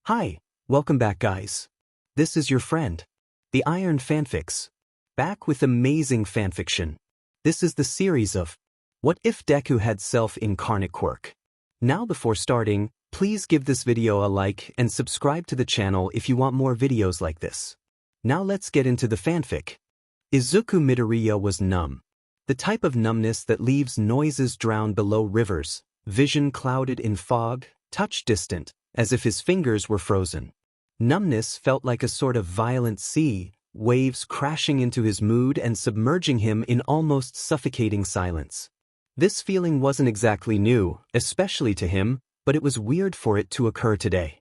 Hi, welcome back guys. This is your friend, the Iron Fanfics, back with amazing fanfiction. This is the series of What If Deku Had Self-Incarnate Quirk. Now before starting, please give this video a like and subscribe to the channel if you want more videos like this. Now let's get into the fanfic. Izuku Midoriya was numb. The type of numbness that leaves noises drowned below rivers, vision clouded in fog, touch distant, as if his fingers were frozen. Numbness felt like a sort of violent sea, waves crashing into his mood and submerging him in almost suffocating silence. This feeling wasn't exactly new, especially to him, but it was weird for it to occur today.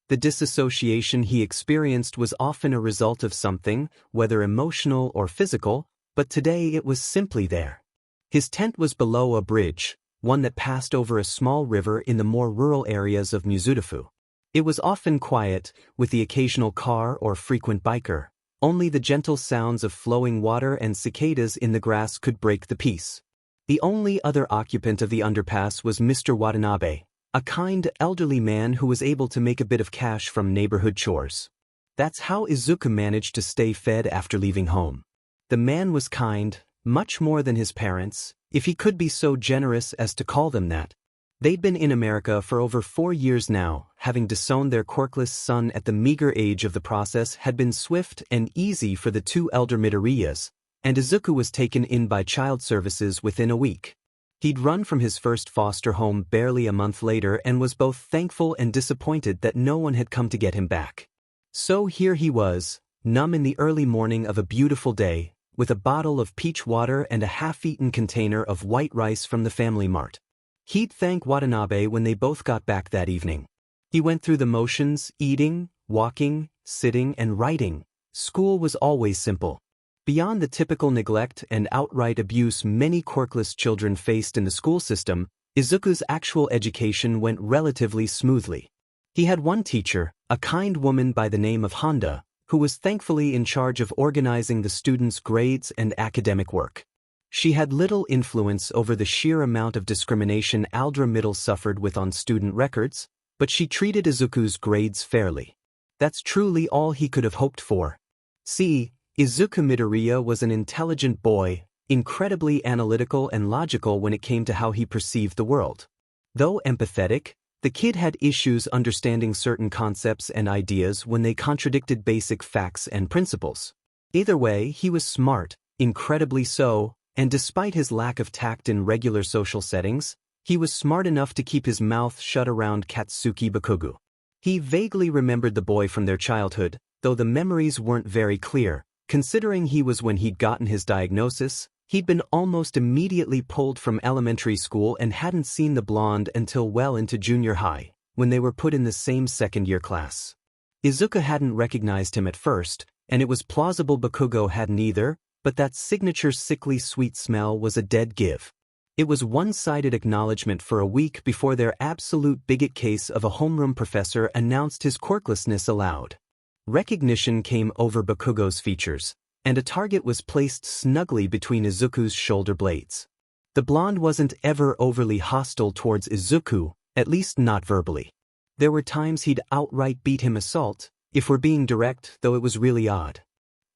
The disassociation he experienced was often a result of something, whether emotional or physical, but today it was simply there. His tent was below a bridge, one that passed over a small river in the more rural areas of Mizudafu. It was often quiet, with the occasional car or frequent biker. Only the gentle sounds of flowing water and cicadas in the grass could break the peace. The only other occupant of the underpass was Mr. Watanabe, a kind, elderly man who was able to make a bit of cash from neighborhood chores. That's how Izuku managed to stay fed after leaving home. The man was kind, much more than his parents, if he could be so generous as to call them that. They'd been in America for over 4 years now, having disowned their quirkless son at the meager age of the process had been swift and easy for the two elder Midoriyas, and Izuku was taken in by child services within a week. He'd run from his first foster home barely a month later and was both thankful and disappointed that no one had come to get him back. So here he was, numb in the early morning of a beautiful day, with a bottle of peach water and a half-eaten container of white rice from the Family Mart. He'd thank Watanabe when they both got back that evening. He went through the motions, eating, walking, sitting, and writing. School was always simple. Beyond the typical neglect and outright abuse many quirkless children faced in the school system, Izuku's actual education went relatively smoothly. He had one teacher, a kind woman by the name of Honda, who was thankfully in charge of organizing the students' grades and academic work. She had little influence over the sheer amount of discrimination Aldra Middle suffered with on student records, but she treated Izuku's grades fairly. That's truly all he could have hoped for. See, Izuku Midoriya was an intelligent boy, incredibly analytical and logical when it came to how he perceived the world. Though empathetic, the kid had issues understanding certain concepts and ideas when they contradicted basic facts and principles. Either way, he was smart, incredibly so, and despite his lack of tact in regular social settings, he was smart enough to keep his mouth shut around Katsuki Bakugo. He vaguely remembered the boy from their childhood, though the memories weren't very clear. Considering he was when he'd gotten his diagnosis, he'd been almost immediately pulled from elementary school and hadn't seen the blonde until well into junior high, when they were put in the same second-year class. Izuku hadn't recognized him at first, and it was plausible Bakugo hadn't either, but that signature sickly sweet smell was a dead give. It was one-sided acknowledgement for a week before their absolute bigot case of a homeroom professor announced his quirklessness aloud. Recognition came over Bakugo's features, and a target was placed snugly between Izuku's shoulder blades. The blonde wasn't ever overly hostile towards Izuku, at least not verbally. There were times he'd outright beat him assault, if we're being direct, though it was really odd.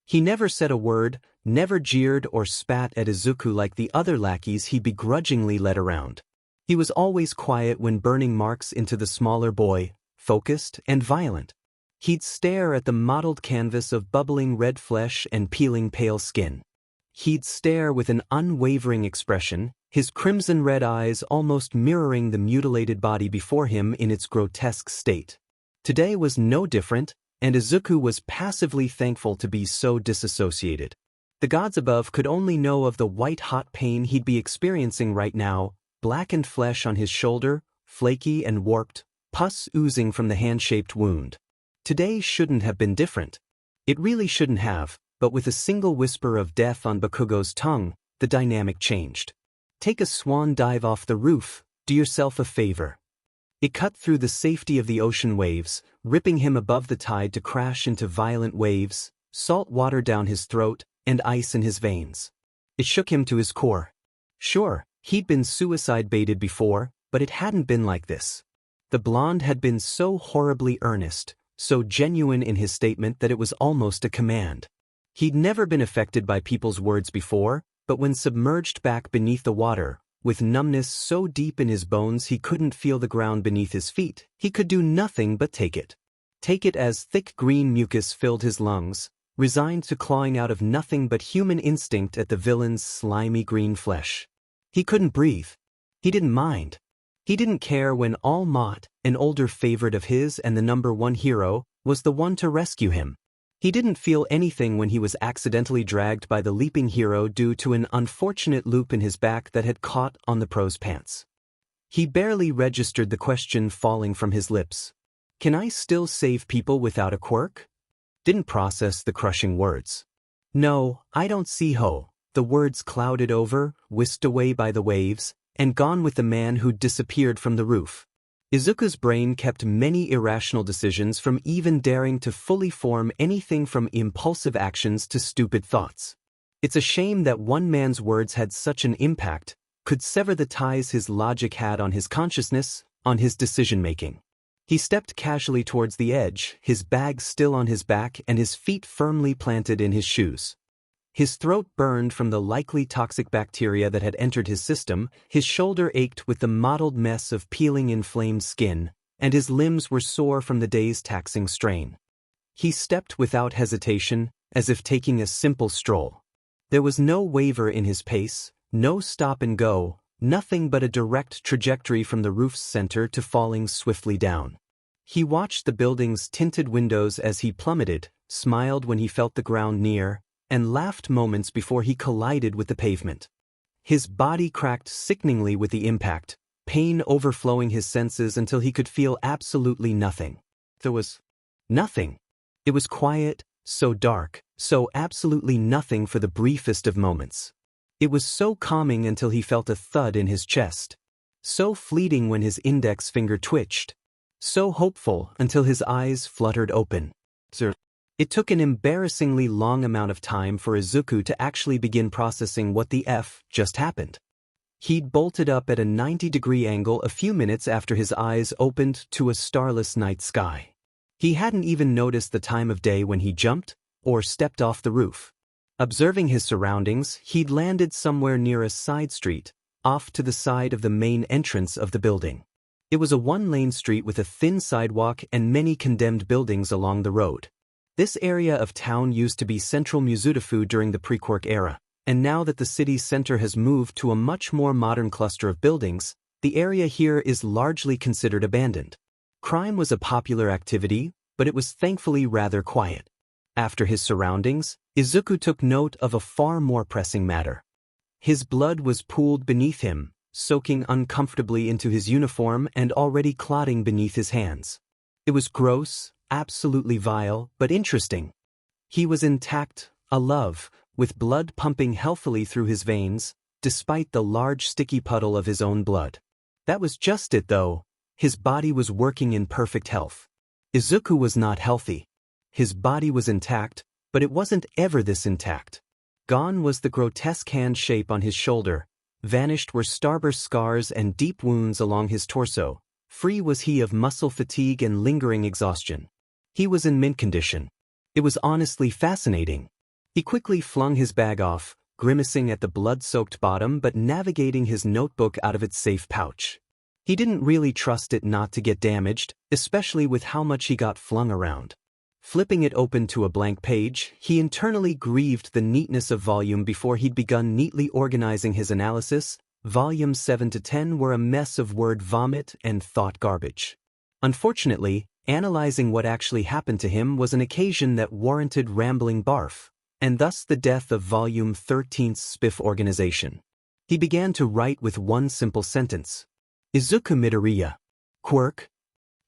He never said a word, never jeered or spat at Izuku like the other lackeys he begrudgingly led around. He was always quiet when burning marks into the smaller boy, focused and violent. He'd stare at the mottled canvas of bubbling red flesh and peeling pale skin. He'd stare with an unwavering expression, his crimson-red eyes almost mirroring the mutilated body before him in its grotesque state. Today was no different, and Izuku was passively thankful to be so disassociated. The gods above could only know of the white-hot pain he'd be experiencing right now, blackened flesh on his shoulder, flaky and warped, pus oozing from the hand-shaped wound. Today shouldn't have been different. It really shouldn't have, but with a single whisper of death on Bakugo's tongue, the dynamic changed. Take a swan dive off the roof, do yourself a favor. It cut through the safety of the ocean waves, ripping him above the tide to crash into violent waves, salt water down his throat, and ice in his veins. It shook him to his core. Sure, he'd been suicide-baited before, but it hadn't been like this. The blonde had been so horribly earnest, so genuine in his statement that it was almost a command. He'd never been affected by people's words before, but when submerged back beneath the water, with numbness so deep in his bones he couldn't feel the ground beneath his feet, he could do nothing but take it. Take it as thick green mucus filled his lungs, resigned to clawing out of nothing but human instinct at the villain's slimy green flesh. He couldn't breathe. He didn't mind. He didn't care when All Might, an older favorite of his and the #1 hero, was the one to rescue him. He didn't feel anything when he was accidentally dragged by the leaping hero due to an unfortunate loop in his back that had caught on the pro's pants. He barely registered the question falling from his lips. Can I still save people without a quirk? Didn't process the crushing words. No, I don't see how. The words clouded over, whisked away by the waves, and gone with the man who'd disappeared from the roof. Izuku's brain kept many irrational decisions from even daring to fully form anything from impulsive actions to stupid thoughts. It's a shame that one man's words had such an impact, could sever the ties his logic had on his consciousness, on his decision-making. He stepped casually towards the edge, his bag still on his back and his feet firmly planted in his shoes. His throat burned from the likely toxic bacteria that had entered his system, his shoulder ached with the mottled mess of peeling inflamed skin, and his limbs were sore from the day's taxing strain. He stepped without hesitation, as if taking a simple stroll. There was no waver in his pace, no stop and go, nothing but a direct trajectory from the roof's center to falling swiftly down. He watched the building's tinted windows as he plummeted, smiled when he felt the ground near, and laughed moments before he collided with the pavement. His body cracked sickeningly with the impact, pain overflowing his senses until he could feel absolutely nothing. There was nothing. It was quiet, so dark, so absolutely nothing for the briefest of moments. It was so calming until he felt a thud in his chest. So fleeting when his index finger twitched. So hopeful until his eyes fluttered open. It took an embarrassingly long amount of time for Izuku to actually begin processing what the F just happened. He'd bolted up at a 90-degree angle a few minutes after his eyes opened to a starless night sky. He hadn't even noticed the time of day when he jumped or stepped off the roof. Observing his surroundings, he'd landed somewhere near a side street, off to the side of the main entrance of the building. It was a one-lane street with a thin sidewalk and many condemned buildings along the road. This area of town used to be central Mizudafu during the pre-Quirk era, and now that the city's center has moved to a much more modern cluster of buildings, the area here is largely considered abandoned. Crime was a popular activity, but it was thankfully rather quiet. After his surroundings, Izuku took note of a far more pressing matter. His blood was pooled beneath him, soaking uncomfortably into his uniform and already clotting beneath his hands. It was gross, absolutely vile, but interesting. He was intact, alive, with blood pumping healthily through his veins, despite the large sticky puddle of his own blood. That was just it though. His body was working in perfect health. Izuku was not healthy. His body was intact, but it wasn't ever this intact. Gone was the grotesque hand shape on his shoulder, vanished were starburst scars and deep wounds along his torso, free was he of muscle fatigue and lingering exhaustion. He was in mint condition. It was honestly fascinating. He quickly flung his bag off, grimacing at the blood-soaked bottom but navigating his notebook out of its safe pouch. He didn't really trust it not to get damaged, especially with how much he got flung around. Flipping it open to a blank page, he internally grieved the neatness of volume before he'd begun neatly organizing his analysis. Volumes 7 to 10 were a mess of word vomit and thought garbage. Unfortunately, analyzing what actually happened to him was an occasion that warranted rambling barf, and thus the death of Volume 13's spiff organization. He began to write with one simple sentence. Izuku Midoriya. Quirk?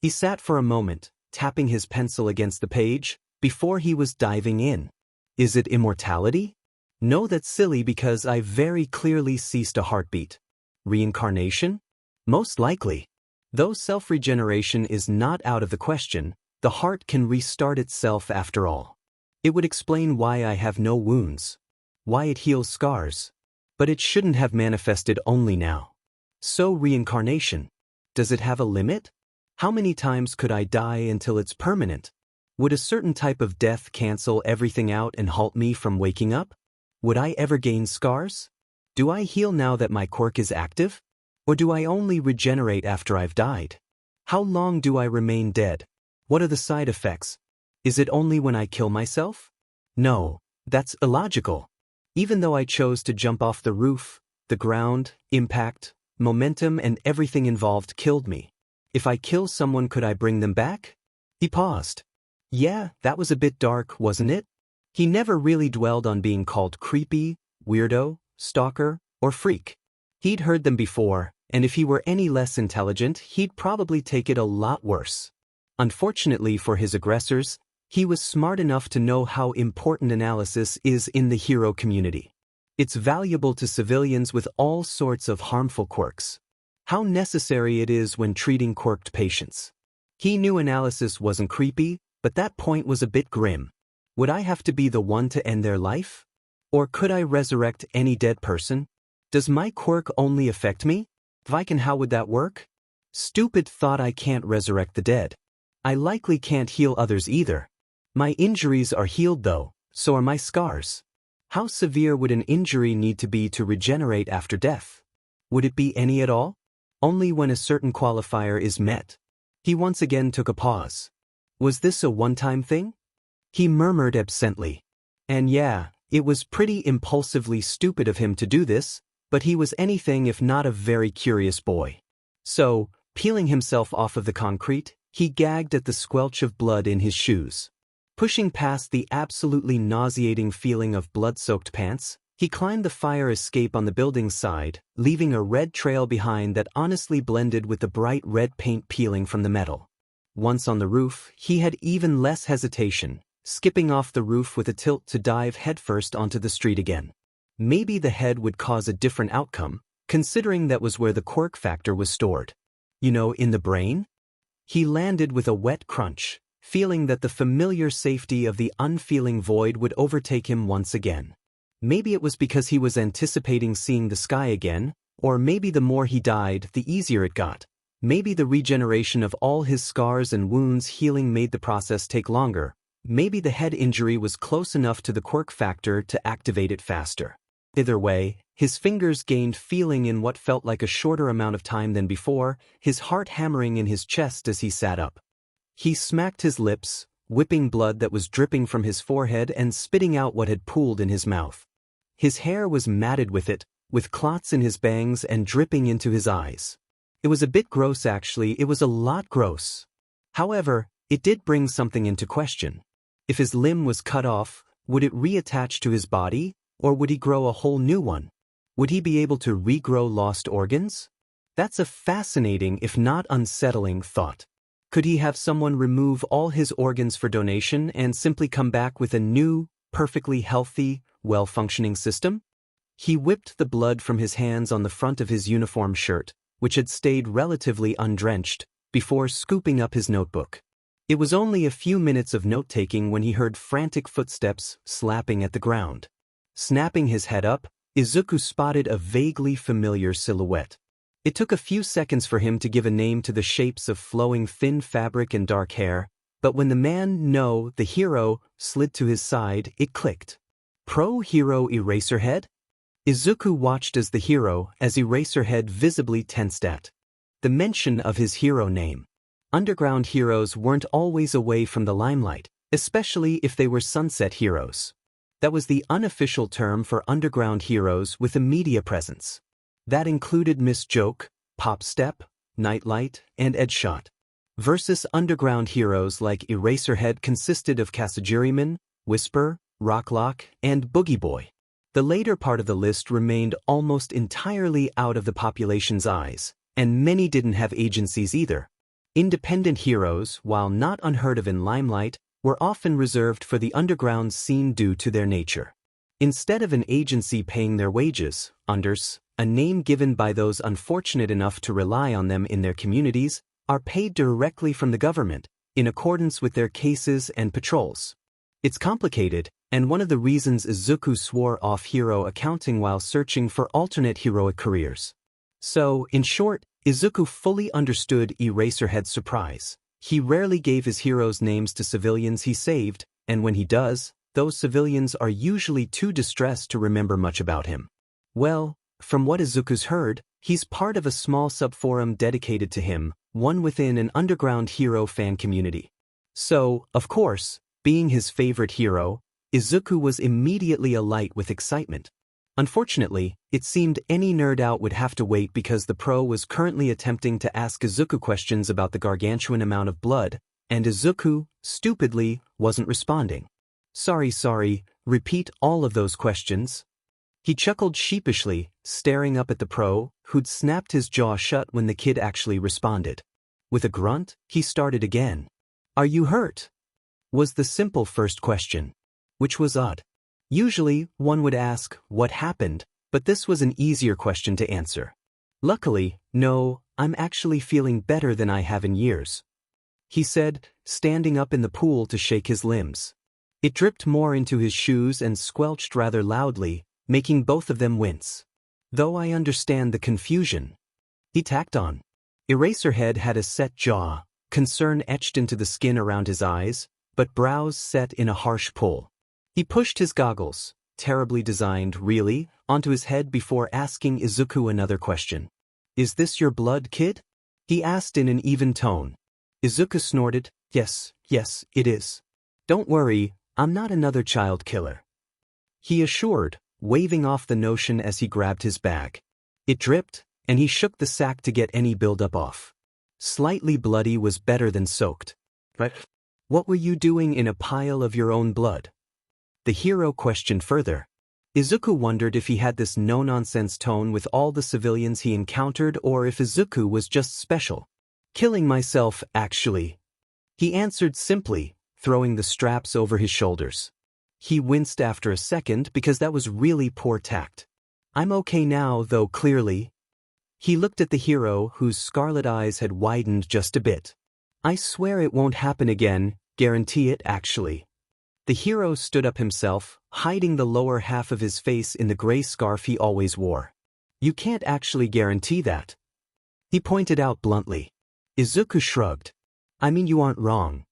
He sat for a moment, tapping his pencil against the page, before he was diving in. Is it immortality? No, that's silly because I very clearly ceased a heartbeat. Reincarnation? Most likely. Though self-regeneration is not out of the question, the heart can restart itself after all. It would explain why I have no wounds, why it heals scars. But it shouldn't have manifested only now. So reincarnation, does it have a limit? How many times could I die until it's permanent? Would a certain type of death cancel everything out and halt me from waking up? Would I ever gain scars? Do I heal now that my quirk is active? Or do I only regenerate after I've died? How long do I remain dead? What are the side effects? Is it only when I kill myself? No, that's illogical. Even though I chose to jump off the roof, the ground, impact, momentum and everything involved killed me. If I kill someone, could I bring them back? He paused. Yeah, that was a bit dark, wasn't it? He never really dwelled on being called creepy, weirdo, stalker, or freak. He'd heard them before, and if he were any less intelligent, he'd probably take it a lot worse. Unfortunately for his aggressors, he was smart enough to know how important analysis is in the hero community. It's valuable to civilians with all sorts of harmful quirks. How necessary it is when treating quirked patients. He knew analysis wasn't creepy, but that point was a bit grim. Would I have to be the one to end their life? Or could I resurrect any dead person? Does my quirk only affect me? If I can, how would that work? Stupid thought. I can't resurrect the dead. I likely can't heal others either. My injuries are healed though, so are my scars. How severe would an injury need to be to regenerate after death? Would it be any at all? Only when a certain qualifier is met. He once again took a pause. Was this a one-time thing? He murmured absently. And yeah, it was pretty impulsively stupid of him to do this, but he was anything if not a very curious boy. So, peeling himself off of the concrete, he gagged at the squelch of blood in his shoes. Pushing past the absolutely nauseating feeling of blood-soaked pants, he climbed the fire escape on the building's side, leaving a red trail behind that honestly blended with the bright red paint peeling from the metal. Once on the roof, he had even less hesitation, skipping off the roof with a tilt to dive headfirst onto the street again. Maybe the head would cause a different outcome, considering that was where the quirk factor was stored. You know, in the brain? He landed with a wet crunch, feeling that the familiar safety of the unfeeling void would overtake him once again. Maybe it was because he was anticipating seeing the sky again, or maybe the more he died, the easier it got. Maybe the regeneration of all his scars and wounds healing made the process take longer. Maybe the head injury was close enough to the quirk factor to activate it faster. Either way, his fingers gained feeling in what felt like a shorter amount of time than before, his heart hammering in his chest as he sat up. He smacked his lips, whipping blood that was dripping from his forehead and spitting out what had pooled in his mouth. His hair was matted with it, with clots in his bangs and dripping into his eyes. It was a bit gross actually, it was a lot gross. However, it did bring something into question. If his limb was cut off, would it reattach to his body, or would he grow a whole new one? Would he be able to regrow lost organs? That's a fascinating if not unsettling thought. Could he have someone remove all his organs for donation and simply come back with a new, perfectly healthy, well-functioning system? He whipped the blood from his hands on the front of his uniform shirt, which had stayed relatively undrenched, before scooping up his notebook. It was only a few minutes of note-taking when he heard frantic footsteps slapping at the ground. Snapping his head up, Izuku spotted a vaguely familiar silhouette. It took a few seconds for him to give a name to the shapes of flowing thin fabric and dark hair, but when the man, no, the hero, slid to his side, it clicked. Pro-hero Eraserhead? Izuku watched as the hero, as Eraserhead visibly tensed at the mention of his hero name. Underground heroes weren't always away from the limelight, especially if they were sunset heroes. That was the unofficial term for underground heroes with a media presence. That included Miss Joke, Pop Step, Nightlight, and Edgeshot. Versus underground heroes like Eraserhead consisted of Kasajiriman, Whisper, Rocklock, and Boogie Boy. The later part of the list remained almost entirely out of the population's eyes, and many didn't have agencies either. Independent heroes, while not unheard of in limelight, were often reserved for the underground scene due to their nature. Instead of an agency paying their wages, unders, a name given by those unfortunate enough to rely on them in their communities, are paid directly from the government, in accordance with their cases and patrols. It's complicated, and one of the reasons Izuku swore off hero accounting while searching for alternate heroic careers. So, in short, Izuku fully understood Eraserhead's surprise. He rarely gave his heroes names to civilians he saved, and when he does, those civilians are usually too distressed to remember much about him. Well, from what Izuku's heard, he's part of a small subforum dedicated to him, one within an underground hero fan community. So, of course, being his favorite hero, Izuku was immediately alight with excitement. Unfortunately, it seemed any nerd out would have to wait because the pro was currently attempting to ask Izuku questions about the gargantuan amount of blood, and Izuku, stupidly, wasn't responding. Sorry, repeat all of those questions. He chuckled sheepishly, staring up at the pro, who'd snapped his jaw shut when the kid actually responded. With a grunt, he started again. Are you hurt? Was the simple first question. Which was odd. Usually, one would ask, what happened, but this was an easier question to answer. Luckily, no, I'm actually feeling better than I have in years, he said, standing up in the pool to shake his limbs. It dripped more into his shoes and squelched rather loudly, making both of them wince. Though I understand the confusion, he tacked on. Eraserhead had a set jaw, concern etched into the skin around his eyes, but brows set in a harsh pull. He pushed his goggles, terribly designed, really, onto his head before asking Izuku another question. Is this your blood, kid? He asked in an even tone. Izuku snorted, yes, it is. Don't worry, I'm not another child killer, he assured, waving off the notion as he grabbed his bag. It dripped, and he shook the sack to get any buildup off. Slightly bloody was better than soaked. But what were you doing in a pile of your own blood? The hero questioned further. Izuku wondered if he had this no-nonsense tone with all the civilians he encountered or if Izuku was just special. Killing myself, actually, he answered simply, throwing the straps over his shoulders. He winced after a second because that was really poor tact. I'm okay now, though, clearly. He looked at the hero, whose scarlet eyes had widened just a bit. I swear it won't happen again, guarantee it, actually. The hero stood up himself, hiding the lower half of his face in the gray scarf he always wore. You can't actually guarantee that, he pointed out bluntly. Izuku shrugged. I mean, you aren't wrong.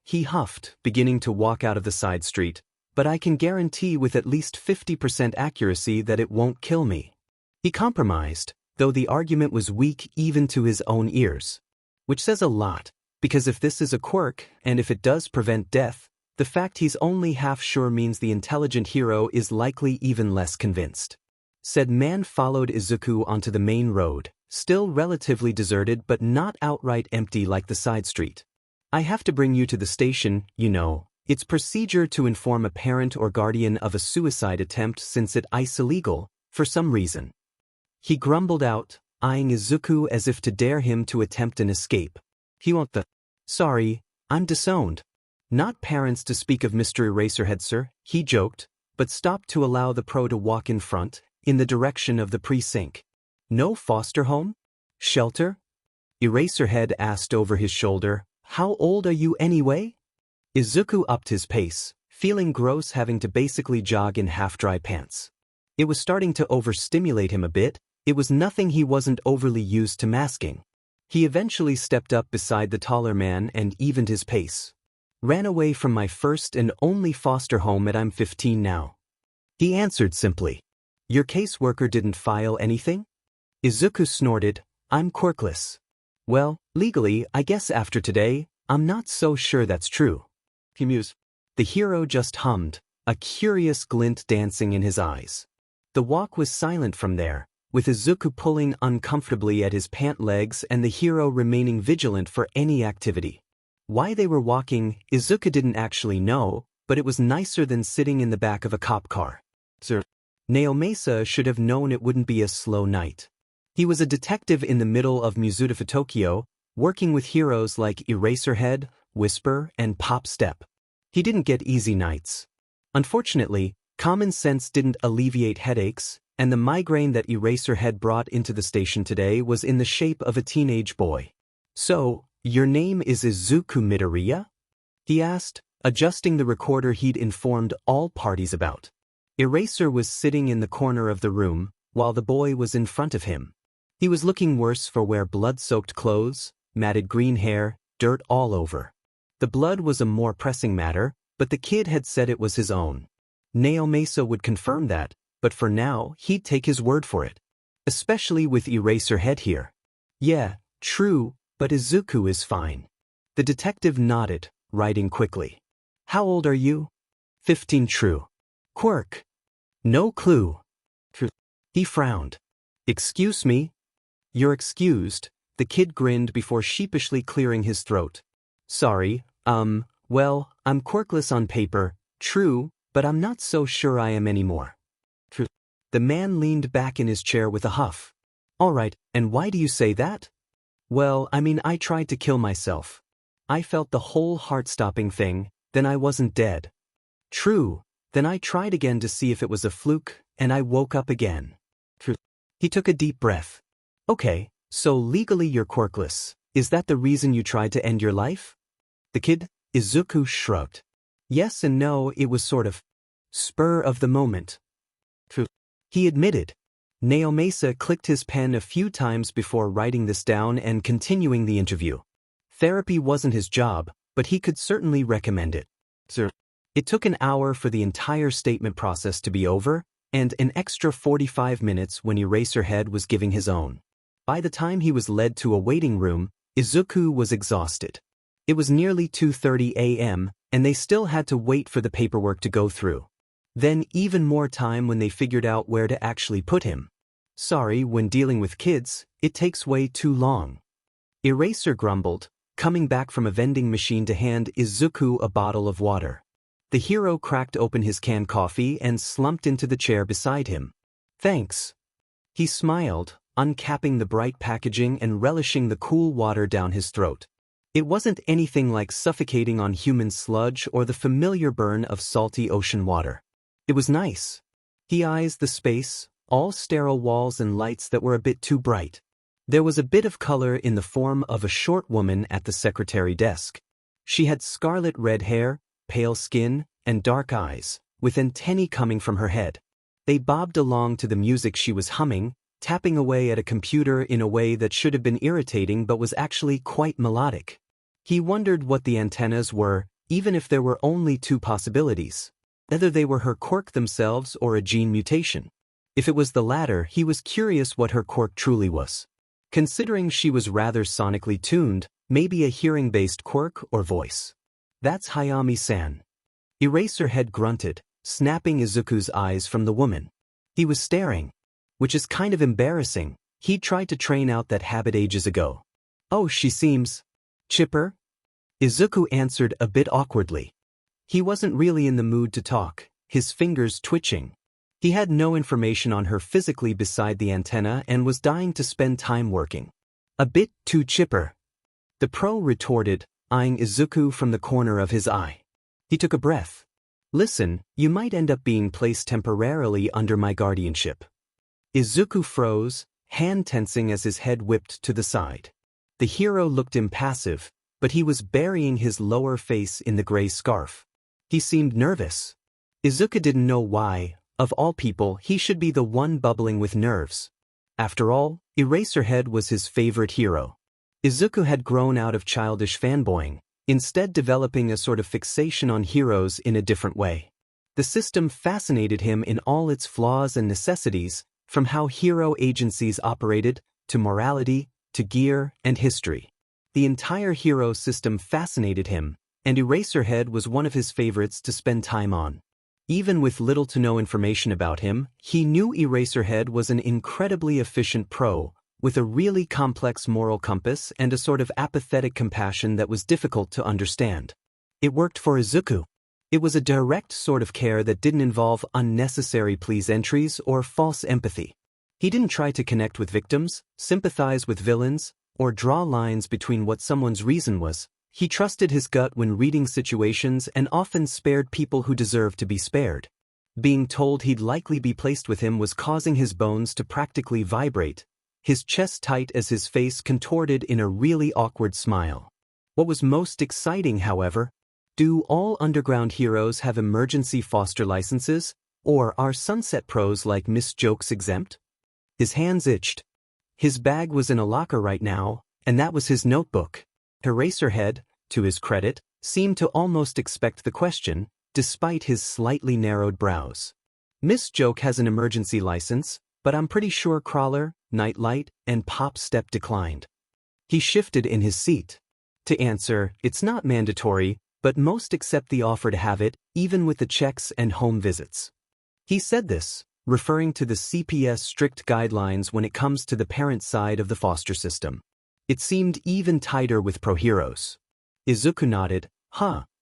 He huffed, beginning to walk out of the side street, but I can guarantee with at least 50% accuracy that it won't kill me. He compromised, though the argument was weak even to his own ears. Which says a lot, because if this is a quirk, and if it does prevent death, the fact he's only half sure means the intelligent hero is likely even less convinced. Said man followed Izuku onto the main road, still relatively deserted but not outright empty like the side street. I have to bring you to the station, you know. It's procedure to inform a parent or guardian of a suicide attempt since it's illegal, for some reason. He grumbled out, eyeing Izuku as if to dare him to attempt an escape. He won't the... Sorry, I'm disowned. Not parents to speak of, Mr. Eraserhead, sir, he joked, but stopped to allow the pro to walk in front, in the direction of the precinct. No foster home? Shelter? Eraserhead asked over his shoulder, how old are you anyway? Izuku upped his pace, feeling gross having to basically jog in half-dry pants. It was starting to overstimulate him a bit. It was nothing he wasn't overly used to masking. He eventually stepped up beside the taller man and evened his pace. Ran away from my first and only foster home at I'm 15 now. He answered simply. Your caseworker didn't file anything? Izuku snorted, I'm quirkless. Well, legally, I guess after today, I'm not so sure that's true. He mused. The hero just hummed, a curious glint dancing in his eyes. The walk was silent from there, with Izuku pulling uncomfortably at his pant legs and the hero remaining vigilant for any activity. Why they were walking, Izuku didn't actually know, but it was nicer than sitting in the back of a cop car. Sir, Naomasa should have known it wouldn't be a slow night. He was a detective in the middle of Mizuta Tokyo, working with heroes like Eraserhead, Whisper, and Pop Step. He didn't get easy nights. Unfortunately, common sense didn't alleviate headaches, and the migraine that Eraserhead brought into the station today was in the shape of a teenage boy. So, your name is Izuku Midoriya? He asked, adjusting the recorder he'd informed all parties about. Eraser was sitting in the corner of the room, while the boy was in front of him. He was looking worse for wear blood-soaked clothes, matted green hair, dirt all over. The blood was a more pressing matter, but the kid had said it was his own. Naomasa would confirm that, but for now he'd take his word for it. Especially with Eraserhead here. Yeah, true, but Izuku is fine. The detective nodded, writing quickly. How old are you? 15. True. Quirk. No clue. He frowned. Excuse me? You're excused, the kid grinned before sheepishly clearing his throat. Sorry, well, I'm quirkless on paper, true, but I'm not so sure I am anymore. The man leaned back in his chair with a huff. Alright, and why do you say that? Well, I tried to kill myself. I felt the whole heart-stopping thing, then I wasn't dead. True, then I tried again to see if it was a fluke, and I woke up again. He took a deep breath. Okay, so legally you're quirkless. Is that the reason you tried to end your life? The kid, Izuku shrugged. Yes and no, it was sort of spur of the moment. He admitted. Naomasa clicked his pen a few times before writing this down and continuing the interview. Therapy wasn't his job, but he could certainly recommend it. It took an hour for the entire statement process to be over, and an extra 45 minutes when Eraserhead was giving his own. By the time he was led to a waiting room, Izuku was exhausted. It was nearly 2:30 a.m., and they still had to wait for the paperwork to go through. Then even more time when they figured out where to actually put him. Sorry, when dealing with kids, it takes way too long. Eraser grumbled, coming back from a vending machine to hand Izuku a bottle of water. The hero cracked open his canned coffee and slumped into the chair beside him. Thanks. He smiled, uncapping the bright packaging and relishing the cool water down his throat. It wasn't anything like suffocating on human sludge or the familiar burn of salty ocean water. It was nice. He eyes the space, all sterile walls and lights that were a bit too bright. There was a bit of color in the form of a short woman at the secretary desk. She had scarlet red hair, pale skin, and dark eyes, with antennae coming from her head. They bobbed along to the music she was humming, tapping away at a computer in a way that should have been irritating but was actually quite melodic. He wondered what the antennas were, even if there were only two possibilities. Whether they were her quirk themselves or a gene mutation. If it was the latter, he was curious what her quirk truly was. Considering she was rather sonically tuned, maybe a hearing-based quirk or voice. That's Hayami-san. Eraserhead grunted, snapping Izuku's eyes from the woman. He was staring. Which is kind of embarrassing. He tried to train out that habit ages ago. Oh, she seems chipper? Izuku answered a bit awkwardly. He wasn't really in the mood to talk, his fingers twitching. He had no information on her physically beside the antenna and was dying to spend time working. A bit too chipper. The pro retorted, eyeing Izuku from the corner of his eye. He took a breath. Listen, you might end up being placed temporarily under my guardianship. Izuku froze, hand tensing as his head whipped to the side. The hero looked impassive, but he was burying his lower face in the gray scarf. He seemed nervous. Izuku didn't know why, of all people, he should be the one bubbling with nerves. After all, Eraserhead was his favorite hero. Izuku had grown out of childish fanboying, instead developing a sort of fixation on heroes in a different way. The system fascinated him in all its flaws and necessities, from how hero agencies operated, to morality, to gear, and history. The entire hero system fascinated him, and Eraserhead was one of his favorites to spend time on. Even with little to no information about him, he knew Eraserhead was an incredibly efficient pro, with a really complex moral compass and a sort of apathetic compassion that was difficult to understand. It worked for Izuku. It was a direct sort of care that didn't involve unnecessary please entries or false empathy. He didn't try to connect with victims, sympathize with villains, or draw lines between what someone's reason was. He trusted his gut when reading situations and often spared people who deserved to be spared. Being told he'd likely be placed with him was causing his bones to practically vibrate, his chest tight as his face contorted in a really awkward smile. What was most exciting, however, do all underground heroes have emergency foster licenses, or are sunset pros like Miss Jokes exempt? His hands itched. His bag was in a locker right now, and that was his notebook. Eraserhead, to his credit, seemed to almost expect the question, despite his slightly narrowed brows. Miss Joke has an emergency license, but I'm pretty sure Crawler, Nightlight, and Pop Step declined. He shifted in his seat. To answer, it's not mandatory, but most accept the offer to have it, even with the checks and home visits. He said this, referring to the CPS strict guidelines when it comes to the parent side of the foster system. It seemed even tighter with pro heroes. Izuku nodded.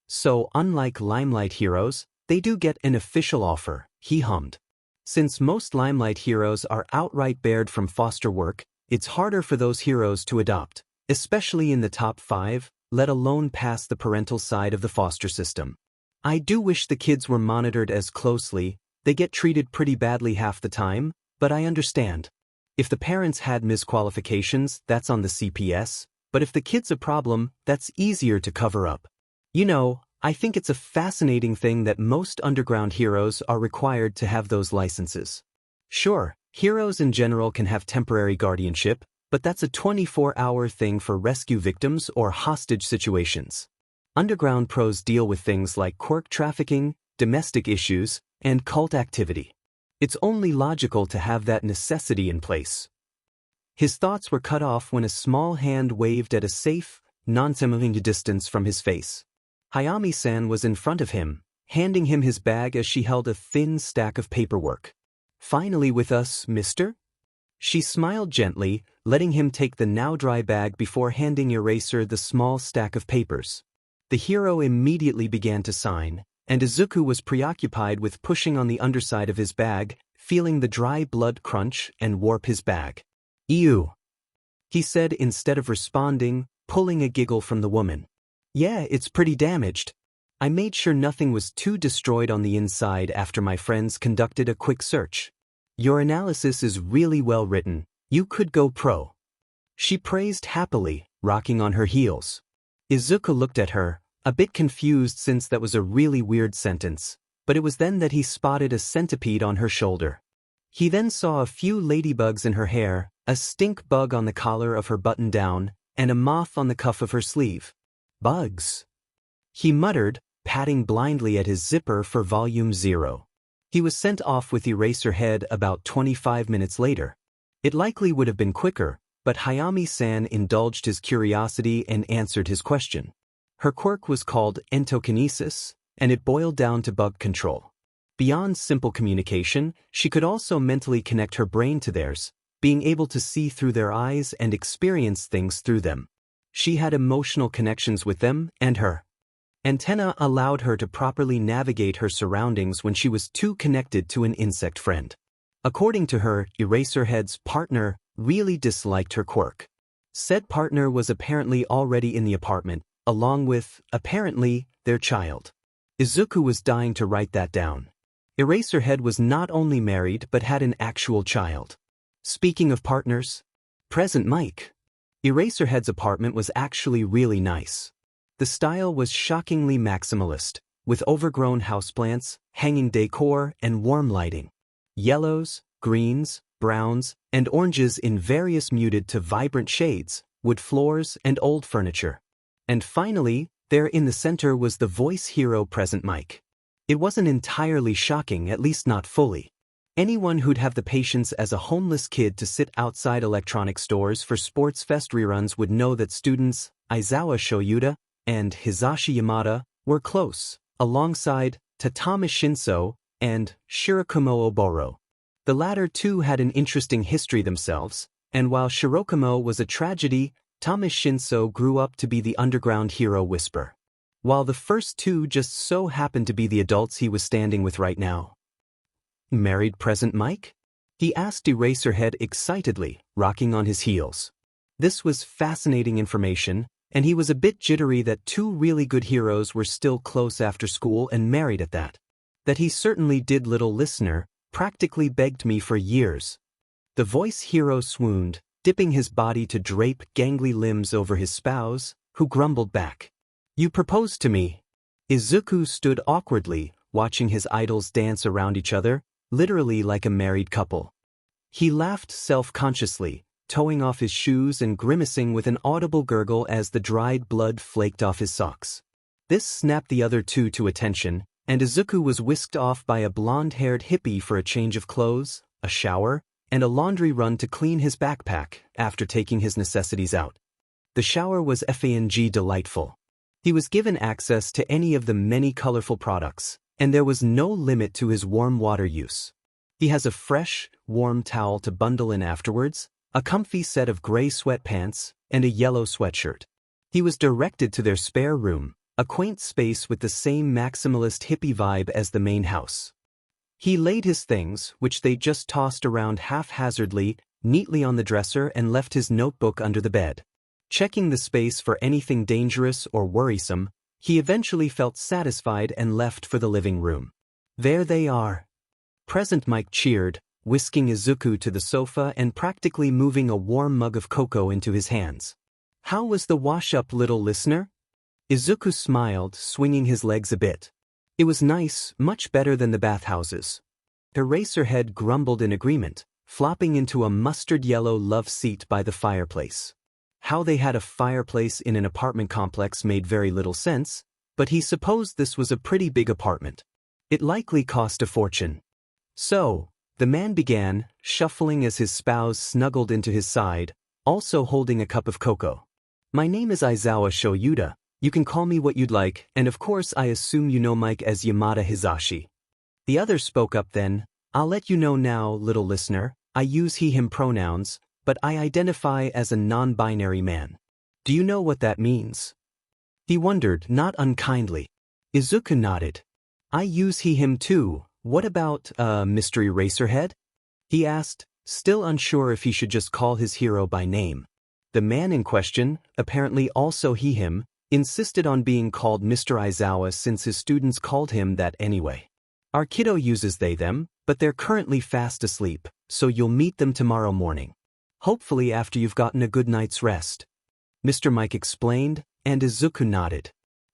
So unlike Limelight heroes, they do get an official offer, he hummed. Since most Limelight heroes are outright barred from foster work, it's harder for those heroes to adopt, especially in the top 5, let alone pass the parental side of the foster system. I do wish the kids were monitored as closely. They get treated pretty badly half the time, but I understand. If the parents had misqualifications, that's on the CPS, but if the kid's a problem, that's easier to cover up. You know, I think it's a fascinating thing that most underground heroes are required to have those licenses. Sure, heroes in general can have temporary guardianship, but that's a 24-hour thing for rescue victims or hostage situations. Underground pros deal with things like quirk trafficking, domestic issues, and cult activity. It's only logical to have that necessity in place. His thoughts were cut off when a small hand waved at a safe, non-seeming distance from his face. Hayami-san was in front of him, handing him his bag as she held a thin stack of paperwork. "Finally with us, mister?" She smiled gently, letting him take the now-dry bag before handing Eraser the small stack of papers. The hero immediately began to sign, and Izuku was preoccupied with pushing on the underside of his bag, feeling the dry blood crunch and warp his bag. "Ew," he said instead of responding, pulling a giggle from the woman. "Yeah, it's pretty damaged. I made sure nothing was too destroyed on the inside after my friends conducted a quick search. Your analysis is really well written. You could go pro." She praised happily, rocking on her heels. Izuku looked at her, a bit confused since that was a really weird sentence, but it was then that he spotted a centipede on her shoulder. He then saw a few ladybugs in her hair, a stink bug on the collar of her button-down, and a moth on the cuff of her sleeve. "Bugs," he muttered, patting blindly at his zipper for volume 0. He was sent off with Eraserhead about 25 minutes later. It likely would have been quicker, but Hayami-san indulged his curiosity and answered his question. Her quirk was called entokinesis, and it boiled down to bug control. Beyond simple communication, she could also mentally connect her brain to theirs, being able to see through their eyes and experience things through them. She had emotional connections with them, and her antenna allowed her to properly navigate her surroundings when she was too connected to an insect friend. According to her, Eraserhead's partner really disliked her quirk. Said partner was apparently already in the apartment, along with, apparently, their child. Izuku was dying to write that down. Eraserhead was not only married but had an actual child. Speaking of partners, present Mike. Eraserhead's apartment was actually really nice. The style was shockingly maximalist, with overgrown houseplants, hanging decor, and warm lighting. Yellows, greens, browns, and oranges in various muted to vibrant shades, wood floors, and old furniture. And finally, there in the center was the voice hero present Mike. It wasn't entirely shocking, at least not fully. Anyone who'd have the patience as a homeless kid to sit outside electronic stores for Sports Fest reruns would know that students Aizawa Shoyuta and Hisashi Yamada were close, alongside Tatama Shinso and Shirakumo Oboro. The latter two had an interesting history themselves, and while Shirakumo was a tragedy, Tama Shinso grew up to be the underground hero whisper. While the first two just so happened to be the adults he was standing with right now. "Married present Mike?" he asked Eraserhead excitedly, rocking on his heels. This was fascinating information, and he was a bit jittery that two really good heroes were still close after school and married at that. That he certainly did, little listener, practically begged me for years. The voice hero swooned, dipping his body to drape gangly limbs over his spouse, who grumbled back. "You proposed to me." Izuku stood awkwardly, watching his idols dance around each other, literally like a married couple. He laughed self-consciously, towing off his shoes and grimacing with an audible gurgle as the dried blood flaked off his socks. This snapped the other two to attention, and Izuku was whisked off by a blonde-haired hippie for a change of clothes, a shower, and a laundry run to clean his backpack after taking his necessities out. The shower was fang delightful. He was given access to any of the many colorful products, and there was no limit to his warm water use. He has a fresh, warm towel to bundle in afterwards, a comfy set of gray sweatpants, and a yellow sweatshirt. He was directed to their spare room, a quaint space with the same maximalist hippie vibe as the main house. He laid his things, which they just tossed around haphazardly, neatly on the dresser and left his notebook under the bed. Checking the space for anything dangerous or worrisome, he eventually felt satisfied and left for the living room. There they are. Present Mike cheered, whisking Izuku to the sofa and practically moving a warm mug of cocoa into his hands. How was the wash-up, little listener? Izuku smiled, swinging his legs a bit. It was nice, much better than the bathhouses. Eraserhead grumbled in agreement, flopping into a mustard-yellow love seat by the fireplace. How they had a fireplace in an apartment complex made very little sense, but he supposed this was a pretty big apartment. It likely cost a fortune. So, the man began, shuffling as his spouse snuggled into his side, also holding a cup of cocoa. My name is Aizawa Shoyuda. You can call me what you'd like, and of course I assume you know Mike as Yamada Hizashi. The other spoke up then. I'll let you know now, little listener, I use he/him pronouns, but I identify as a non-binary man. Do you know what that means? He wondered, not unkindly. Izuku nodded. I use he/him too. What about, Mr. Eraserhead? He asked, still unsure if he should just call his hero by name. The man in question, apparently also he/him, insisted on being called Mr. Aizawa since his students called him that anyway. Our kiddo uses they/them, but they're currently fast asleep, so you'll meet them tomorrow morning. Hopefully after you've gotten a good night's rest. Mr. Mike explained, and Izuku nodded.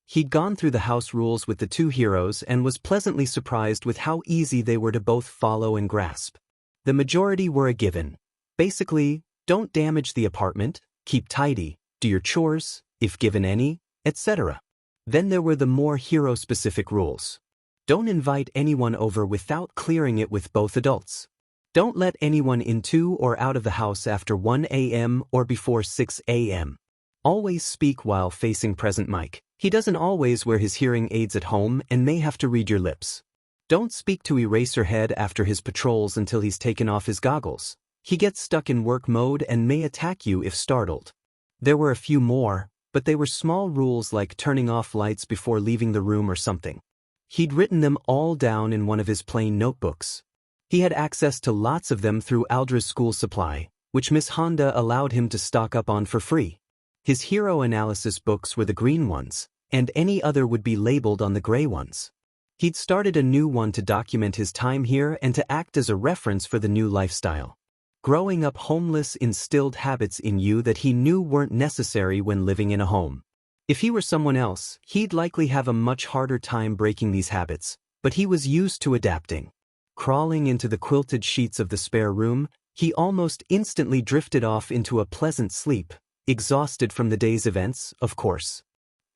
He'd gone through the house rules with the two heroes and was pleasantly surprised with how easy they were to both follow and grasp. The majority were a given. Basically, don't damage the apartment, keep tidy, do your chores, if given any, etc. Then there were the more hero-specific rules. Don't invite anyone over without clearing it with both adults. Don't let anyone into or out of the house after 1 a.m. or before 6 a.m. Always speak while facing present Mike. He doesn't always wear his hearing aids at home and may have to read your lips. Don't speak to Eraserhead after his patrols until he's taken off his goggles. He gets stuck in work mode and may attack you if startled. There were a few more, but they were small rules like turning off lights before leaving the room or something. He'd written them all down in one of his plain notebooks. He had access to lots of them through Aldra's school supply, which Miss Honda allowed him to stock up on for free. His hero analysis books were the green ones, and any other would be labeled on the gray ones. He'd started a new one to document his time here and to act as a reference for the new lifestyle. Growing up homeless instilled habits in you that he knew weren't necessary when living in a home. If he were someone else, he'd likely have a much harder time breaking these habits, but he was used to adapting. Crawling into the quilted sheets of the spare room, he almost instantly drifted off into a pleasant sleep, exhausted from the day's events, of course.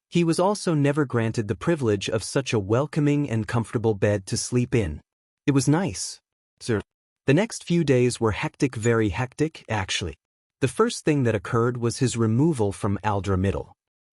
He was also never granted the privilege of such a welcoming and comfortable bed to sleep in. It was nice, sir. The next few days were hectic, very hectic, actually. The first thing that occurred was his removal from Aldra Middle.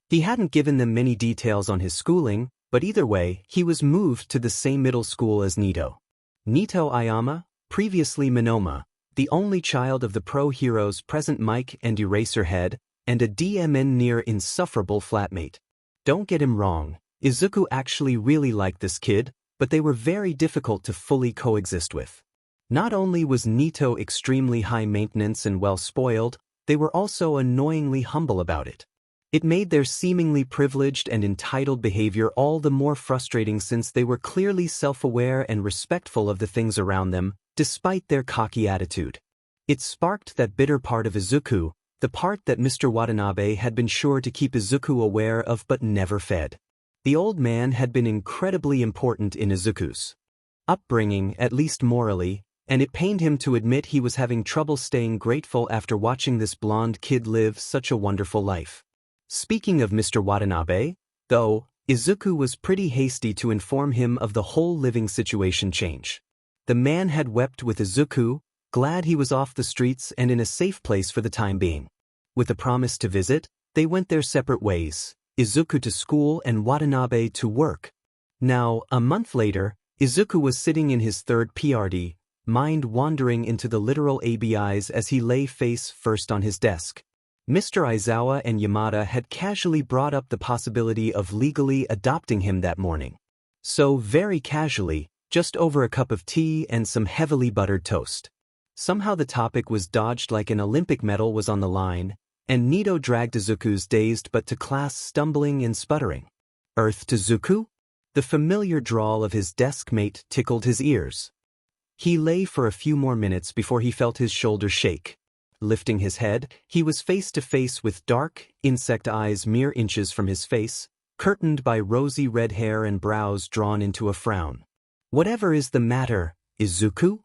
He hadn't given them many details on his schooling, but either way, he was moved to the same middle school as Neito. Neito Ayama, previously Monoma, the only child of the pro-heroes present Mike and Eraserhead, and a DMN near insufferable flatmate. Don't get him wrong, Izuku actually really liked this kid, but they were very difficult to fully coexist with. Not only was Neito extremely high maintenance and well spoiled, they were also annoyingly humble about it. It made their seemingly privileged and entitled behavior all the more frustrating since they were clearly self-aware and respectful of the things around them, despite their cocky attitude. It sparked that bitter part of Izuku, the part that Mr. Watanabe had been sure to keep Izuku aware of but never fed. The old man had been incredibly important in Izuku's upbringing, at least morally, and it pained him to admit he was having trouble staying grateful after watching this blonde kid live such a wonderful life. Speaking of Mr. Watanabe, though, Izuku was pretty hasty to inform him of the whole living situation change. The man had wept with Izuku, glad he was off the streets and in a safe place for the time being. With a promise to visit, they went their separate ways, Izuku to school and Watanabe to work. Now, a month later, Izuku was sitting in his third PRD, mind wandering into the literal ABIs as he lay face first on his desk. Mr. Aizawa and Yamada had casually brought up the possibility of legally adopting him that morning. So very casually, just over a cup of tea and some heavily buttered toast. Somehow the topic was dodged like an Olympic medal was on the line, and Neito dragged Izuku's dazed but to class stumbling and sputtering. Earth to Zuku? The familiar drawl of his desk mate tickled his ears. He lay for a few more minutes before he felt his shoulders shake. Lifting his head, he was face to face with dark, insect eyes mere inches from his face, curtained by rosy red hair and brows drawn into a frown. Whatever is the matter, Izuku?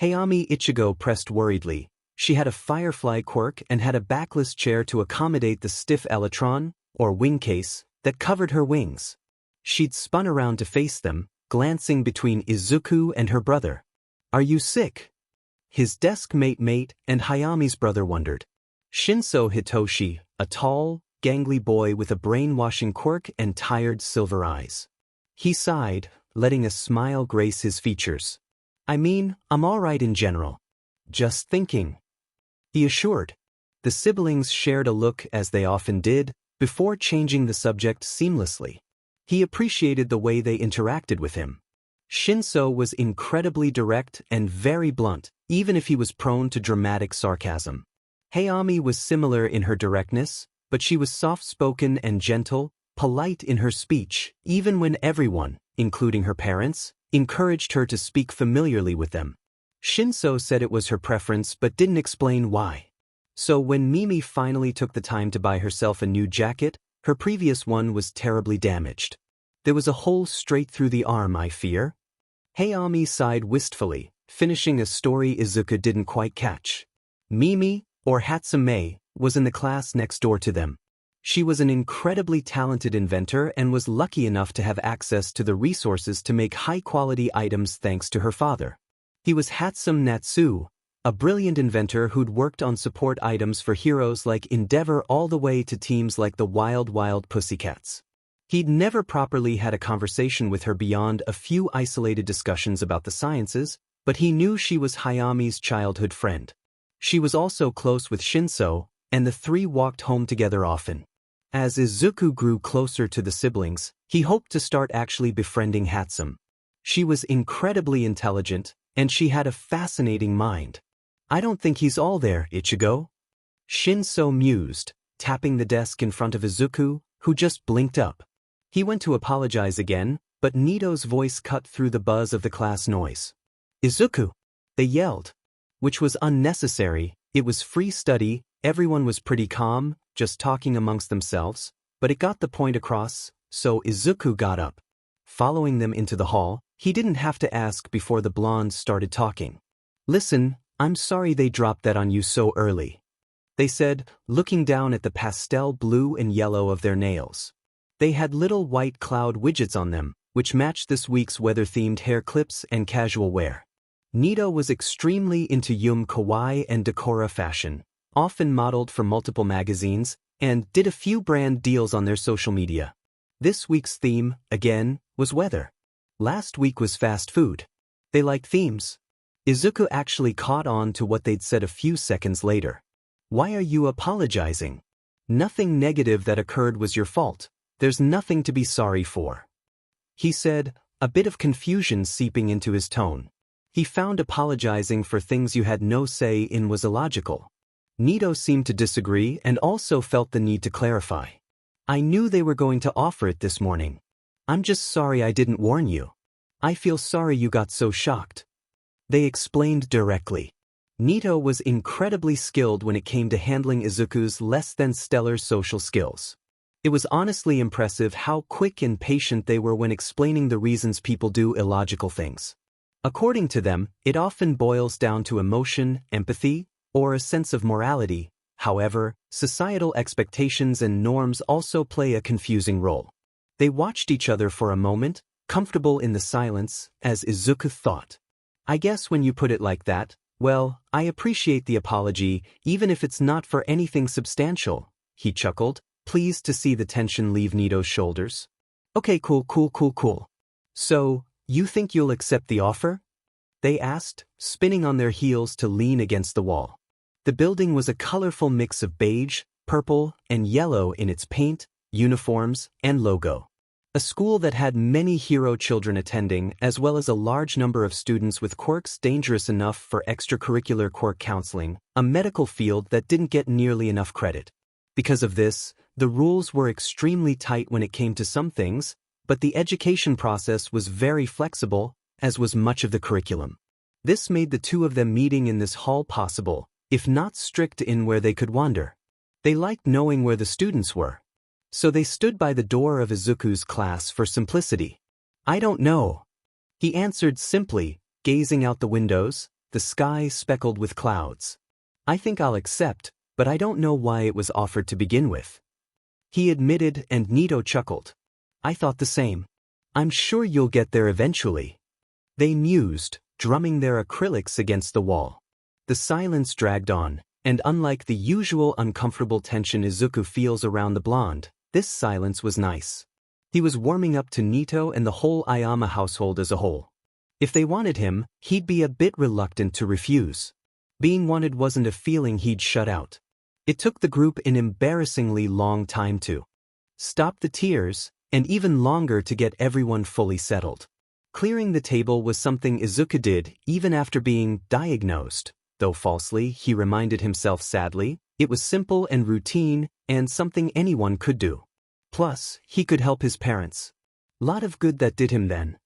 Hayami Ichigo pressed worriedly. She had a firefly quirk and had a backless chair to accommodate the stiff elytron, or wing case, that covered her wings. She'd spun around to face them, glancing between Izuku and her brother. Are you sick? His desk mate and Hayami's brother wondered. Shinso Hitoshi, a tall, gangly boy with a brainwashing quirk and tired silver eyes. He sighed, letting a smile grace his features. I mean, I'm all right in general. Just thinking, he assured. The siblings shared a look as they often did, before changing the subject seamlessly. He appreciated the way they interacted with him. Shinso was incredibly direct and very blunt, even if he was prone to dramatic sarcasm. Hayami was similar in her directness, but she was soft-spoken and gentle, polite in her speech, even when everyone, including her parents, encouraged her to speak familiarly with them. Shinso said it was her preference but didn't explain why. So when Mimi finally took the time to buy herself a new jacket, her previous one was terribly damaged. There was a hole straight through the arm, I fear. Hayami sighed wistfully, finishing a story Izuku didn't quite catch. Mimi, or Hatsume, was in the class next door to them. She was an incredibly talented inventor and was lucky enough to have access to the resources to make high-quality items thanks to her father. He was Hatsum Natsu, a brilliant inventor who'd worked on support items for heroes like Endeavor all the way to teams like the Wild Wild Pussycats. He'd never properly had a conversation with her beyond a few isolated discussions about the sciences, but he knew she was Hayami's childhood friend. She was also close with Shinso, and the three walked home together often. As Izuku grew closer to the siblings, he hoped to start actually befriending Hatsum. She was incredibly intelligent, and she had a fascinating mind. I don't think he's all there, Ichigo. Shinso mused, tapping the desk in front of Izuku, who just blinked up. He went to apologize again, but Neito's voice cut through the buzz of the class noise. Izuku! They yelled. Which was unnecessary, it was free study, everyone was pretty calm, just talking amongst themselves, but it got the point across, so Izuku got up. Following them into the hall, he didn't have to ask before the blondes started talking. Listen, I'm sorry they dropped that on you so early. They said, looking down at the pastel blue and yellow of their nails. They had little white cloud widgets on them, which matched this week's weather-themed hair clips and casual wear. Neito was extremely into Yum kawaii and decora fashion, often modeled for multiple magazines, and did a few brand deals on their social media. This week's theme, again, was weather. Last week was fast food. They like themes. Izuku actually caught on to what they'd said a few seconds later. Why are you apologizing? Nothing negative that occurred was your fault. There's nothing to be sorry for. He said, a bit of confusion seeping into his tone. He found apologizing for things you had no say in was illogical. Neito seemed to disagree and also felt the need to clarify. I knew they were going to offer it this morning. I'm just sorry I didn't warn you. I feel sorry you got so shocked. They explained directly. Neito was incredibly skilled when it came to handling Izuku's less-than-stellar social skills. It was honestly impressive how quick and patient they were when explaining the reasons people do illogical things. According to them, it often boils down to emotion, empathy, or a sense of morality. However, societal expectations and norms also play a confusing role. They watched each other for a moment, comfortable in the silence, as Izuku thought. I guess when you put it like that, well, I appreciate the apology, even if it's not for anything substantial, he chuckled, pleased to see the tension leave Neito's shoulders. Okay, cool. So, you think you'll accept the offer? They asked, spinning on their heels to lean against the wall. The building was a colorful mix of beige, purple, and yellow in its paint, uniforms, and logo. A school that had many hero children attending, as well as a large number of students with quirks dangerous enough for extracurricular quirk counseling, a medical field that didn't get nearly enough credit. Because of this, the rules were extremely tight when it came to some things, but the education process was very flexible, as was much of the curriculum. This made the two of them meeting in this hall possible, if not strict in where they could wander. They liked knowing where the students were. So they stood by the door of Izuku's class for simplicity. I don't know. He answered simply, gazing out the windows, the sky speckled with clouds. I think I'll accept, but I don't know why it was offered to begin with. He admitted, and Neito chuckled. I thought the same. I'm sure you'll get there eventually. They mused, drumming their acrylics against the wall. The silence dragged on, and unlike the usual uncomfortable tension Izuku feels around the blonde, this silence was nice. He was warming up to Neito and the whole Ayama household as a whole. If they wanted him, he'd be a bit reluctant to refuse. Being wanted wasn't a feeling he'd shut out. It took the group an embarrassingly long time to stop the tears, and even longer to get everyone fully settled. Clearing the table was something Izuku did even after being diagnosed, though falsely, he reminded himself sadly. It was simple and routine, and something anyone could do. Plus, he could help his parents. Lot of good that did him then.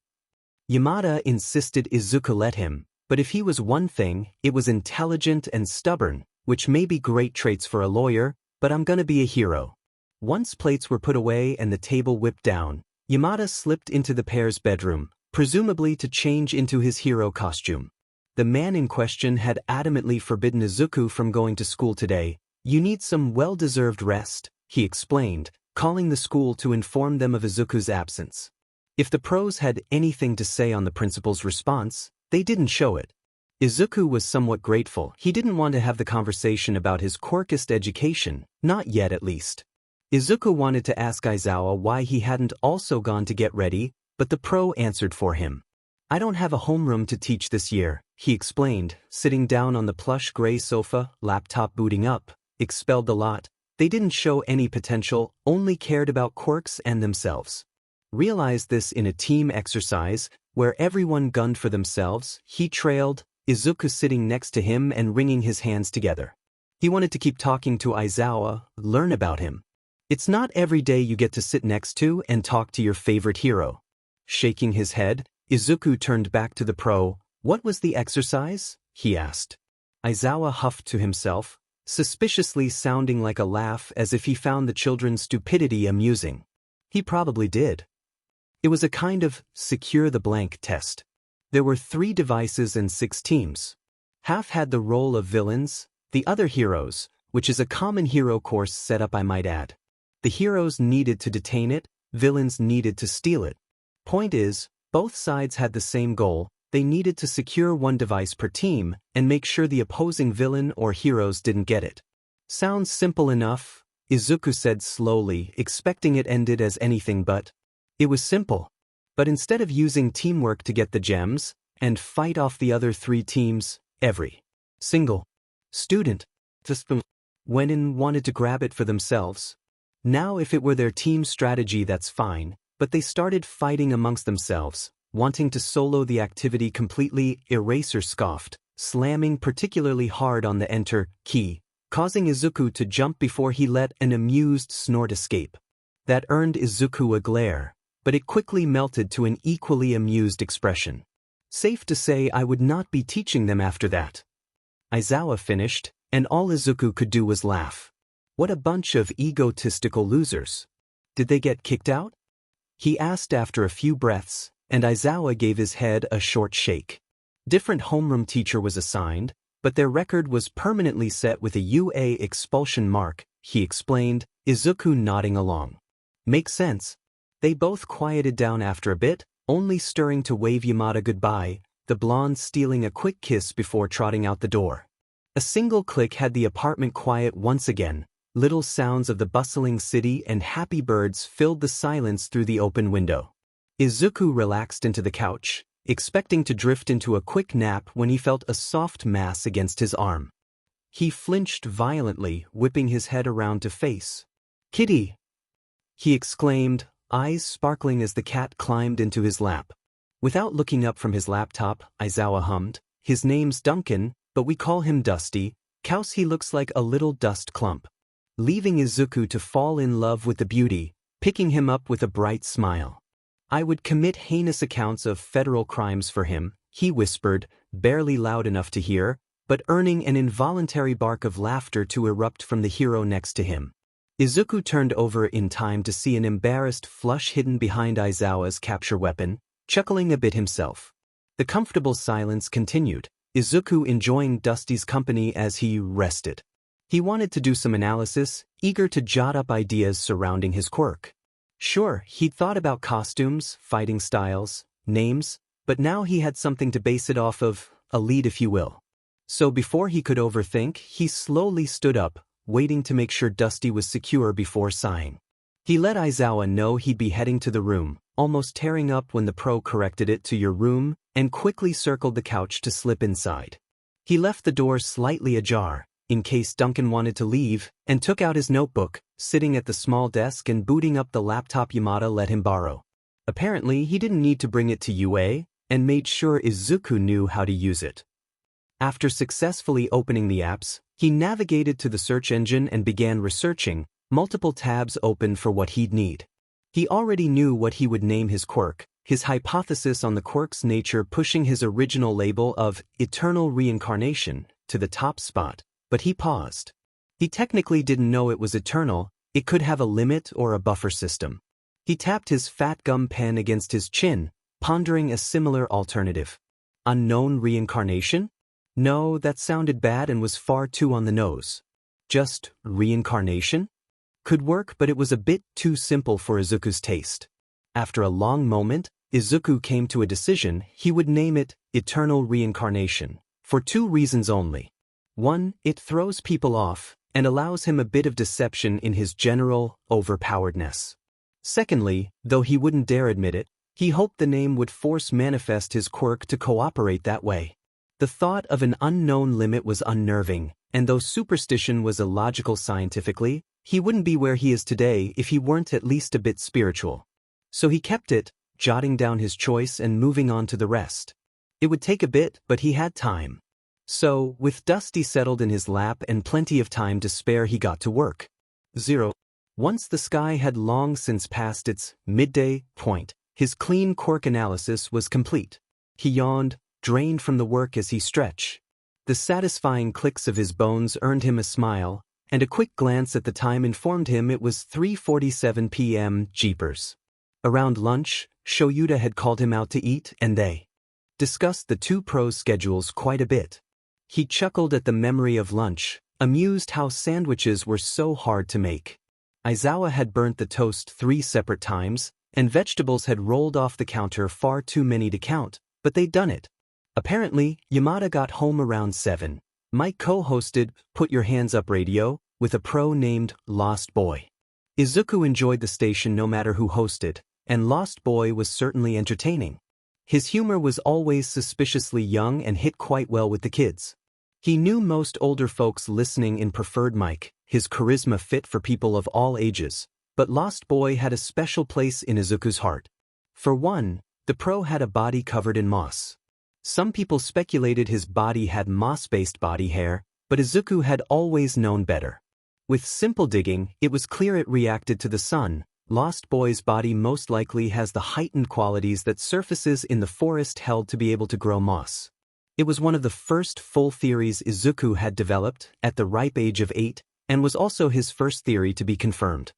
Yamada insisted Izuku let him, but if he was one thing, it was intelligent and stubborn, which may be great traits for a lawyer, but I'm gonna be a hero. Once plates were put away and the table whipped down, Yamada slipped into the pair's bedroom, presumably to change into his hero costume. The man in question had adamantly forbidden Izuku from going to school today. You need some well-deserved rest, he explained, calling the school to inform them of Izuku's absence. If the pros had anything to say on the principal's response, they didn't show it. Izuku was somewhat grateful. He didn't want to have the conversation about his quirkist education, not yet at least. Izuku wanted to ask Aizawa why he hadn't also gone to get ready, but the pro answered for him. I don't have a homeroom to teach this year, he explained, sitting down on the plush gray sofa, laptop booting up. Expelled the lot. They didn't show any potential, only cared about quirks and themselves. Realized this in a team exercise, where everyone gunned for themselves, he trailed, Izuku sitting next to him and wringing his hands together. He wanted to keep talking to Aizawa, learn about him. It's not every day you get to sit next to and talk to your favorite hero. Shaking his head, Izuku turned back to the pro. What was the exercise? He asked. Aizawa huffed to himself, suspiciously sounding like a laugh as if he found the children's stupidity amusing. He probably did. It was a kind of secure the blank test. There were 3 devices and 6 teams. Half had the role of villains, the other heroes, which is a common hero course setup I might add. The heroes needed to detain it, villains needed to steal it. Point is, both sides had the same goal. They needed to secure one device per team and make sure the opposing villain or heroes didn't get it. Sounds simple enough, Izuku said slowly, expecting it ended as anything but. It was simple. But instead of using teamwork to get the gems and fight off the other 3 teams, every single student went in wanted to grab it for themselves. Now if it were their team strategy that's fine, but they started fighting amongst themselves. Wanting to solo the activity completely, Eraser scoffed, slamming particularly hard on the enter key, causing Izuku to jump before he let an amused snort escape. That earned Izuku a glare, but it quickly melted to an equally amused expression. Safe to say I would not be teaching them after that. Aizawa finished, and all Izuku could do was laugh. What a bunch of egotistical losers. Did they get kicked out? He asked after a few breaths, and Aizawa gave his head a short shake. Different homeroom teacher was assigned, but their record was permanently set with a UA expulsion mark, he explained, Izuku nodding along. Makes sense. They both quieted down after a bit, only stirring to wave Yamada goodbye, the blonde stealing a quick kiss before trotting out the door. A single click had the apartment quiet once again. Little sounds of the bustling city and happy birds filled the silence through the open window. Izuku relaxed into the couch, expecting to drift into a quick nap when he felt a soft mass against his arm. He flinched violently, whipping his head around to face. "Kitty!" he exclaimed, eyes sparkling as the cat climbed into his lap. Without looking up from his laptop, Aizawa hummed, "His name's Duncan, but we call him Dusty, 'cause he looks like a little dust clump." Leaving Izuku to fall in love with the beauty, picking him up with a bright smile. "I would commit heinous accounts of federal crimes for him," he whispered, barely loud enough to hear, but earning an involuntary bark of laughter to erupt from the hero next to him. Izuku turned over in time to see an embarrassed flush hidden behind Aizawa's capture weapon, chuckling a bit himself. The comfortable silence continued, Izuku enjoying Dusty's company as he rested. He wanted to do some analysis, eager to jot up ideas surrounding his quirk. Sure, he'd thought about costumes, fighting styles, names, but now he had something to base it off of, a lead if you will. So before he could overthink, he slowly stood up, waiting to make sure Dusty was secure before sighing. He let Aizawa know he'd be heading to the room, almost tearing up when the pro corrected it to your room, and quickly circled the couch to slip inside. He left the door slightly ajar, in case Duncan wanted to leave, and took out his notebook, sitting at the small desk and booting up the laptop Yamada let him borrow. Apparently he didn't need to bring it to UA, and made sure Izuku knew how to use it. After successfully opening the apps, he navigated to the search engine and began researching, multiple tabs open for what he'd need. He already knew what he would name his quirk, his hypothesis on the quirk's nature pushing his original label of eternal reincarnation to the top spot, but he paused. He technically didn't know it was eternal, it could have a limit or a buffer system. He tapped his fat gum pen against his chin, pondering a similar alternative. Unknown reincarnation? No, that sounded bad and was far too on the nose. Just reincarnation? Could work, but it was a bit too simple for Izuku's taste. After a long moment, Izuku came to a decision. He would name it Eternal Reincarnation, for two reasons only. One, it throws people off, and allows him a bit of deception in his general overpoweredness. Secondly, though he wouldn't dare admit it, he hoped the name would force manifest his quirk to cooperate that way. The thought of an unknown limit was unnerving, and though superstition was illogical scientifically, he wouldn't be where he is today if he weren't at least a bit spiritual. So he kept it, jotting down his choice and moving on to the rest. It would take a bit, but he had time. So, with Dusty settled in his lap and plenty of time to spare, he got to work. 0. Once the sky had long since passed its midday point, his clean quirk analysis was complete. He yawned, drained from the work as he stretched. The satisfying clicks of his bones earned him a smile, and a quick glance at the time informed him it was 3:47 p.m. Jeepers. Around lunch, Shoyuta had called him out to eat, and they discussed the two pros' schedules quite a bit. He chuckled at the memory of lunch, amused how sandwiches were so hard to make. Aizawa had burnt the toast 3 separate times, and vegetables had rolled off the counter far too many to count, but they'd done it. Apparently, Yamada got home around 7. Mike co-hosted Put Your Hands Up Radio with a pro named Lost Boy. Izuku enjoyed the station no matter who hosted, and Lost Boy was certainly entertaining. His humor was always suspiciously young and hit quite well with the kids. He knew most older folks listening in preferred Mike, his charisma fit for people of all ages, but Lost Boy had a special place in Izuku's heart. For one, the pro had a body covered in moss. Some people speculated his body had moss-based body hair, but Izuku had always known better. With simple digging, it was clear it reacted to the sun. Lost Boy's body most likely has the heightened qualities that surfaces in the forest held to be able to grow moss. It was one of the first full theories Izuku had developed at the ripe age of 8, and was also his first theory to be confirmed.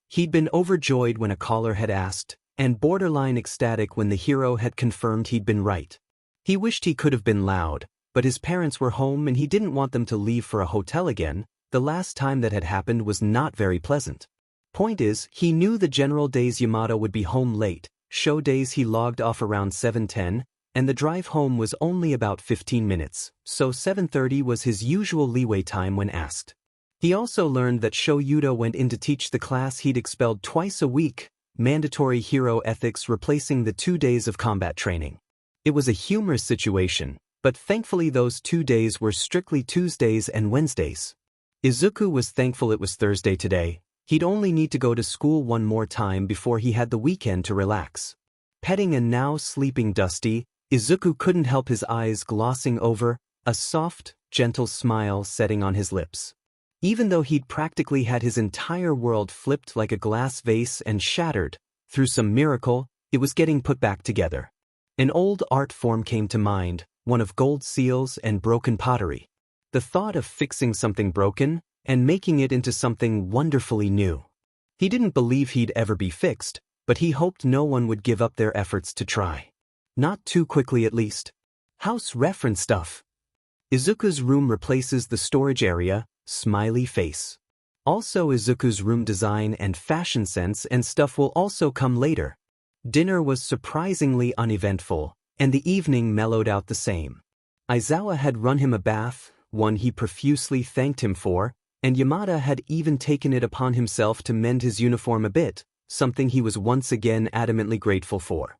He'd been overjoyed when a caller had asked, and borderline ecstatic when the hero had confirmed he'd been right. He wished he could have been loud, but his parents were home and he didn't want them to leave for a hotel again. The last time that had happened was not very pleasant. Point is, he knew the general days Yamada would be home late, show days he logged off around 7:10, and the drive home was only about 15 minutes, so 7:30 was his usual leeway time when asked. He also learned that Sho Yuta went in to teach the class he'd expelled twice a week, mandatory hero ethics replacing the 2 days of combat training. It was a humorous situation, but thankfully those 2 days were strictly Tuesdays and Wednesdays. Izuku was thankful it was Thursday today. He'd only need to go to school one more time before he had the weekend to relax. Petting a now sleeping Dusty, Izuku couldn't help his eyes glossing over, a soft, gentle smile setting on his lips. Even though he'd practically had his entire world flipped like a glass vase and shattered, through some miracle, it was getting put back together. An old art form came to mind, one of gold seals and broken pottery. The thought of fixing something broken and making it into something wonderfully new. He didn't believe he'd ever be fixed, but he hoped no one would give up their efforts to try. Not too quickly at least. House reference stuff. Izuku's room replaces the storage area, smiley face. Also Izuku's room design and fashion sense and stuff will also come later. Dinner was surprisingly uneventful, and the evening mellowed out the same. Aizawa had run him a bath, one he profusely thanked him for, and Yamada had even taken it upon himself to mend his uniform a bit, something he was once again adamantly grateful for.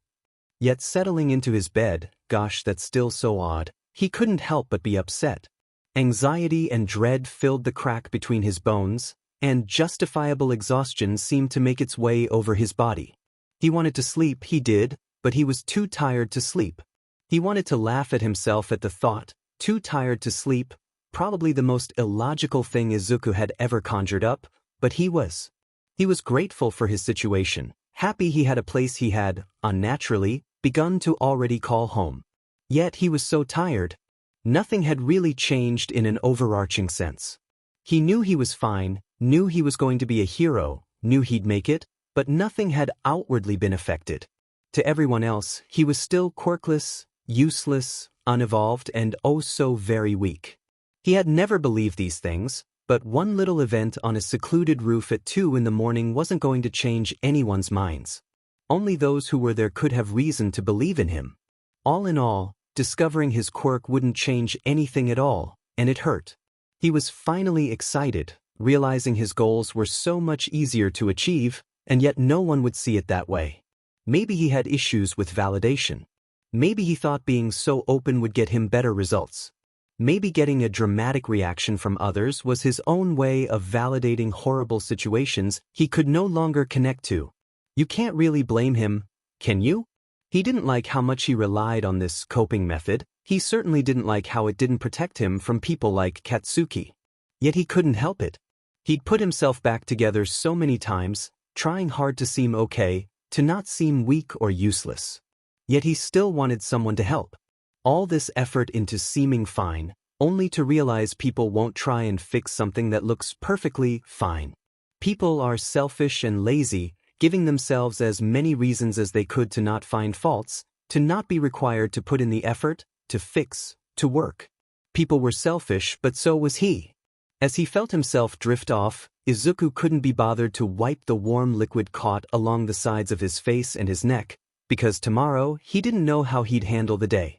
Yet settling into his bed, gosh that's still so odd, he couldn't help but be upset. Anxiety and dread filled the crack between his bones, and justifiable exhaustion seemed to make its way over his body. He wanted to sleep, he did, but he was too tired to sleep. He wanted to laugh at himself at the thought, too tired to sleep, probably the most illogical thing Izuku had ever conjured up, but he was. He was grateful for his situation, happy he had a place he had, unnaturally, begun to already call home. Yet he was so tired. Nothing had really changed in an overarching sense. He knew he was fine, knew he was going to be a hero, knew he'd make it, but nothing had outwardly been affected. To everyone else, he was still quirkless, useless, unevolved, and oh so very weak. He had never believed these things, but one little event on a secluded roof at 2 in the morning wasn't going to change anyone's minds. Only those who were there could have reason to believe in him. All in all, discovering his quirk wouldn't change anything at all, and it hurt. He was finally excited, realizing his goals were so much easier to achieve, and yet no one would see it that way. Maybe he had issues with validation. Maybe he thought being so open would get him better results. Maybe getting a dramatic reaction from others was his own way of validating horrible situations he could no longer connect to. You can't really blame him, can you? He didn't like how much he relied on this coping method. He certainly didn't like how it didn't protect him from people like Katsuki. Yet he couldn't help it. He'd put himself back together so many times, trying hard to seem okay, to not seem weak or useless. Yet he still wanted someone to help. All this effort into seeming fine, only to realize people won't try and fix something that looks perfectly fine. People are selfish and lazy, giving themselves as many reasons as they could to not find faults, to not be required to put in the effort, to fix, to work. People were selfish, but so was he. As he felt himself drift off, Izuku couldn't be bothered to wipe the warm liquid caught along the sides of his face and his neck, because tomorrow he didn't know how he'd handle the day.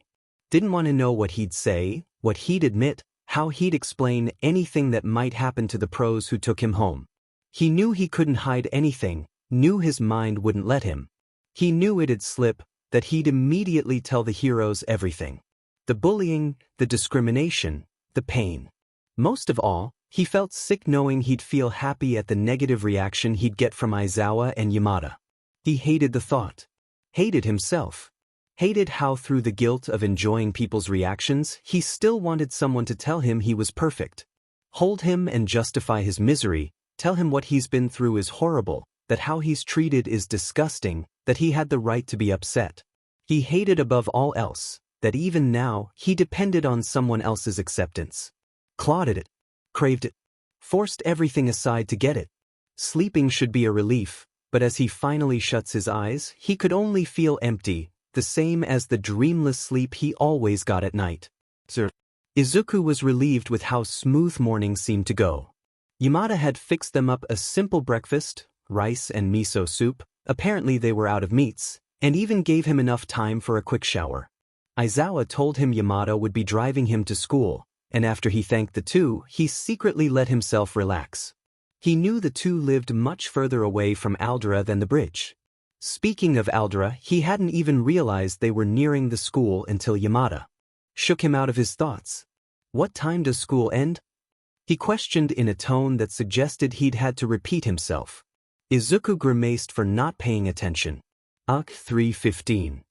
Didn't want to know what he'd say, what he'd admit, how he'd explain anything that might happen to the pros who took him home. He knew he couldn't hide anything, knew his mind wouldn't let him. He knew it'd slip, that he'd immediately tell the heroes everything. The bullying, the discrimination, the pain. Most of all, he felt sick knowing he'd feel happy at the negative reaction he'd get from Aizawa and Yamada. He hated the thought. Hated himself. Hated how through the guilt of enjoying people's reactions, he still wanted someone to tell him he was perfect. Hold him and justify his misery, tell him what he's been through is horrible, that how he's treated is disgusting, that he had the right to be upset. He hated above all else, that even now, he depended on someone else's acceptance. Clawed at it. Craved it. Forced everything aside to get it. Sleeping should be a relief, but as he finally shuts his eyes, he could only feel empty, the same as the dreamless sleep he always got at night. Sir. Izuku was relieved with how smooth morning seemed to go. Yamada had fixed them up a simple breakfast, rice and miso soup, apparently they were out of meats, and even gave him enough time for a quick shower. Aizawa told him Yamada would be driving him to school, and after he thanked the two, he secretly let himself relax. He knew the two lived much further away from Aldera than the bridge. Speaking of Aldera, he hadn't even realized they were nearing the school until Yamada shook him out of his thoughts. What time does school end? He questioned in a tone that suggested he'd had to repeat himself. Izuku grimaced for not paying attention. 3:15.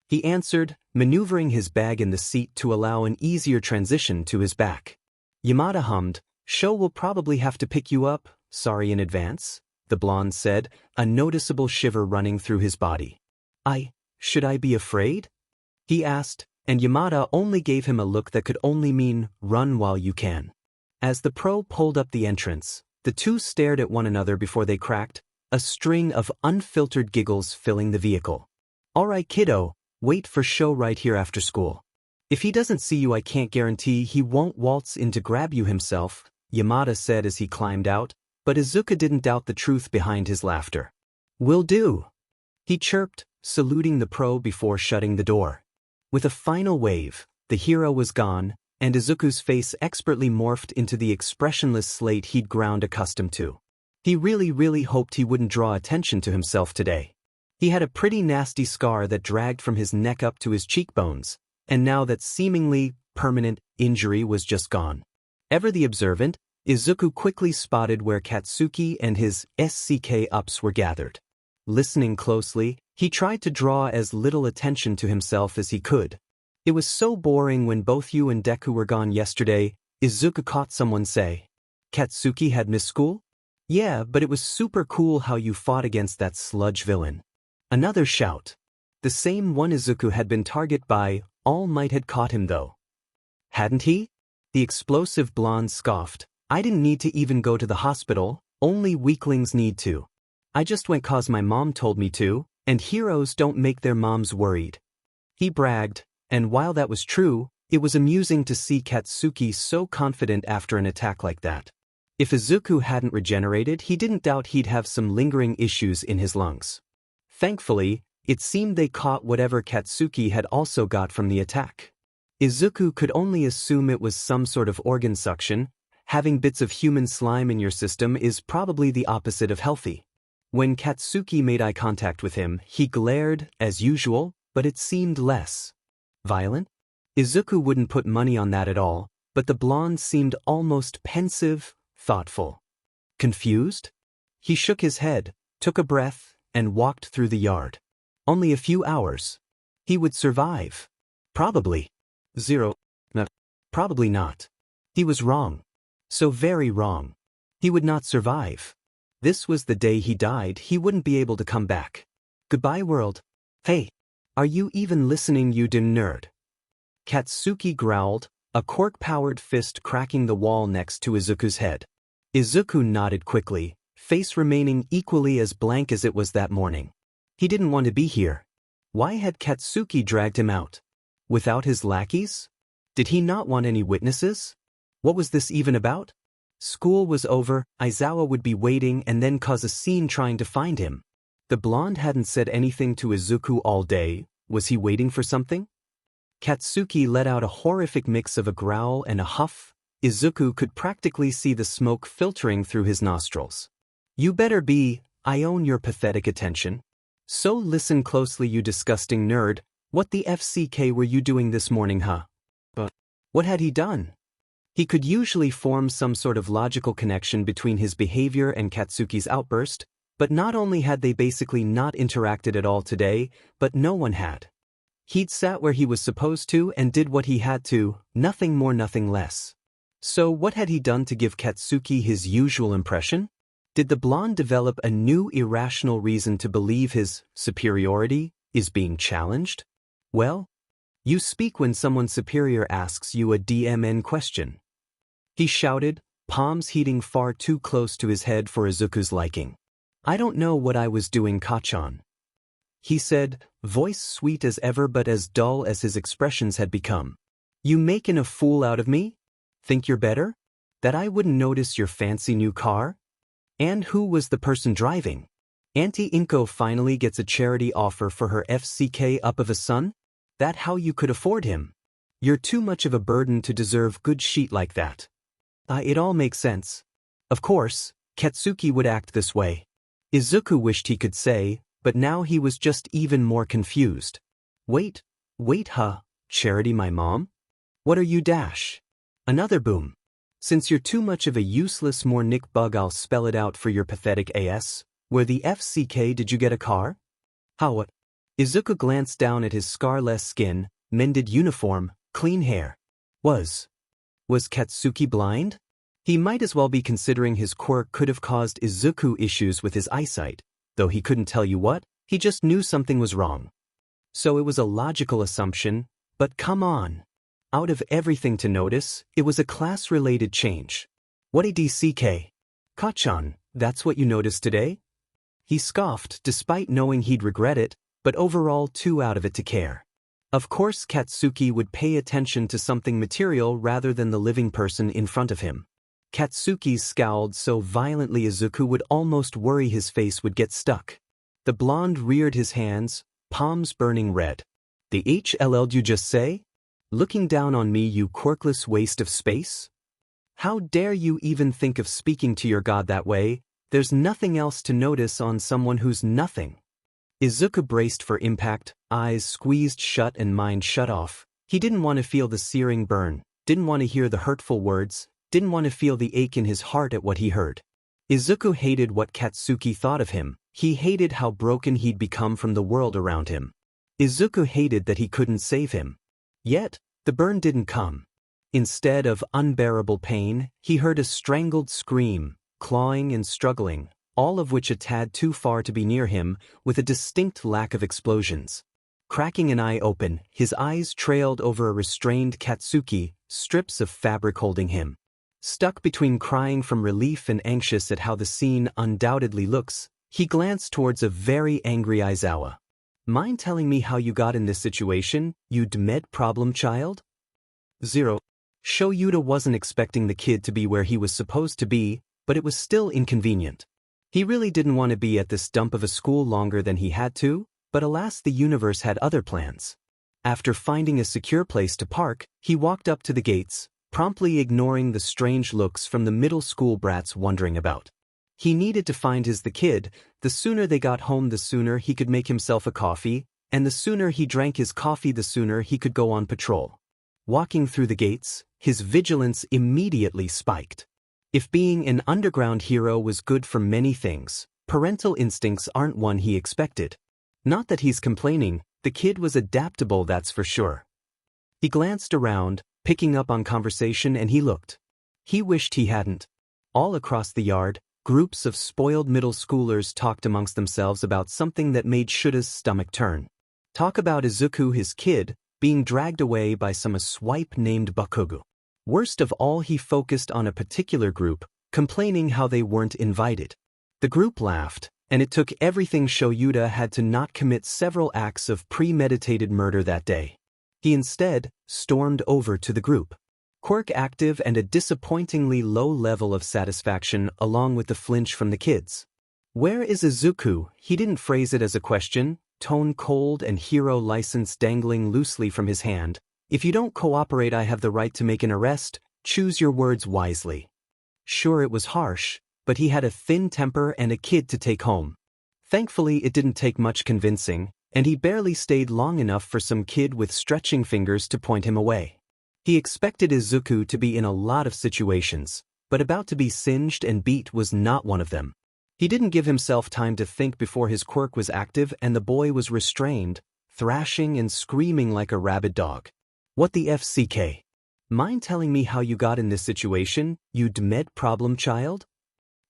He answered, maneuvering his bag in the seat to allow an easier transition to his back. Yamada hummed, "Sho will probably have to pick you up, sorry in advance," the blonde said, a noticeable shiver running through his body. Should I be afraid?" he asked, and Yamada only gave him a look that could only mean, run while you can. As the pro pulled up the entrance, the two stared at one another before they cracked, a string of unfiltered giggles filling the vehicle. "All right, kiddo, wait for Sho right here after school. If he doesn't see you, I can't guarantee he won't waltz in to grab you himself," Yamada said as he climbed out, but Izuku didn't doubt the truth behind his laughter. "Will do," he chirped, saluting the pro before shutting the door. With a final wave, the hero was gone, and Izuku's face expertly morphed into the expressionless slate he'd grown accustomed to. He really hoped he wouldn't draw attention to himself today. He had a pretty nasty scar that dragged from his neck up to his cheekbones, and now that seemingly permanent injury was just gone. Ever the observant, Izuku quickly spotted where Katsuki and his SCK-ups were gathered. Listening closely, he tried to draw as little attention to himself as he could. "It was so boring when both you and Deku were gone yesterday," Izuku caught someone say. "Katsuki had missed school?" "Yeah, but it was super cool how you fought against that sludge villain." Another shout. The same one Izuku had been targeted by. All Might had caught him though. Hadn't he? The explosive blonde scoffed. "I didn't need to even go to the hospital, only weaklings need to. I just went 'cause my mom told me to, and heroes don't make their moms worried." He bragged, and while that was true, it was amusing to see Katsuki so confident after an attack like that. If Izuku hadn't regenerated, he didn't doubt he'd have some lingering issues in his lungs. Thankfully, it seemed they caught whatever Katsuki had also got from the attack. Izuku could only assume it was some sort of organ suction. Having bits of human slime in your system is probably the opposite of healthy. When Katsuki made eye contact with him, he glared, as usual, but it seemed less violent. Izuku wouldn't put money on that at all, but the blonde seemed almost pensive, thoughtful. Confused? He shook his head, took a breath, and walked through the yard. Only a few hours. He would survive. Probably. Probably not. He was wrong. So very wrong. He would not survive. This was the day he died. He wouldn't be able to come back. Goodbye, world. Hey, are you even listening, you dim nerd? Katsuki growled, a quirk-powered fist cracking the wall next to Izuku's head. Izuku nodded quickly, face remaining equally as blank as it was that morning. He didn't want to be here. Why had Katsuki dragged him out? Without his lackeys? Did he not want any witnesses? What was this even about? School was over, Aizawa would be waiting and then cause a scene trying to find him. The blonde hadn't said anything to Izuku all day. Was he waiting for something? Katsuki let out a horrific mix of a growl and a huff. Izuku could practically see the smoke filtering through his nostrils. You better be, I own your pathetic attention. So listen closely, you disgusting nerd. What the FCK were you doing this morning, huh? But what had he done? He could usually form some sort of logical connection between his behavior and Katsuki's outburst, but not only had they basically not interacted at all today, but no one had. He'd sat where he was supposed to and did what he had to, nothing more, nothing less. So what had he done to give Katsuki his usual impression? Did the blonde develop a new irrational reason to believe his superiority is being challenged? Well, you speak when someone superior asks you a DMN question. He shouted, palms heating far too close to his head for Izuku's liking. I don't know what I was doing, Kachan. he said, voice sweet as ever but as dull as his expressions had become. You making a fool out of me? Think you're better? That I wouldn't notice your fancy new car? And who was the person driving? Auntie Inko finally gets a charity offer for her FCK up of a son? That how you could afford him? You're too much of a burden to deserve good sheet like that. It all makes sense. Of course, Katsuki would act this way. Izuku wished he could say, but now he was just even more confused. Wait, Charity my mom? What are you dash? Another boom. Since you're too much of a useless more Nick bug, I'll spell it out for your pathetic ass. Where the FCK did you get a car? How what? Izuku glanced down at his scarless skin, mended uniform, clean hair. Was Katsuki blind? He might as well be, considering his quirk could have caused Izuku issues with his eyesight, though he couldn't tell you what, he just knew something was wrong. So it was a logical assumption, but come on. Out of everything to notice, it was a class-related change. What a DCK? Kachan, that's what you noticed today? He scoffed, despite knowing he'd regret it, but overall too out of it to care. Of course Katsuki would pay attention to something material rather than the living person in front of him. Katsuki scowled so violently Izuku would almost worry his face would get stuck. The blonde reared his hands, palms burning red. The HLL'd you just say? Looking down on me, you quirkless waste of space? How dare you even think of speaking to your god that way? There's nothing else to notice on someone who's nothing. Izuku braced for impact, eyes squeezed shut and mind shut off. He didn't want to feel the searing burn, didn't want to hear the hurtful words, didn't want to feel the ache in his heart at what he heard. Izuku hated what Katsuki thought of him. He hated how broken he'd become from the world around him. Izuku hated that he couldn't save him. Yet, the burn didn't come. Instead of unbearable pain, he heard a strangled scream, clawing and struggling, all of which a tad too far to be near him, with a distinct lack of explosions. Cracking an eye open, his eyes trailed over a restrained Katsuki, strips of fabric holding him. Stuck between crying from relief and anxious at how the scene undoubtedly looks, he glanced towards a very angry Aizawa. Mind telling me how you got in this situation, you med problem child? 0. Sho Yuta wasn't expecting the kid to be where he was supposed to be, but it was still inconvenient. He really didn't want to be at this dump of a school longer than he had to, but alas, the universe had other plans. After finding a secure place to park, he walked up to the gates, promptly ignoring the strange looks from the middle school brats wondering about. He needed to find the kid. The sooner they got home, the sooner he could make himself a coffee, and the sooner he drank his coffee, the sooner he could go on patrol. Walking through the gates, his vigilance immediately spiked. If being an underground hero was good for many things, parental instincts aren't one he expected. Not that he's complaining, the kid was adaptable, that's for sure. He glanced around, picking up on conversation, and he looked. He wished he hadn't. All across the yard, groups of spoiled middle schoolers talked amongst themselves about something that made Shuta's stomach turn. Talk about Izuku, his kid, being dragged away by some swipe named Bakugo. Worst of all, he focused on a particular group, complaining how they weren't invited. The group laughed, and it took everything Sho Yuta had to not commit several acts of premeditated murder that day. He instead stormed over to the group. Quirk active and a disappointingly low level of satisfaction along with the flinch from the kids. Where is Izuku? He didn't phrase it as a question, tone cold and hero license dangling loosely from his hand. If you don't cooperate, I have the right to make an arrest. Choose your words wisely. Sure, it was harsh, but he had a thin temper and a kid to take home. Thankfully, it didn't take much convincing, and he barely stayed long enough for some kid with stretching fingers to point him away. He expected Izuku to be in a lot of situations, but about to be singed and beat was not one of them. He didn't give himself time to think before his quirk was active and the boy was restrained, thrashing and screaming like a rabid dog. What the FCK? Mind telling me how you got in this situation, you med problem child?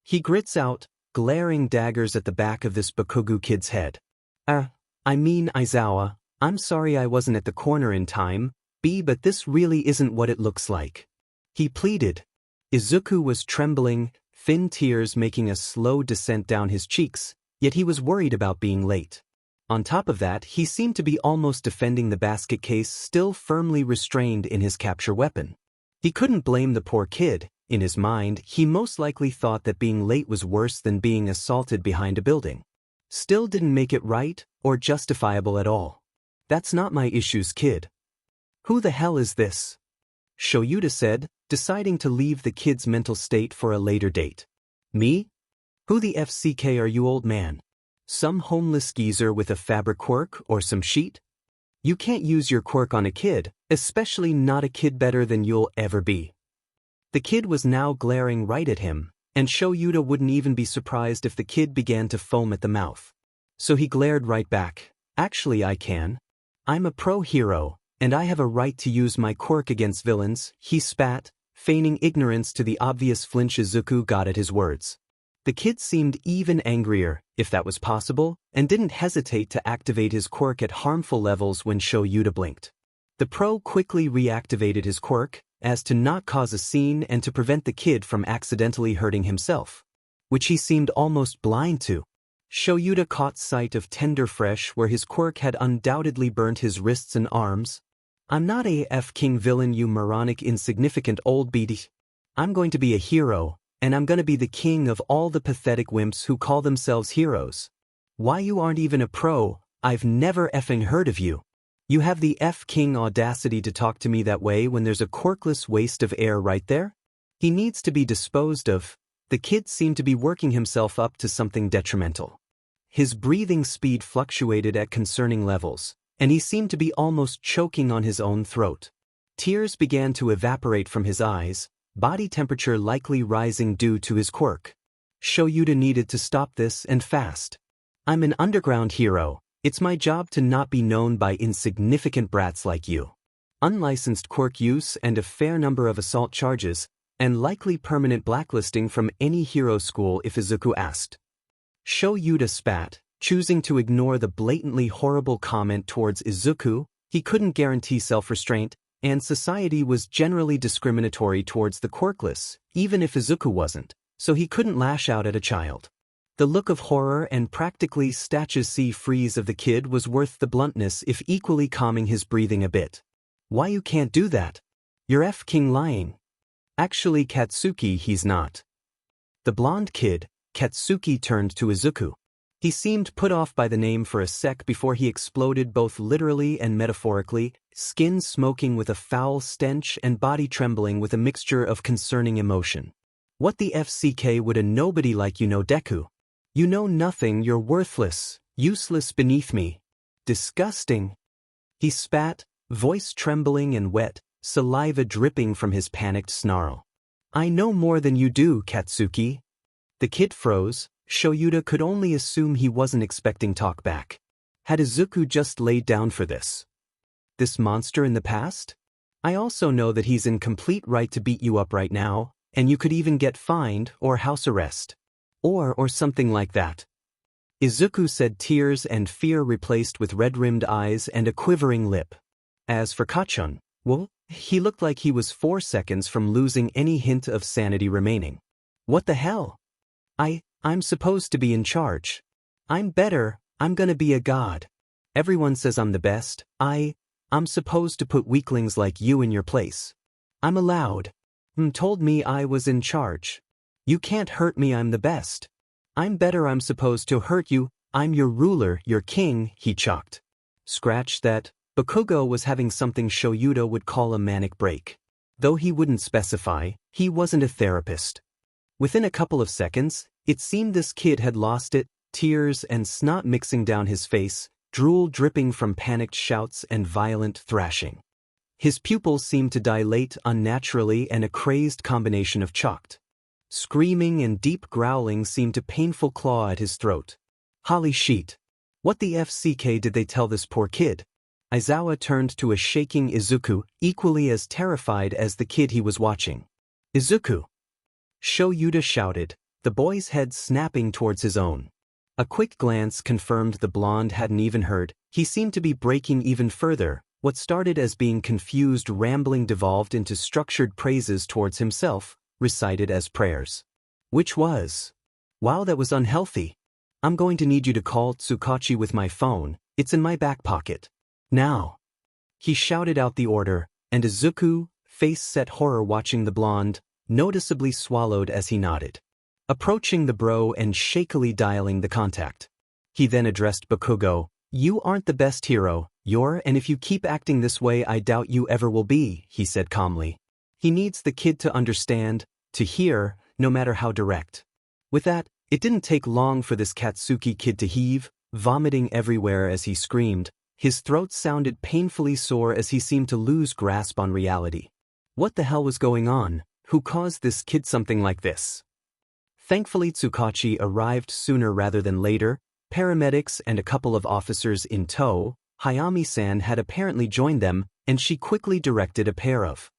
He grits out, glaring daggers at the back of this Bakugo kid's head. I mean Aizawa, I'm sorry I wasn't at the corner in time, but this really isn't what it looks like. He pleaded. Izuku was trembling, thin tears making a slow descent down his cheeks, yet he was worried about being late. On top of that, he seemed to be almost defending the basket case, still firmly restrained in his capture weapon. He couldn't blame the poor kid. In his mind, he most likely thought that being late was worse than being assaulted behind a building. Still didn't make it right or justifiable at all. That's not my issues, kid. Who the hell is this? Shoyuta said, deciding to leave the kid's mental state for a later date. Me? Who the FCK are you, old man? Some homeless geezer with a fabric quirk or some sheet? You can't use your quirk on a kid, especially not a kid better than you'll ever be. The kid was now glaring right at him, and Shoyuta wouldn't even be surprised if the kid began to foam at the mouth. So he glared right back. Actually, I can. I'm a pro hero, and I have a right to use my quirk against villains, he spat, feigning ignorance to the obvious flinch Izuku got at his words. The kid seemed even angrier, if that was possible, and didn't hesitate to activate his quirk at harmful levels when Shoyuta blinked. The pro quickly reactivated his quirk, as to not cause a scene and to prevent the kid from accidentally hurting himself, which he seemed almost blind to. Shoyuta caught sight of Tender Fresh where his quirk had undoubtedly burnt his wrists and arms. I'm not a F-King villain, you moronic insignificant old beady. I'm going to be a hero, and I'm gonna be the king of all the pathetic wimps who call themselves heroes. Why you aren't even a pro, I've never effing heard of you. You have the F-King audacity to talk to me that way when there's a quirkless waste of air right there? He needs to be disposed of. The kid seemed to be working himself up to something detrimental. His breathing speed fluctuated at concerning levels, and he seemed to be almost choking on his own throat. Tears began to evaporate from his eyes, body temperature likely rising due to his quirk. Shoyuta needed to stop this and fast. I'm an underground hero. It's my job to not be known by insignificant brats like you. Unlicensed quirk use and a fair number of assault charges, and likely permanent blacklisting from any hero school if Izuku asked. Shoyuta spat, choosing to ignore the blatantly horrible comment towards Izuku. He couldn't guarantee self-restraint, and society was generally discriminatory towards the quirkless, even if Izuku wasn't, so he couldn't lash out at a child. The look of horror and practically statue-see freeze of the kid was worth the bluntness if equally calming his breathing a bit. Why you can't do that? You're F-King lying. Actually, Katsuki, he's not. The blonde kid, Katsuki, turned to Izuku. He seemed put off by the name for a sec before he exploded both literally and metaphorically, skin smoking with a foul stench and body trembling with a mixture of concerning emotion. What the FCK would a nobody like you know, Deku? You know nothing, you're worthless, useless beneath me. Disgusting. He spat, voice trembling and wet, saliva dripping from his panicked snarl. I know more than you do, Katsuki. The kid froze. Shoyuta could only assume he wasn't expecting talk back. Had Izuku just laid down for this? This monster in the past? I also know that he's in complete right to beat you up right now, and you could even get fined or house arrest. Or something like that. Izuku said, tears and fear replaced with red-rimmed eyes and a quivering lip. As for Kachun, well, he looked like he was 4 seconds from losing any hint of sanity remaining. What the hell? I'm supposed to be in charge. I'm better, I'm gonna be a god. Everyone says I'm the best. I'm supposed to put weaklings like you in your place. I'm allowed. Told me I was in charge. You can't hurt me, I'm the best. I'm better, I'm supposed to hurt you, I'm your ruler, your king, he chucked. Scratch that. Bakugo was having something Shoyuta would call a manic break. Though he wouldn't specify, he wasn't a therapist. Within a couple of seconds, it seemed this kid had lost it, tears and snot mixing down his face, drool dripping from panicked shouts and violent thrashing. His pupils seemed to dilate unnaturally and a crazed combination of chocked screaming and deep growling seemed to painful claw at his throat. Holy shit. What the FCK did they tell this poor kid? Aizawa turned to a shaking Izuku, equally as terrified as the kid he was watching. Izuku! Shoyuta shouted, the boy's head snapping towards his own. A quick glance confirmed the blonde hadn't even heard. He seemed to be breaking even further. What started as being confused rambling devolved into structured praises towards himself, recited as prayers. Which was, wow, that was unhealthy. I'm going to need you to call Tsukauchi with my phone, it's in my back pocket. Now. He shouted out the order, and Izuku, face set horror watching the blonde, noticeably swallowed as he nodded. Approaching the bro and shakily dialing the contact. He then addressed Bakugo, "You aren't the best hero, and if you keep acting this way I doubt you ever will be," he said calmly. He needs the kid to understand, to hear, no matter how direct. With that, it didn't take long for this Katsuki kid to heave, vomiting everywhere as he screamed. His throat sounded painfully sore as he seemed to lose grasp on reality. What the hell was going on? Who caused this kid something like this? Thankfully Tsukauchi arrived sooner rather than later. Paramedics and a couple of officers in tow. Hayami-san had apparently joined them, and she quickly directed a pair of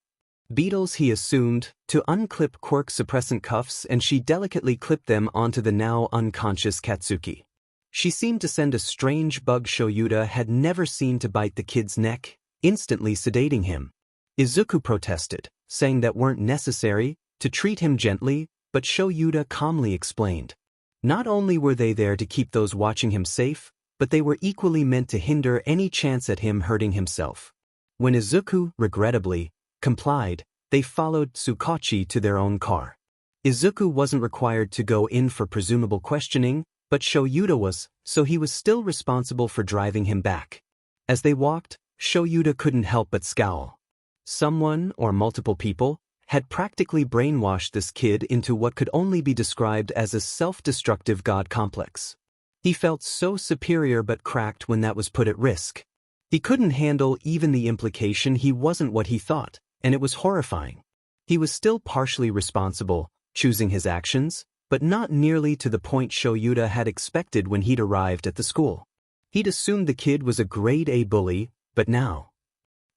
beetles, he assumed, to unclip Quirk suppressant cuffs, and she delicately clipped them onto the now unconscious Katsuki. She seemed to send a strange bug Shoyuta had never seen to bite the kid's neck, instantly sedating him. Izuku protested, saying that weren't necessary, to treat him gently, but Shoyuta calmly explained. Not only were they there to keep those watching him safe, but they were equally meant to hinder any chance at him hurting himself. When Izuku, regrettably, complied, they followed Tsukauchi to their own car. Izuku wasn't required to go in for presumable questioning, but Shoyuta was, so he was still responsible for driving him back. As they walked, Shoyuta couldn't help but scowl. Someone, or multiple people, had practically brainwashed this kid into what could only be described as a self-destructive god complex. He felt so superior but cracked when that was put at risk. He couldn't handle even the implication he wasn't what he thought, and it was horrifying. He was still partially responsible, choosing his actions, but not nearly to the point Shoyuta had expected when he'd arrived at the school. He'd assumed the kid was a grade A bully, but now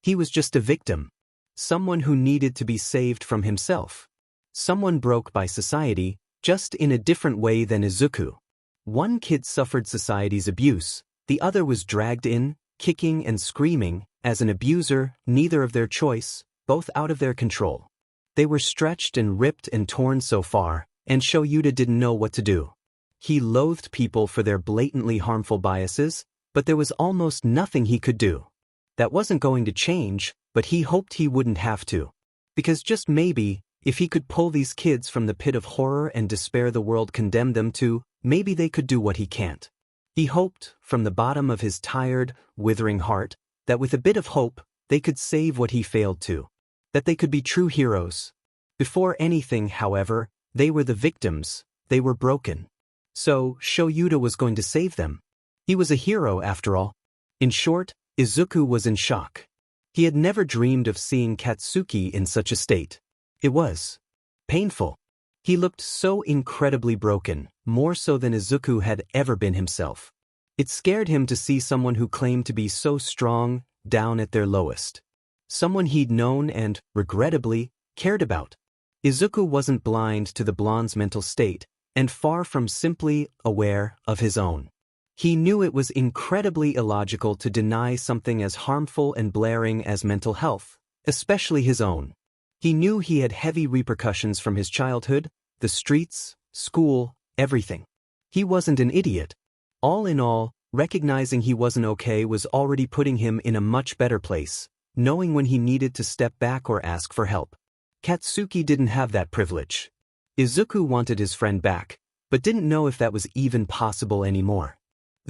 he was just a victim. Someone who needed to be saved from himself. Someone broke by society, just in a different way than Izuku. One kid suffered society's abuse, the other was dragged in, kicking and screaming, as an abuser, neither of their choice, both out of their control. They were stretched and ripped and torn so far, and Shoyuta didn't know what to do. He loathed people for their blatantly harmful biases, but there was almost nothing he could do. That wasn't going to change, but he hoped he wouldn't have to. Because just maybe, if he could pull these kids from the pit of horror and despair the world condemned them to, maybe they could do what he can't. He hoped, from the bottom of his tired, withering heart, that with a bit of hope, they could save what he failed to. That they could be true heroes. Before anything, however, they were the victims, they were broken. So, Shoyuta was going to save them. He was a hero after all. In short, Izuku was in shock. He had never dreamed of seeing Katsuki in such a state. It was painful. He looked so incredibly broken, more so than Izuku had ever been himself. It scared him to see someone who claimed to be so strong, down at their lowest. Someone he'd known and, regrettably, cared about. Izuku wasn't blind to the blonde's mental state, and far from simply aware of his own. He knew it was incredibly illogical to deny something as harmful and blaring as mental health, especially his own. He knew he had heavy repercussions from his childhood, the streets, school, everything. He wasn't an idiot. All in all, recognizing he wasn't okay was already putting him in a much better place, knowing when he needed to step back or ask for help. Katsuki didn't have that privilege. Izuku wanted his friend back, but didn't know if that was even possible anymore.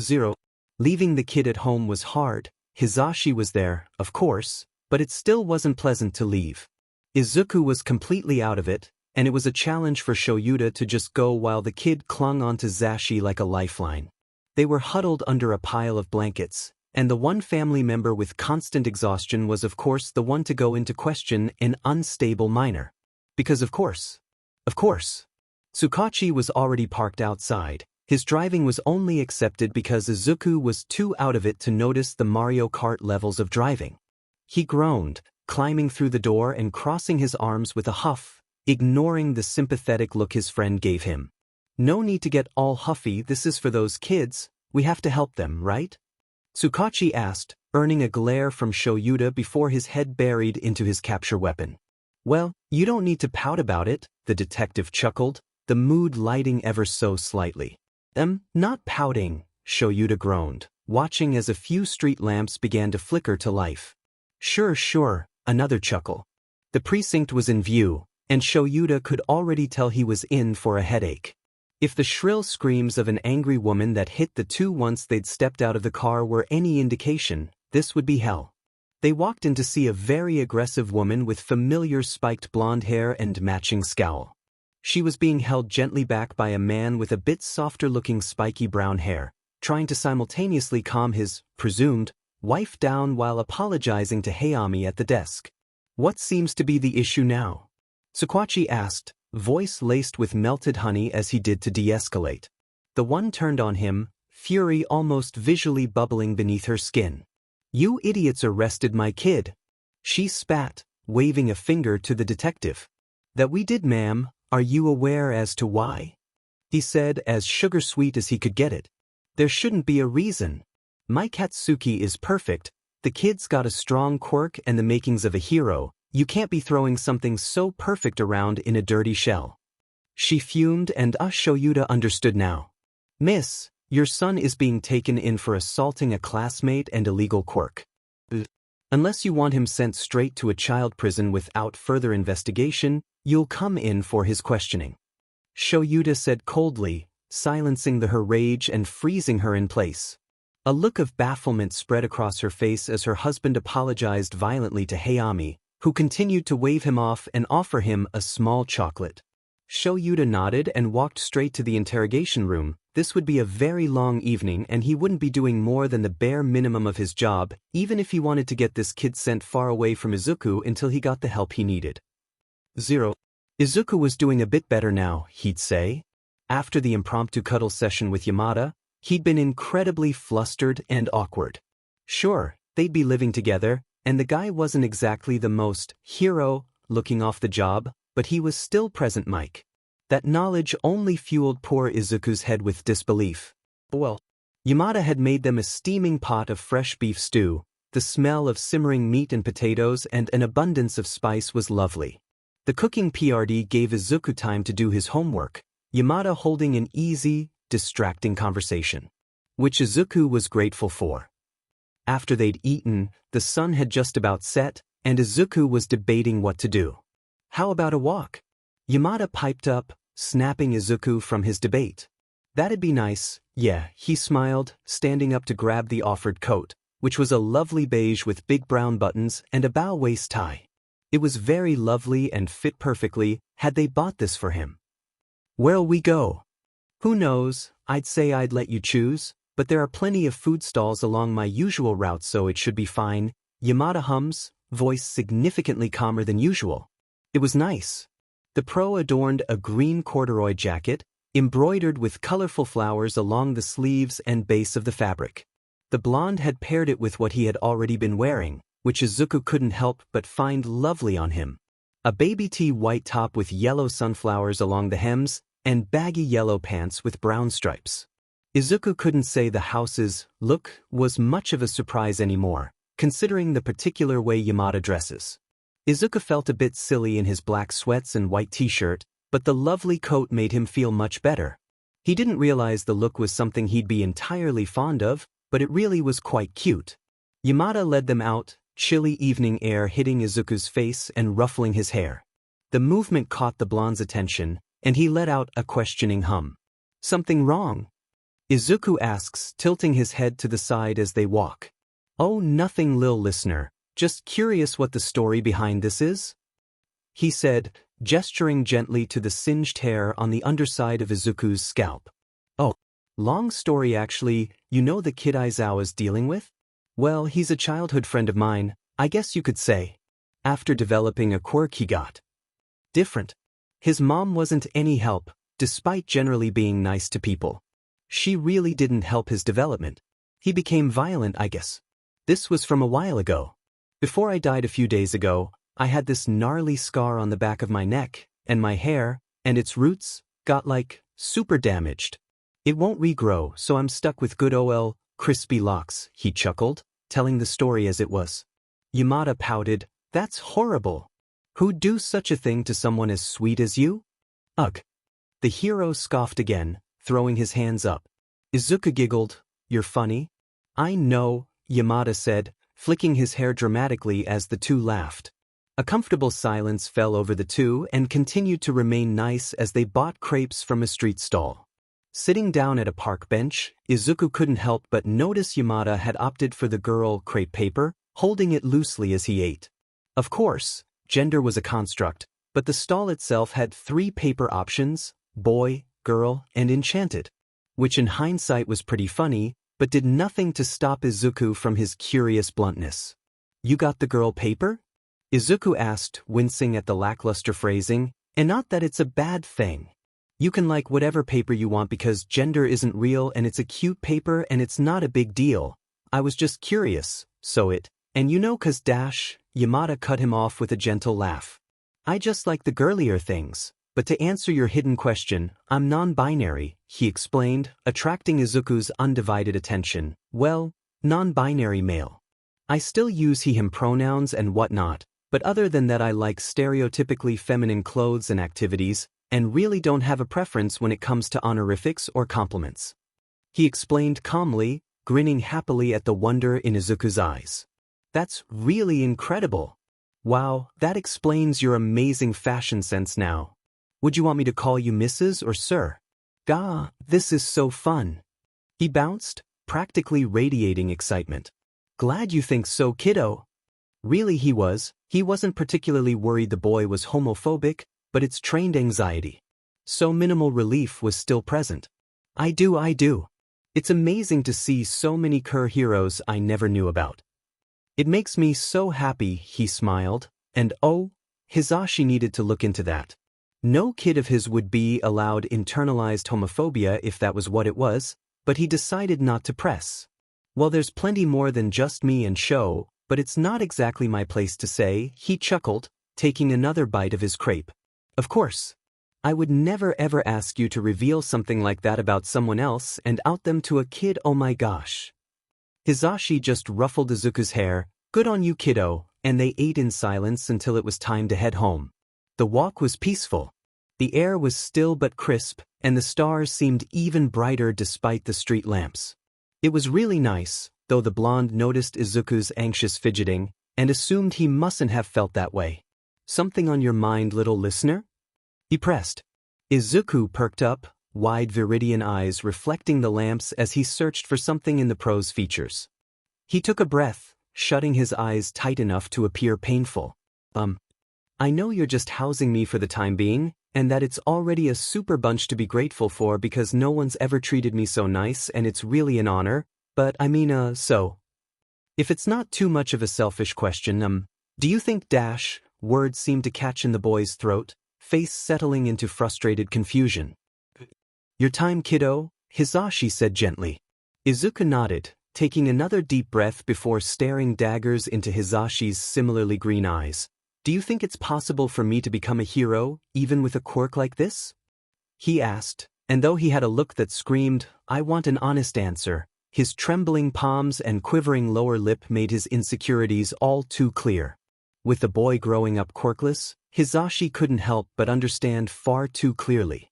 0. Leaving the kid at home was hard. Hisashi was there, of course, but it still wasn't pleasant to leave. Izuku was completely out of it, and it was a challenge for Shoyuta to just go while the kid clung onto Zashi like a lifeline. They were huddled under a pile of blankets, and the one family member with constant exhaustion was of course the one to go into question an unstable minor. Because of course. Tsukauchi was already parked outside. His driving was only accepted because Izuku was too out of it to notice the Mario Kart levels of driving. He groaned, climbing through the door and crossing his arms with a huff, ignoring the sympathetic look his friend gave him. No need to get all huffy, this is for those kids, we have to help them, right? Tsukauchi asked, earning a glare from Shoyuta before his head buried into his capture weapon. Well, you don't need to pout about it, the detective chuckled, the mood lighting ever so slightly. Not pouting, Shoyuta groaned, watching as a few street lamps began to flicker to life. Sure, another chuckle. The precinct was in view, and Shoyuta could already tell he was in for a headache. If the shrill screams of an angry woman that hit the two once they'd stepped out of the car were any indication, this would be hell. They walked in to see a very aggressive woman with familiar spiked blonde hair and matching scowl. She was being held gently back by a man with a bit softer-looking spiky brown hair, trying to simultaneously calm his, presumed, wife down while apologizing to Hayami at the desk. What seems to be the issue now? Tsukauchi asked, voice laced with melted honey as he did to de-escalate. The one turned on him, fury almost visually bubbling beneath her skin. You idiots arrested my kid. She spat, waving a finger to the detective. That we did, ma'am. Are you aware as to why? He said, as sugar-sweet as he could get it. There shouldn't be a reason. My Katsuki is perfect, the kid's got a strong quirk and the makings of a hero, you can't be throwing something so perfect around in a dirty shell. She fumed and Shoyuta understood now. Miss, your son is being taken in for assaulting a classmate and illegal quirk. Unless you want him sent straight to a child prison without further investigation, you'll come in for his questioning. Shoyuta said coldly, silencing her rage and freezing her in place. A look of bafflement spread across her face as her husband apologized violently to Hayami, who continued to wave him off and offer him a small chocolate. Shoyuta nodded and walked straight to the interrogation room. This would be a very long evening and he wouldn't be doing more than the bare minimum of his job, even if he wanted to get this kid sent far away from Izuku until he got the help he needed. 0. Izuku was doing a bit better now, he'd say. After the impromptu cuddle session with Yamada, he'd been incredibly flustered and awkward. Sure, they'd be living together, and the guy wasn't exactly the most hero-looking off the job, but he was still present Mike. That knowledge only fueled poor Izuku's head with disbelief. Well, Yamada had made them a steaming pot of fresh beef stew, the smell of simmering meat and potatoes and an abundance of spice was lovely. The cooking PRD gave Izuku time to do his homework, Yamada holding an easy, distracting conversation, which Izuku was grateful for. After they'd eaten, the sun had just about set, and Izuku was debating what to do. How about a walk? Yamada piped up, snapping Izuku from his debate. That'd be nice, yeah, he smiled, standing up to grab the offered coat, which was a lovely beige with big brown buttons and a bow-waist tie. It was very lovely and fit perfectly, had they bought this for him. Where'll we go? Who knows, I'd say I'd let you choose, but there are plenty of food stalls along my usual route so it should be fine, Yamada hums, voice significantly calmer than usual. It was nice. The pro adorned a green corduroy jacket, embroidered with colorful flowers along the sleeves and base of the fabric. The blonde had paired it with what he had already been wearing, which Izuku couldn't help but find lovely on him. A baby tee white top with yellow sunflowers along the hems, and baggy yellow pants with brown stripes. Izuku couldn't say the house's look was much of a surprise anymore, considering the particular way Yamada dresses. Izuku felt a bit silly in his black sweats and white t-shirt, but the lovely coat made him feel much better. He didn't realize the look was something he'd be entirely fond of, but it really was quite cute. Yamada led them out, chilly evening air hitting Izuku's face and ruffling his hair. The movement caught the blonde's attention, and he let out a questioning hum. Something wrong? Izuku asks, tilting his head to the side as they walk. Oh, nothing, lil listener, just curious what the story behind this is? He said, gesturing gently to the singed hair on the underside of Izuku's scalp. Oh, long story actually, you know the kid Aizawa's dealing with? Well, he's a childhood friend of mine, I guess you could say. After developing a quirk he got different. His mom wasn't any help, despite generally being nice to people. She really didn't help his development. He became violent, I guess. This was from a while ago. Before I died a few days ago, I had this gnarly scar on the back of my neck, and my hair, and its roots, got super damaged. It won't regrow, so I'm stuck with good ol' crispy locks, he chuckled, telling the story as it was. Yamada pouted, that's horrible. Who'd do such a thing to someone as sweet as you? Ugh. The hero scoffed again, throwing his hands up. Izuku giggled. You're funny? I know, Yamada said, flicking his hair dramatically as the two laughed. A comfortable silence fell over the two and continued to remain nice as they bought crepes from a street stall. Sitting down at a park bench, Izuku couldn't help but notice Yamada had opted for the girl crepe paper, holding it loosely as he ate. Of course, gender was a construct, but the stall itself had 3 paper options: boy, girl, and enchanted. Which in hindsight was pretty funny, but did nothing to stop Izuku from his curious bluntness. You got the girl paper? Izuku asked, wincing at the lackluster phrasing, and not that it's a bad thing. You can like whatever paper you want because gender isn't real and it's a cute paper and it's not a big deal. I was just curious, so it, and you know 'cause dash, Yamada cut him off with a gentle laugh. I just like the girlier things, but to answer your hidden question, I'm non-binary, he explained, attracting Izuku's undivided attention. Well, non-binary male. I still use he/him pronouns and whatnot, but other than that I like stereotypically feminine clothes and activities, and really don't have a preference when it comes to honorifics or compliments. He explained calmly, grinning happily at the wonder in Izuku's eyes. That's really incredible. Wow, that explains your amazing fashion sense now. Would you want me to call you Mrs. or Sir? Gah, this is so fun. He bounced, practically radiating excitement. Glad you think so, kiddo. Really he wasn't particularly worried the boy was homophobic, but it's trained anxiety. So minimal relief was still present. I do. It's amazing to see so many Cur heroes I never knew about. It makes me so happy, he smiled, and oh, Hisashi needed to look into that. No kid of his would be allowed internalized homophobia if that was what it was, but he decided not to press. Well, there's plenty more than just me and Sho, but it's not exactly my place to say, he chuckled, taking another bite of his crepe. Of course. I would never ever ask you to reveal something like that about someone else and out them to a kid, oh my gosh. Hisashi just ruffled Izuku's hair. Good on you, kiddo, and they ate in silence until it was time to head home. The walk was peaceful. The air was still but crisp, and the stars seemed even brighter despite the street lamps. It was really nice, though the blonde noticed Izuku's anxious fidgeting, and assumed he mustn't have felt that way. Something on your mind, little listener? He pressed. Izuku perked up, wide viridian eyes reflecting the lamps as he searched for something in the prose features. He took a breath, shutting his eyes tight enough to appear painful. I know you're just housing me for the time being, and that it's already a super bunch to be grateful for because no one's ever treated me so nice and it's really an honor, but I mean, so. If it's not too much of a selfish question, do you think dash, words seemed to catch in the boy's throat, face settling into frustrated confusion. Your time, kiddo, Hisashi said gently. Izuku nodded, taking another deep breath before staring daggers into Hisashi's similarly green eyes. Do you think it's possible for me to become a hero, even with a quirk like this? He asked, and though he had a look that screamed, I want an honest answer, his trembling palms and quivering lower lip made his insecurities all too clear. With the boy growing up quirkless, Hisashi couldn't help but understand far too clearly.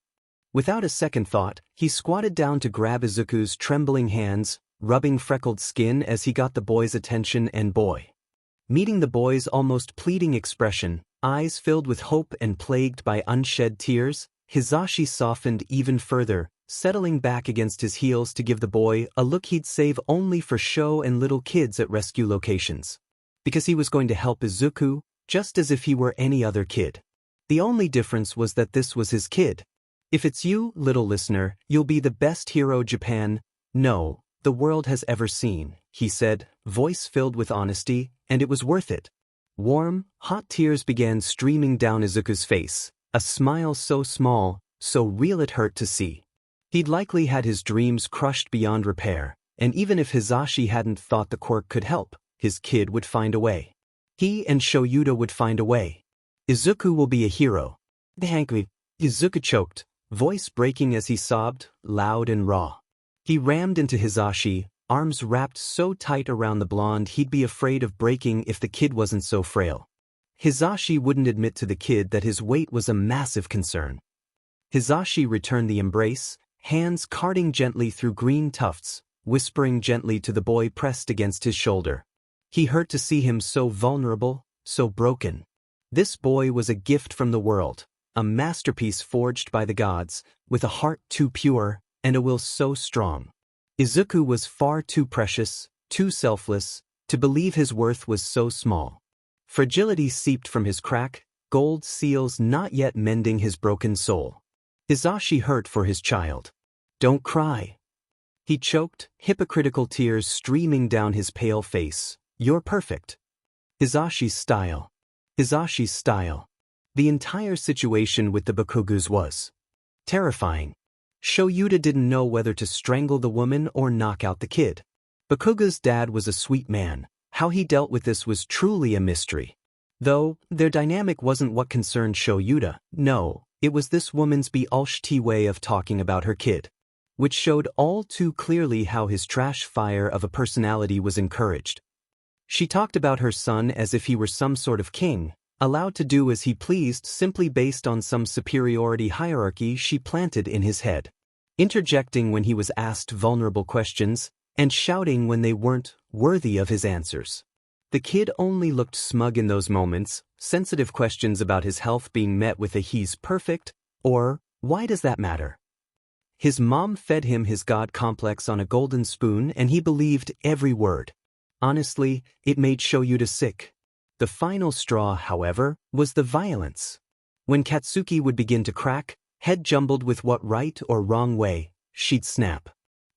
Without a second thought, he squatted down to grab Izuku's trembling hands, rubbing freckled skin as he got the boy's attention and boy. Meeting the boy's almost pleading expression, eyes filled with hope and plagued by unshed tears, Hisashi softened even further, settling back against his heels to give the boy a look he'd save only for show and little kids at rescue locations. Because he was going to help Izuku, just as if he were any other kid. The only difference was that this was his kid. If it's you, little listener, you'll be the best hero Japan, no, the world has ever seen, he said, voice filled with honesty, and it was worth it. Warm, hot tears began streaming down Izuku's face, a smile so small, so real it hurt to see. He'd likely had his dreams crushed beyond repair, and even if Hisashi hadn't thought the quirk could help, his kid would find a way. He and Shoyuta would find a way. Izuku will be a hero. Izuku choked, voice breaking as he sobbed, loud and raw. He rammed into Hisashi, arms wrapped so tight around the blonde he'd be afraid of breaking if the kid wasn't so frail. Hisashi wouldn't admit to the kid that his weight was a massive concern. Hisashi returned the embrace, hands carting gently through green tufts, whispering gently to the boy pressed against his shoulder. He hurt to see him so vulnerable, so broken. This boy was a gift from the world, a masterpiece forged by the gods, with a heart too pure and a will so strong. Izuku was far too precious, too selfless, to believe his worth was so small. Fragility seeped from his crack, gold seals not yet mending his broken soul. Hisashi hurt for his child. "Don't cry." He choked, hypocritical tears streaming down his pale face. "You're perfect." Hisashi's style. Hisashi's style. The entire situation with the Bakugus was terrifying. Shoyuta didn't know whether to strangle the woman or knock out the kid. Bakugo's dad was a sweet man. How he dealt with this was truly a mystery. Though, their dynamic wasn't what concerned Shoyuta, no, it was this woman's Bialshti way of talking about her kid, which showed all too clearly how his trash fire of a personality was encouraged. She talked about her son as if he were some sort of king, allowed to do as he pleased simply based on some superiority hierarchy she planted in his head, interjecting when he was asked vulnerable questions, and shouting when they weren't worthy of his answers. The kid only looked smug in those moments, sensitive questions about his health being met with a "he's perfect," or "why does that matter?" His mom fed him his god complex on a golden spoon and he believed every word. Honestly, it made Shoyuta sick. The final straw, however, was the violence. When Katsuki would begin to crack, head jumbled with what right or wrong way, she'd snap.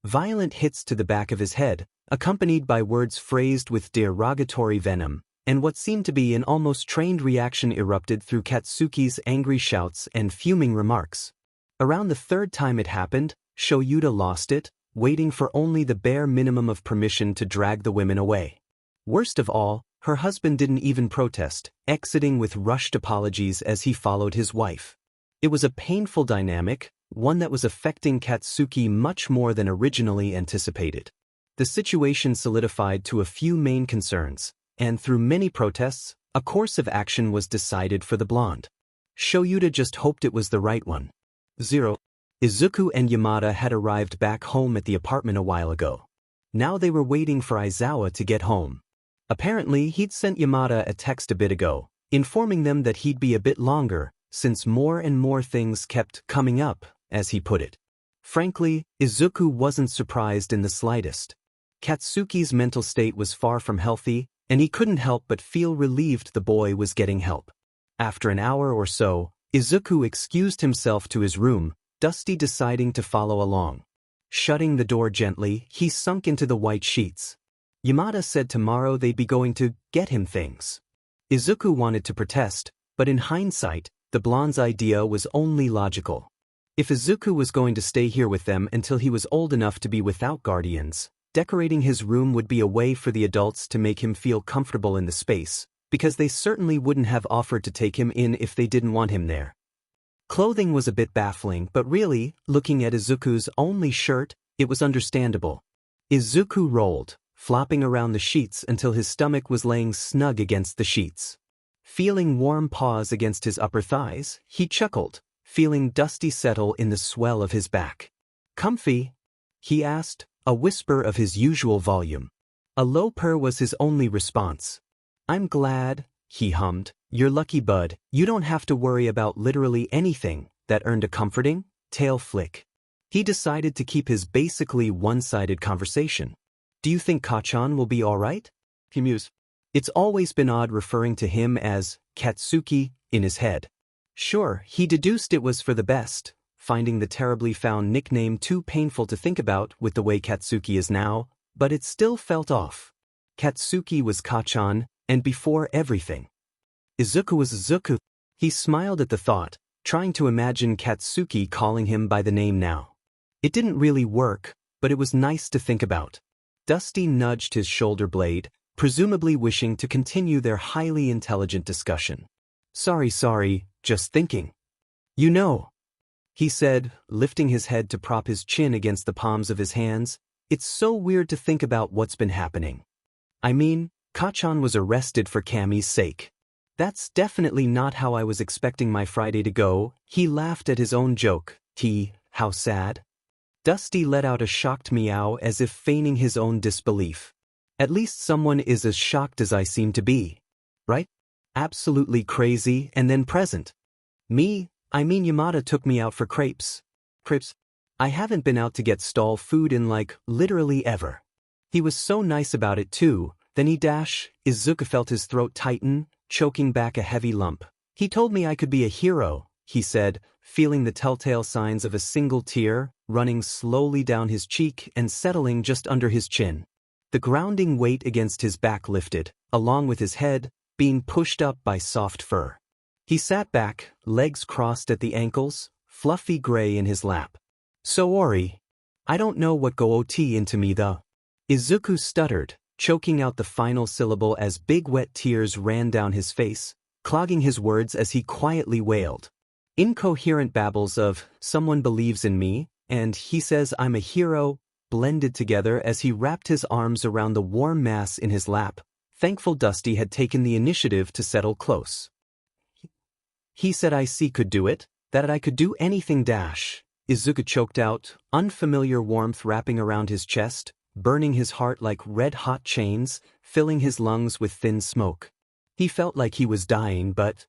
Violent hits to the back of his head, accompanied by words phrased with derogatory venom, and what seemed to be an almost trained reaction erupted through Katsuki's angry shouts and fuming remarks. Around the third time it happened, Shoyuta lost it, waiting for only the bare minimum of permission to drag the women away. Worst of all, her husband didn't even protest, exiting with rushed apologies as he followed his wife. It was a painful dynamic, one that was affecting Katsuki much more than originally anticipated. The situation solidified to a few main concerns, and through many protests, a course of action was decided for the blonde. Shoyuta just hoped it was the right one. 0. Izuku and Yamada had arrived back home at the apartment a while ago. Now they were waiting for Aizawa to get home. Apparently, he'd sent Yamada a text a bit ago, informing them that he'd be a bit longer, since more and more things kept coming up, as he put it. Frankly, Izuku wasn't surprised in the slightest. Katsuki's mental state was far from healthy, and he couldn't help but feel relieved the boy was getting help. After an hour or so, Izuku excused himself to his room, Dusty deciding to follow along. Shutting the door gently, he sunk into the white sheets. Yamada said tomorrow they'd be going to get him things. Izuku wanted to protest, but in hindsight, the blonde's idea was only logical. If Izuku was going to stay here with them until he was old enough to be without guardians, decorating his room would be a way for the adults to make him feel comfortable in the space, because they certainly wouldn't have offered to take him in if they didn't want him there. Clothing was a bit baffling, but really, looking at Izuku's only shirt, it was understandable. Izuku rolled, flopping around the sheets until his stomach was laying snug against the sheets. Feeling warm paws against his upper thighs, he chuckled, feeling Dusty settle in the swell of his back. "Comfy?" he asked, a whisper of his usual volume. A low purr was his only response. "I'm glad," he hummed. "You're lucky, bud. You don't have to worry about literally anything," that earned a comforting tail flick. He decided to keep his basically one-sided conversation. "Do you think Kachan will be alright?" he mused. It's always been odd referring to him as Katsuki in his head. Sure, he deduced it was for the best, finding the terribly found nickname too painful to think about with the way Katsuki is now, but it still felt off. Katsuki was Kachan, and before everything. Izuku was Izuku. He smiled at the thought, trying to imagine Katsuki calling him by the name now. It didn't really work, but it was nice to think about. Dusty nudged his shoulder blade, presumably wishing to continue their highly intelligent discussion. Sorry, just thinking. You know," he said, lifting his head to prop his chin against the palms of his hands, "it's so weird to think about what's been happening. I mean, Kachan was arrested for Cammy's sake. That's definitely not how I was expecting my Friday to go." He laughed at his own joke. How sad. Dusty let out a shocked meow as if feigning his own disbelief. At least someone is as shocked as I seem to be. Right? Absolutely crazy and then present. I mean Yamada took me out for crepes. Crepes? I haven't been out to get stall food in like, literally ever. He was so nice about it too, then Izuku felt his throat tighten, choking back a heavy lump. He told me I could be a hero, he said, feeling the telltale signs of a single tear, running slowly down his cheek and settling just under his chin. The grounding weight against his back lifted, along with his head, being pushed up by soft fur. He sat back, legs crossed at the ankles, fluffy gray in his lap. So Ori, I don't know what go OT into me though. Izuku stuttered, choking out the final syllable as big wet tears ran down his face, clogging his words as he quietly wailed. Incoherent babbles of, someone believes in me, and he says I'm a hero, blended together as he wrapped his arms around the warm mass in his lap, thankful Dusty had taken the initiative to settle close. He said could do it, that I could do anything . Izuku choked out, unfamiliar warmth wrapping around his chest, burning his heart like red-hot chains, filling his lungs with thin smoke. He felt like he was dying, but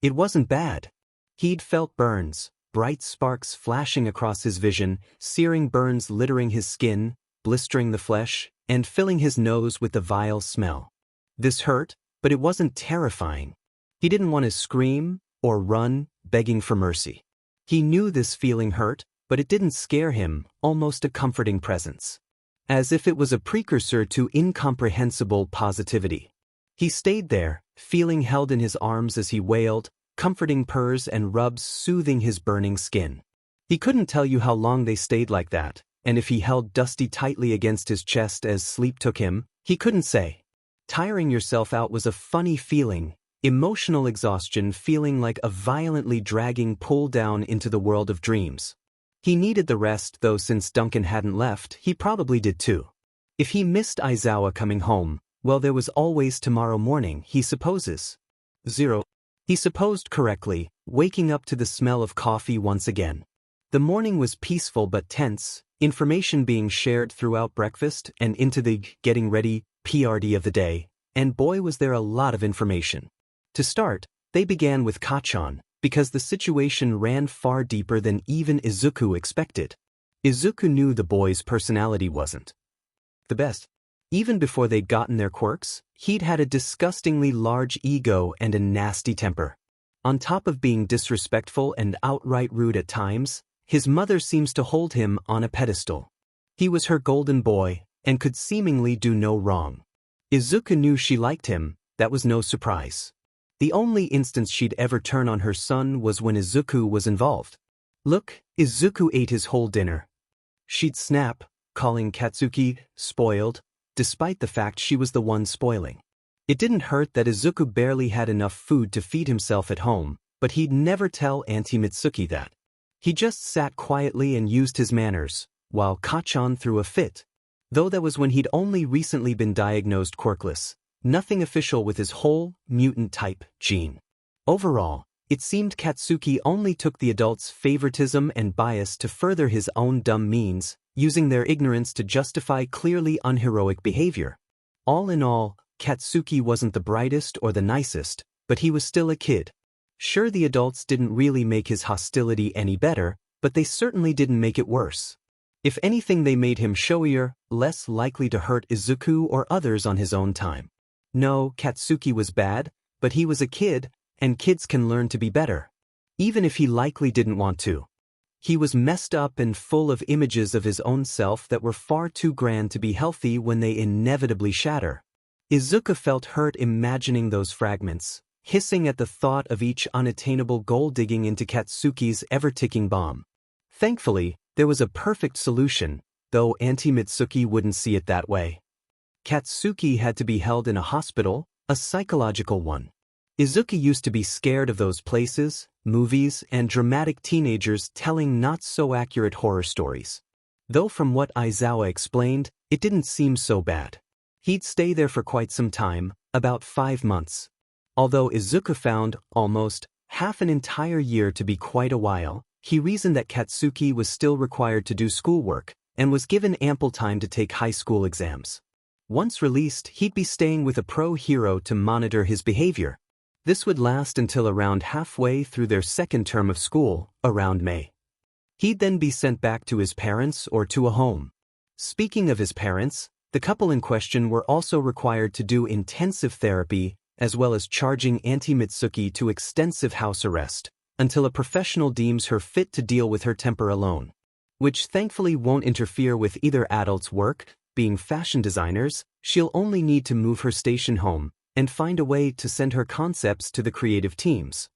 it wasn't bad. He'd felt burns, bright sparks flashing across his vision, searing burns littering his skin, blistering the flesh, and filling his nose with the vile smell. This hurt, but it wasn't terrifying. He didn't want to scream or run, begging for mercy. He knew this feeling hurt, but it didn't scare him, almost a comforting presence. As if it was a precursor to incomprehensible positivity. He stayed there, feeling held in his arms as he wailed, comforting purrs and rubs soothing his burning skin. He couldn't tell you how long they stayed like that, and if he held Dusty tightly against his chest as sleep took him, he couldn't say. Tiring yourself out was a funny feeling, emotional exhaustion feeling like a violently dragging pull down into the world of dreams. He needed the rest though since Duncan hadn't left, he probably did too. If he missed Aizawa coming home, well there was always tomorrow morning, he supposes. He supposed correctly, waking up to the smell of coffee once again. The morning was peaceful but tense, information being shared throughout breakfast and into the getting ready PRD of the day, and boy was there a lot of information. To start, they began with Kachan, because the situation ran far deeper than even Izuku expected. Izuku knew the boy's personality wasn't the best. Even before they'd gotten their quirks, he'd had a disgustingly large ego and a nasty temper. On top of being disrespectful and outright rude at times, his mother seems to hold him on a pedestal. He was her golden boy, and could seemingly do no wrong. Izuku knew she liked him, that was no surprise. The only instance she'd ever turn on her son was when Izuku was involved. Look, Izuku ate his whole dinner. She'd snap, calling Katsuki spoiled, despite the fact she was the one spoiling. It didn't hurt that Izuku barely had enough food to feed himself at home, but he'd never tell Auntie Mitsuki that. He just sat quietly and used his manners, while Kachan threw a fit. Though that was when he'd only recently been diagnosed quirkless. Nothing official with his whole, mutant-type, gene. Overall, it seemed Katsuki only took the adults' favoritism and bias to further his own dumb means, using their ignorance to justify clearly unheroic behavior. All in all, Katsuki wasn't the brightest or the nicest, but he was still a kid. Sure, the adults didn't really make his hostility any better, but they certainly didn't make it worse. If anything, they made him showier, less likely to hurt Izuku or others on his own time. No, Katsuki was bad, but he was a kid, and kids can learn to be better. Even if he likely didn't want to. He was messed up and full of images of his own self that were far too grand to be healthy when they inevitably shatter. Izuku felt hurt imagining those fragments, hissing at the thought of each unattainable goal digging into Katsuki's ever-ticking bomb. Thankfully, there was a perfect solution, though Auntie Mitsuki wouldn't see it that way. Katsuki had to be held in a hospital, a psychological one. Izuku used to be scared of those places, movies, and dramatic teenagers telling not-so-accurate horror stories. Though from what Aizawa explained, it didn't seem so bad. He'd stay there for quite some time, about 5 months. Although Izuku found almost half an entire year to be quite a while, He reasoned that Katsuki was still required to do schoolwork and was given ample time to take high school exams. Once released, he'd be staying with a pro hero to monitor his behavior. This would last until around halfway through their second term of school, around May. He'd then be sent back to his parents or to a home. Speaking of his parents, the couple in question were also required to do intensive therapy as well as charging Auntie Mitsuki to extensive house arrest until a professional deems her fit to deal with her temper alone. Which thankfully won't interfere with either adult's work. Being fashion designers, she'll only need to move her station home and find a way to send her concepts to the creative teams.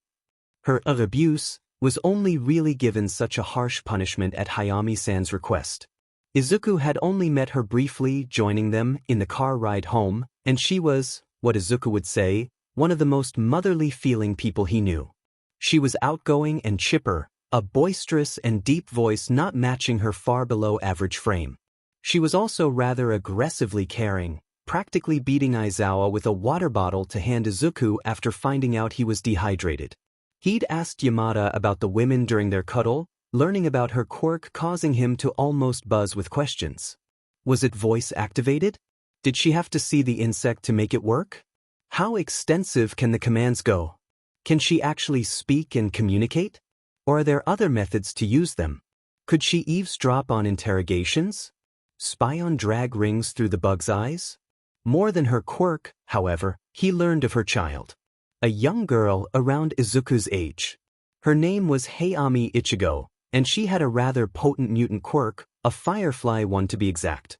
Her abuse was only really given such a harsh punishment at Hayami-san's request. Izuku had only met her briefly, joining them in the car ride home, and she was, what Izuku would say, one of the most motherly feeling people he knew. She was outgoing and chipper, a boisterous and deep voice not matching her far below average frame. She was also rather aggressively caring, practically beating Aizawa with a water bottle to hand Izuku after finding out he was dehydrated. He'd asked Yamada about the women during their cuddle, learning about her quirk causing him to almost buzz with questions. Was it voice-activated? Did she have to see the insect to make it work? How extensive can the commands go? Can she actually speak and communicate? Or are there other methods to use them? Could she eavesdrop on interrogations? Spy on drag rings through the bug's eyes? More than her quirk, however, he learned of her child. A young girl around Izuku's age. Her name was Hayami Ichigo, and she had a rather potent mutant quirk, a firefly one to be exact.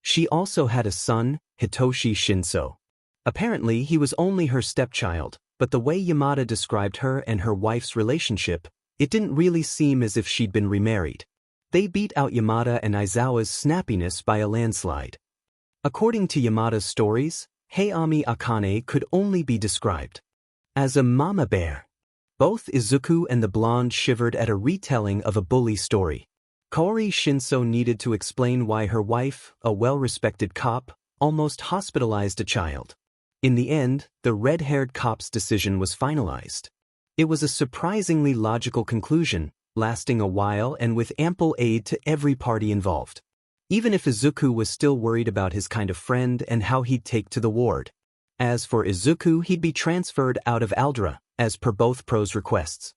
She also had a son, Hitoshi Shinso. Apparently he was only her stepchild, but the way Yamada described her and her wife's relationship, it didn't really seem as if she'd been remarried. They beat out Yamada and Aizawa's snappiness by a landslide. According to Yamada's stories, Hayami Akane could only be described as a mama bear. Both Izuku and the blonde shivered at a retelling of a bully story. Kaori Shinso needed to explain why her wife, a well-respected cop, almost hospitalized a child. In the end, the red-haired cop's decision was finalized. It was a surprisingly logical conclusion, lasting a while and with ample aid to every party involved. Even if Izuku was still worried about his kind of friend and how he'd take to the ward. As for Izuku, he'd be transferred out of Aldra, as per both pros' requests.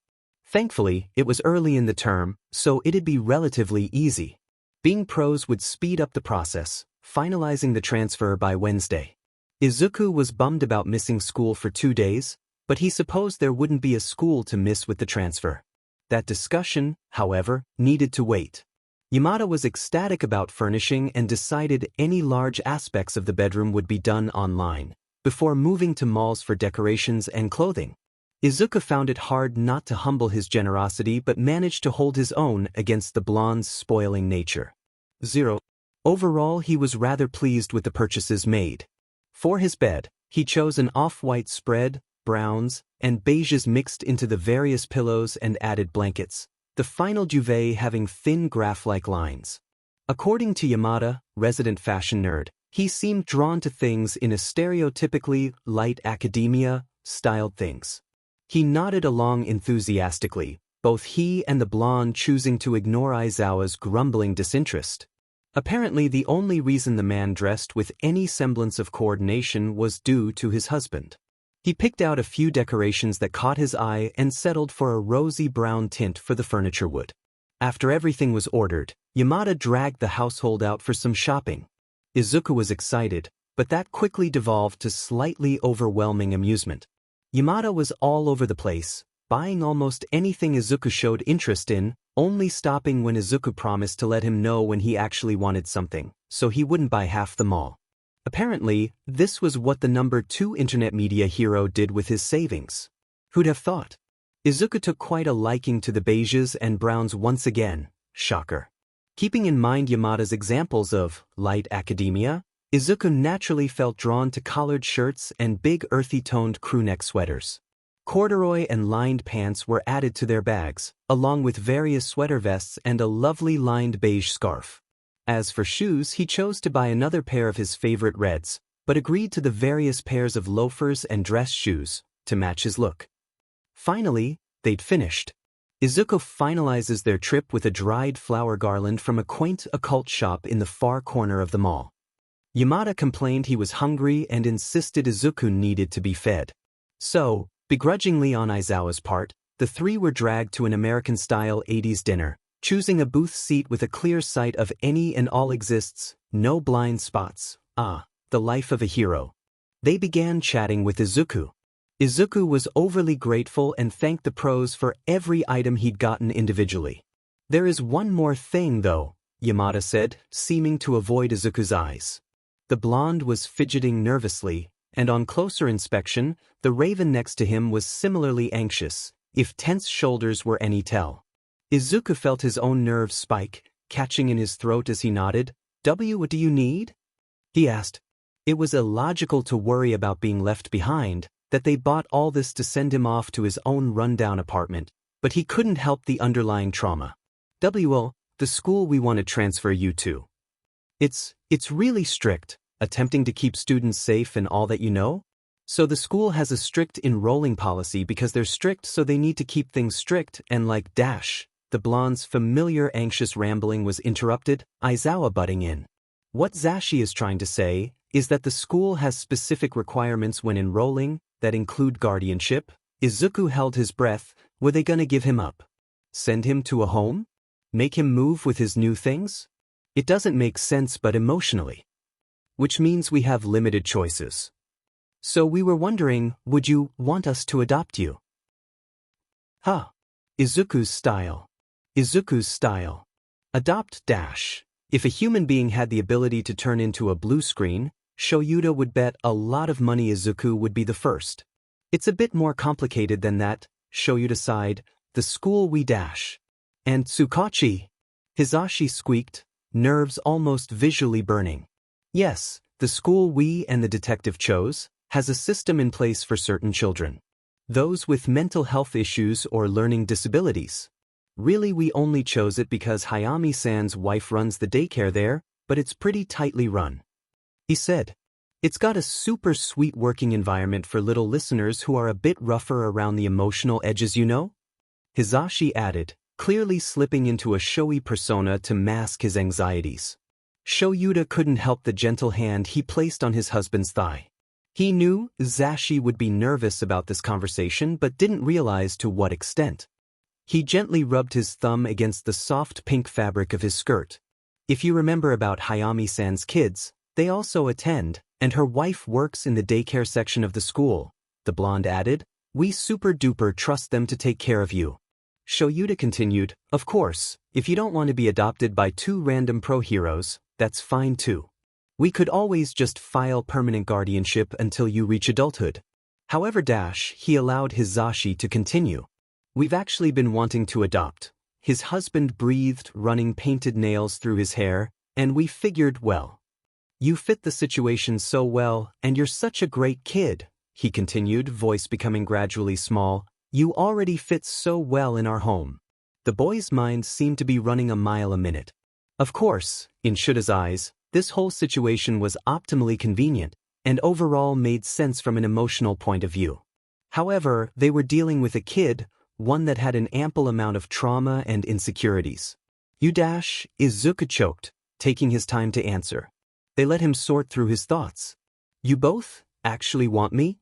Thankfully, it was early in the term, so it'd be relatively easy. Being pros would speed up the process, finalizing the transfer by Wednesday. Izuku was bummed about missing school for 2 days, but he supposed there wouldn't be a school to miss with the transfer. That discussion, however, needed to wait. Yamada was ecstatic about furnishing and decided any large aspects of the bedroom would be done online, before moving to malls for decorations and clothing. Izuku found it hard not to humble his generosity but managed to hold his own against the blonde's spoiling nature. 0. Overall, he was rather pleased with the purchases made. For his bed, he chose an off-white spread, browns, and beiges mixed into the various pillows and added blankets, the final duvet having thin graph-like lines. According to Yamada, resident fashion nerd, he seemed drawn to things in a stereotypically light academia-styled things. He nodded along enthusiastically, both he and the blonde choosing to ignore Aizawa's grumbling disinterest. Apparently the only reason the man dressed with any semblance of coordination was due to his husband. He picked out a few decorations that caught his eye and settled for a rosy brown tint for the furniture wood. After everything was ordered, Yamada dragged the household out for some shopping. Izuku was excited, but that quickly devolved to slightly overwhelming amusement. Yamada was all over the place, buying almost anything Izuku showed interest in, only stopping when Izuku promised to let him know when he actually wanted something, so he wouldn't buy half them all. Apparently, this was what the number 2 internet media hero did with his savings. Who'd have thought? Izuku took quite a liking to the beiges and browns once again, shocker. Keeping in mind Yamada's examples of light academia, Izuku naturally felt drawn to collared shirts and big earthy-toned crewneck sweaters. Corduroy and lined pants were added to their bags, along with various sweater vests and a lovely lined beige scarf. As for shoes, he chose to buy another pair of his favorite reds, but agreed to the various pairs of loafers and dress shoes to match his look. Finally, they'd finished. Izuku finalizes their trip with a dried flower garland from a quaint occult shop in the far corner of the mall. Yamada complained he was hungry and insisted Izuku needed to be fed. So, begrudgingly on Aizawa's part, the three were dragged to an American-style 80s dinner, choosing a booth seat with a clear sight of any and all exists, no blind spots. The life of a hero. They began chatting with Izuku. Izuku was overly grateful and thanked the pros for every item he'd gotten individually. "There is one more thing, though," Yamada said, seeming to avoid Izuku's eyes. The blonde was fidgeting nervously, and on closer inspection, the raven next to him was similarly anxious, if tense shoulders were any tell. Izuku felt his own nerves spike, catching in his throat as he nodded. What do you need?" he asked. It was illogical to worry about being left behind, that they bought all this to send him off to his own rundown apartment, but he couldn't help the underlying trauma. "The school we want to transfer you to. It's really strict, attempting to keep students safe and all that, you know? So the school has a strict enrolling policy because they're strict, so they need to keep things strict and like dash." The blonde's familiar anxious rambling was interrupted, Aizawa butting in. "What Zashi is trying to say is that the school has specific requirements when enrolling that include guardianship." Izuku held his breath. Were they gonna give him up? Send him to a home? Make him move with his new things? It doesn't make sense, but emotionally. Which means we have limited choices. So we were wondering, would you want us to adopt you? Izuku's style. Adopt dash. If a human being had the ability to turn into a blue screen, Shoyuta would bet a lot of money Izuku would be the first. "It's a bit more complicated than that," Shoyuta sighed. "The school we dash." "And Tsukauchi?" Hisashi squeaked, nerves almost visually burning. "Yes, the school we and the detective chose has a system in place for certain children. Those with mental health issues or learning disabilities. Really, we only chose it because Hayami-san's wife runs the daycare there, but it's pretty tightly run," he said. "It's got a super sweet working environment for little listeners who are a bit rougher around the emotional edges, you know?" Hisashi added, clearly slipping into a showy persona to mask his anxieties. Shoyuta couldn't help the gentle hand he placed on his husband's thigh. He knew Zashi would be nervous about this conversation but didn't realize to what extent. He gently rubbed his thumb against the soft pink fabric of his skirt. "If you remember about Hayami-san's kids, they also attend, and her wife works in the daycare section of the school," the blonde added. "We super-duper trust them to take care of you." Shoyuta continued, "Of course, if you don't want to be adopted by two random pro-heroes, that's fine too. We could always just file permanent guardianship until you reach adulthood." However, he allowed Hisashi to continue. "We've actually been wanting to adopt." His husband breathed, running painted nails through his hair, "and we figured, well, you fit the situation so well, and you're such a great kid," he continued, voice becoming gradually small. "You already fit so well in our home." The boy's mind seemed to be running a mile a minute. Of course, in Shuta's eyes, this whole situation was optimally convenient, and overall made sense from an emotional point of view. However, they were dealing with a kid, one that had an ample amount of trauma and insecurities. Izuku choked, taking his time to answer. They let him sort through his thoughts. "You both actually want me?"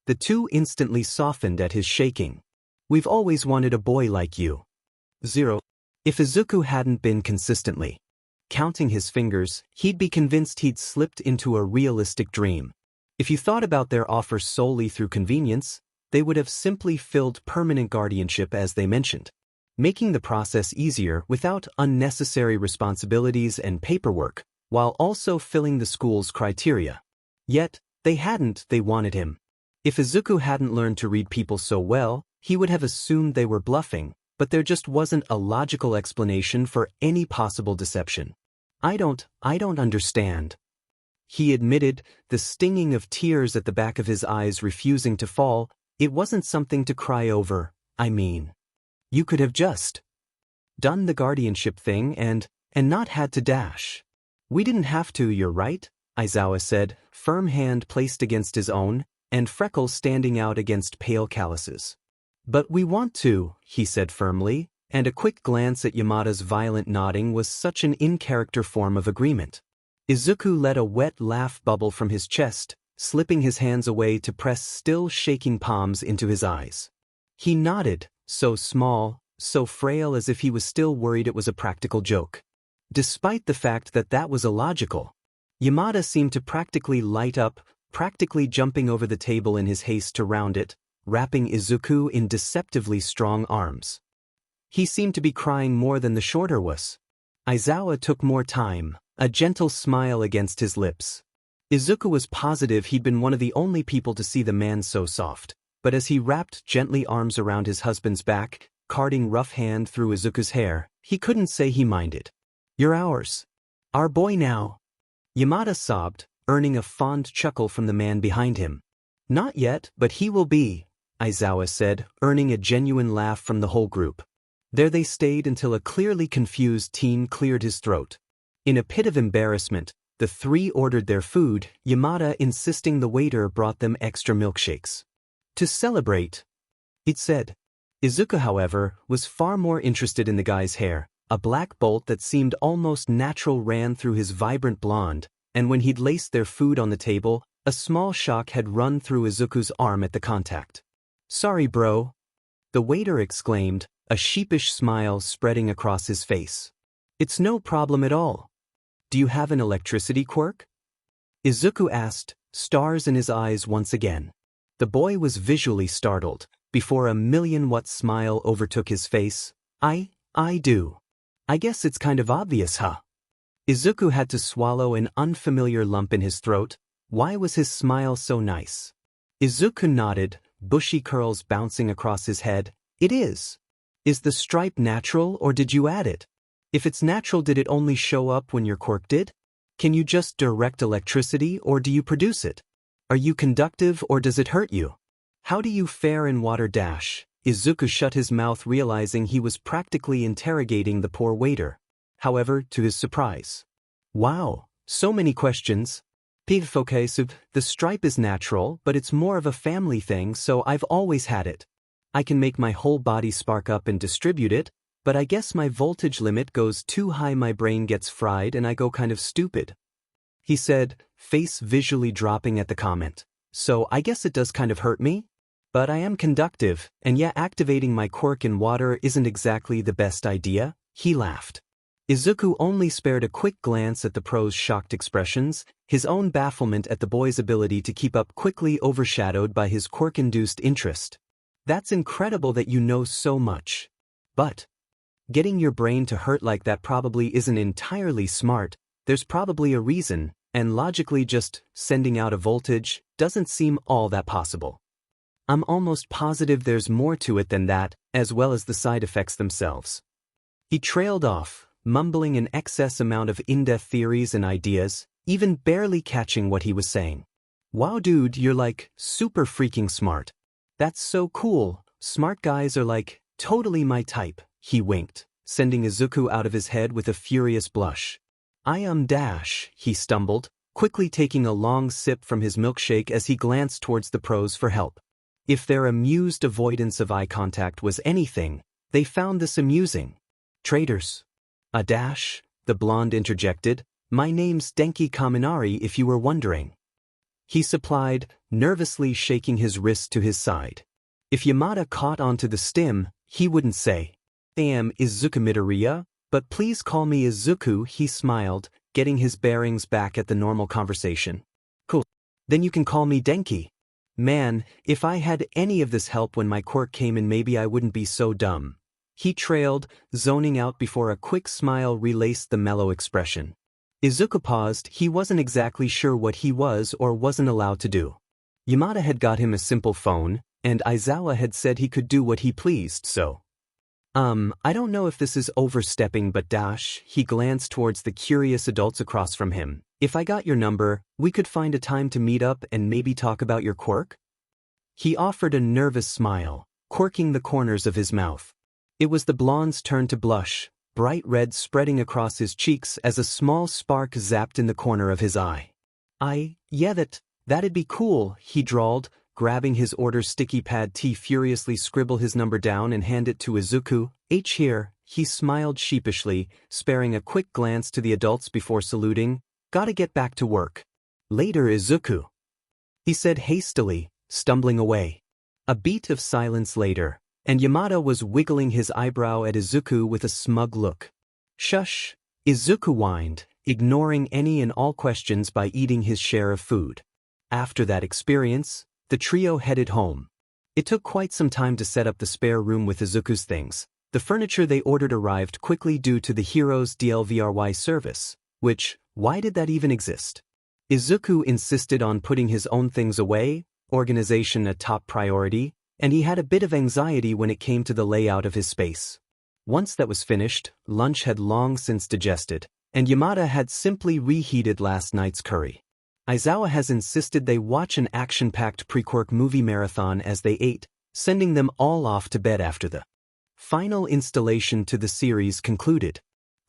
The two instantly softened at his shaking. "We've always wanted a boy like you." 0. If Izuku hadn't been consistently counting his fingers, he'd be convinced he'd slipped into a realistic dream. If you thought about their offer solely through convenience, they would have simply filled permanent guardianship as they mentioned, making the process easier without unnecessary responsibilities and paperwork, while also filling the school's criteria. Yet, they wanted him. If Izuku hadn't learned to read people so well, he would have assumed they were bluffing, but there just wasn't a logical explanation for any possible deception. I don't understand," he admitted, the stinging of tears at the back of his eyes refusing to fall. "It wasn't something to cry over, I mean. You could have just done the guardianship thing and not had to dash." "We didn't have to, you're right," Aizawa said, firm hand placed against his own, and freckles standing out against pale calluses. But we want to, he said firmly, and a quick glance at Yamada's violent nodding was such an in-character form of agreement. Izuku let a wet laugh bubble from his chest, slipping his hands away to press still shaking palms into his eyes. He nodded, so small, so frail as if he was still worried it was a practical joke. Despite the fact that that was illogical, Yamada seemed to practically light up, practically jumping over the table in his haste to round it, wrapping Izuku in deceptively strong arms. He seemed to be crying more than the shorter was. Aizawa took more time, a gentle smile against his lips. Izuku was positive he'd been one of the only people to see the man so soft, but as he wrapped gently arms around his husband's back, carding rough hand through Izuku's hair, he couldn't say he minded. "You're ours. Our boy now." Yamada sobbed, earning a fond chuckle from the man behind him. "Not yet, but he will be," Aizawa said, earning a genuine laugh from the whole group. There they stayed until a clearly confused teen cleared his throat. In a pit of embarrassment, the three ordered their food, Yamada insisting the waiter brought them extra milkshakes. "To celebrate," it said. Izuku, however, was far more interested in the guy's hair. A black bolt that seemed almost natural ran through his vibrant blonde, and when he'd laced their food on the table, a small shock had run through Izuku's arm at the contact. "Sorry, bro," the waiter exclaimed, a sheepish smile spreading across his face. "It's no problem at all. Do you have an electricity quirk?" Izuku asked, stars in his eyes once again. The boy was visually startled, before a 1,000,000-watt smile overtook his face. I do. I guess it's kind of obvious, huh?" Izuku had to swallow an unfamiliar lump in his throat. Why was his smile so nice? Izuku nodded, bushy curls bouncing across his head. "It is. Is the stripe natural or did you add it? If it's natural, did it only show up when your quirk did? Can you just direct electricity or do you produce it? Are you conductive or does it hurt you? How do you fare in water dash?" Izuku shut his mouth, realizing he was practically interrogating the poor waiter. However, to his surprise. "Wow, so many questions. The stripe is natural, but it's more of a family thing, so I've always had it. I can make my whole body spark up and distribute it, but I guess my voltage limit goes too high, my brain gets fried and I go kind of stupid," he said, face visually dropping at the comment. "So I guess it does kind of hurt me? But I am conductive, and yeah, activating my quirk in water isn't exactly the best idea," he laughed. Izuku only spared a quick glance at the pro's shocked expressions, his own bafflement at the boy's ability to keep up quickly overshadowed by his quirk-induced interest. "That's incredible that you know so much. But getting your brain to hurt like that probably isn't entirely smart. There's probably a reason, and logically just sending out a voltage doesn't seem all that possible. I'm almost positive there's more to it than that, as well as the side effects themselves." He trailed off, mumbling an excess amount of in-depth theories and ideas, even barely catching what he was saying. "Wow dude, you're like, super freaking smart. That's so cool. Smart guys are like, totally my type," he winked, sending Izuku out of his head with a furious blush. Dash, he stumbled, quickly taking a long sip from his milkshake as he glanced towards the pros for help. If their amused avoidance of eye contact was anything, they found this amusing. "Traders." "A dash," the blonde interjected. "My name's Denki Kaminari if you were wondering," he supplied, nervously shaking his wrist to his side. If Yamada caught onto the stim, he wouldn't say, "I am Izuku Midoriya, but please call me Izuku," he smiled, getting his bearings back at the normal conversation. "Cool. Then you can call me Denki. Man, if I had any of this help when my quirk came in, maybe I wouldn't be so dumb," he trailed, zoning out before a quick smile relaced the mellow expression. Izuku paused. He wasn't exactly sure what he was or wasn't allowed to do. Yamada had got him a simple phone, and Aizawa had said he could do what he pleased, so. I don't know if this is overstepping, but dash," he glanced towards the curious adults across from him. "If I got your number, we could find a time to meet up and maybe talk about your quirk?" He offered a nervous smile, quirking the corners of his mouth. It was the blonde's turn to blush, bright red spreading across his cheeks as a small spark zapped in the corner of his eye. Yeah, that'd be cool," he drawled, grabbing his order sticky pad T furiously scribble his number down and hand it to Izuku. H here, he smiled sheepishly, sparing a quick glance to the adults before saluting. Gotta get back to work. Later Izuku, he said hastily, stumbling away. A beat of silence later, and Yamada was wiggling his eyebrow at Izuku with a smug look. Shush, Izuku whined, ignoring any and all questions by eating his share of food. After that experience, the trio headed home. It took quite some time to set up the spare room with Izuku's things. The furniture they ordered arrived quickly due to the hero's DLVRY service, which, why did that even exist? Izuku insisted on putting his own things away, organization a top priority, and he had a bit of anxiety when it came to the layout of his space. Once that was finished, lunch had long since digested, and Yamada had simply reheated last night's curry. Aizawa has insisted they watch an action-packed pre-Quirk movie marathon as they ate, sending them all off to bed after the final installation to the series concluded.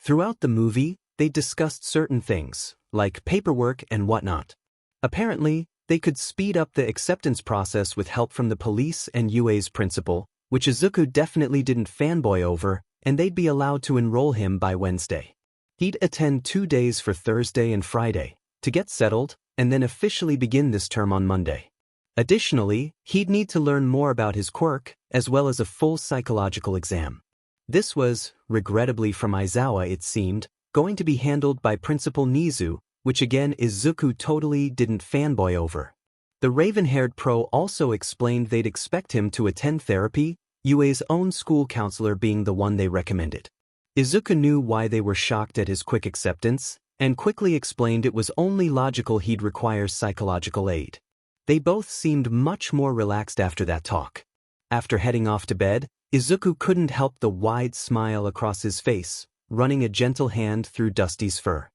Throughout the movie, they discussed certain things, like paperwork and whatnot. Apparently, they could speed up the acceptance process with help from the police and UA's principal, which Izuku definitely didn't fanboy over, and they'd be allowed to enroll him by Wednesday. He'd attend 2 days for Thursday and Friday, to get settled, and then officially begin this term on Monday. Additionally, he'd need to learn more about his quirk, as well as a full psychological exam. This was, regrettably from Aizawa it seemed, going to be handled by Principal Nizu, which again Izuku totally didn't fanboy over. The raven-haired pro also explained they'd expect him to attend therapy, UA's own school counselor being the one they recommended. Izuku knew why they were shocked at his quick acceptance, and quickly explained it was only logical he'd require psychological aid. They both seemed much more relaxed after that talk. After heading off to bed, Izuku couldn't help the wide smile across his face, running a gentle hand through Dusty's fur.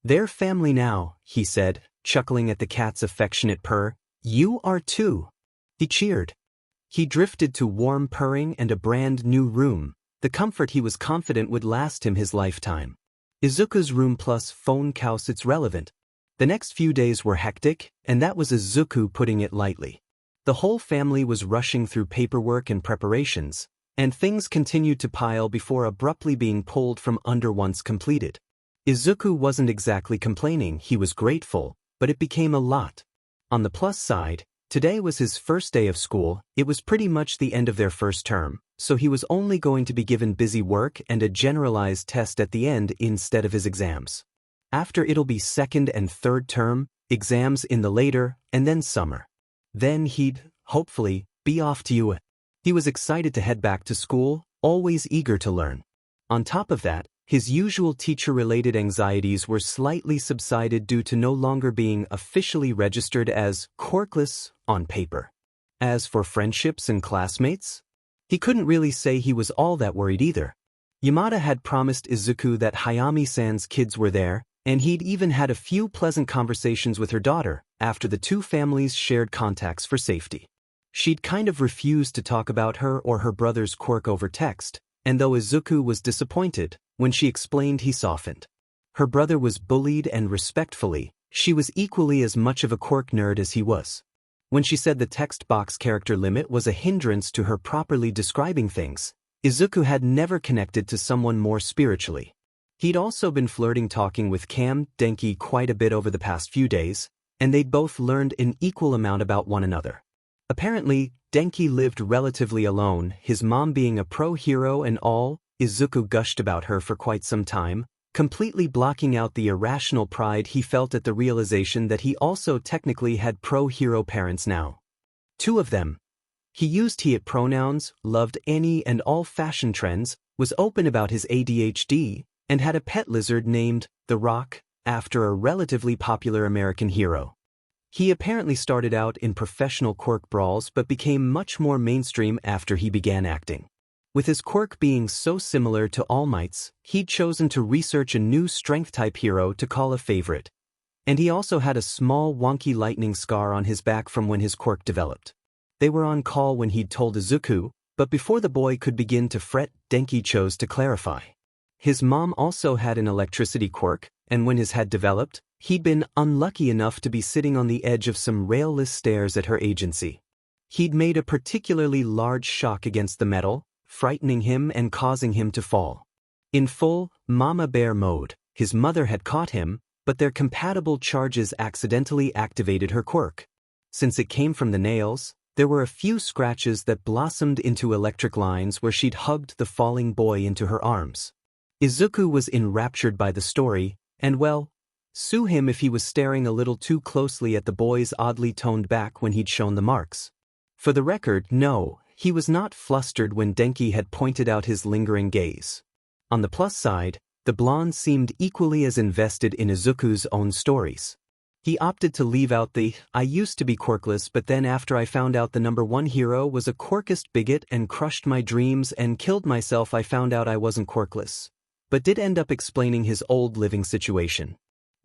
"They're family now," he said, chuckling at the cat's affectionate purr. "You are too." He cheered. He drifted to warm purring and a brand new room, the comfort he was confident would last him his lifetime. Izuku's room plus phone house, it's relevant. The next few days were hectic, and that was Izuku putting it lightly. The whole family was rushing through paperwork and preparations, and things continued to pile before abruptly being pulled from under once completed. Izuku wasn't exactly complaining, he was grateful, but it became a lot. On the plus side, today was his first day of school, it was pretty much the end of their first term, so he was only going to be given busy work and a generalized test at the end instead of his exams. After it'll be second and third term, exams in the later, and then summer. Then he'd, hopefully, be off to UA. He was excited to head back to school, always eager to learn. On top of that, his usual teacher-related anxieties were slightly subsided due to no longer being officially registered as quirkless on paper. As for friendships and classmates, he couldn't really say he was all that worried either. Yamada had promised Izuku that Hayami-san's kids were there, and he'd even had a few pleasant conversations with her daughter after the two families shared contacts for safety. She'd kind of refused to talk about her or her brother's quirk over text, and though Izuku was disappointed, when she explained he softened. Her brother was bullied and respectfully, she was equally as much of a quirk nerd as he was. When she said the text box character limit was a hindrance to her properly describing things, Izuku had never connected to someone more spiritually. He'd also been talking with Cam Denki quite a bit over the past few days, and they'd both learned an equal amount about one another. Apparently, Denki lived relatively alone, his mom being a pro-hero and all. Izuku gushed about her for quite some time, completely blocking out the irrational pride he felt at the realization that he also technically had pro-hero parents now. Two of them. He used he-it pronouns, loved any and all fashion trends, was open about his ADHD, and had a pet lizard named The Rock, after a relatively popular American hero. He apparently started out in professional quirk brawls but became much more mainstream after he began acting. With his quirk being so similar to All Might's, he'd chosen to research a new strength-type hero to call a favorite. And he also had a small wonky lightning scar on his back from when his quirk developed. They were on call when he'd told Izuku, but before the boy could begin to fret, Denki chose to clarify. His mom also had an electricity quirk, and when his had developed, he'd been unlucky enough to be sitting on the edge of some railless stairs at her agency. He'd made a particularly large shock against the metal, frightening him and causing him to fall. In full Mama Bear mode, his mother had caught him, but their compatible charges accidentally activated her quirk. Since it came from the nails, there were a few scratches that blossomed into electric lines where she'd hugged the falling boy into her arms. Izuku was enraptured by the story, and well, sue him if he was staring a little too closely at the boy's oddly toned back when he'd shown the marks. For the record, no, he was not flustered when Denki had pointed out his lingering gaze. On the plus side, the blonde seemed equally as invested in Izuku's own stories. He opted to leave out the, "I used to be quirkless but then after I found out the #1 hero was a quirkist bigot and crushed my dreams and killed myself I found out I wasn't quirkless," but did end up explaining his old living situation.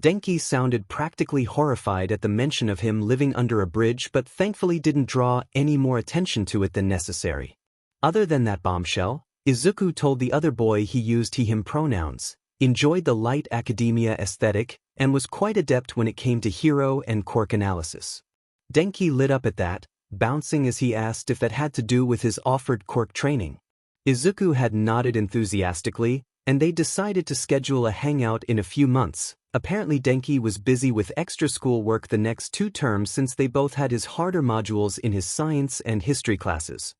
Denki sounded practically horrified at the mention of him living under a bridge but thankfully didn't draw any more attention to it than necessary. Other than that bombshell, Izuku told the other boy he used he/him pronouns, enjoyed the light academia aesthetic, and was quite adept when it came to hero and quirk analysis. Denki lit up at that, bouncing as he asked if that had to do with his offered quirk training. Izuku had nodded enthusiastically, and they decided to schedule a hangout in a few months. Apparently Denki was busy with extra school work the next 2 terms since they both had his harder modules in his science and history classes.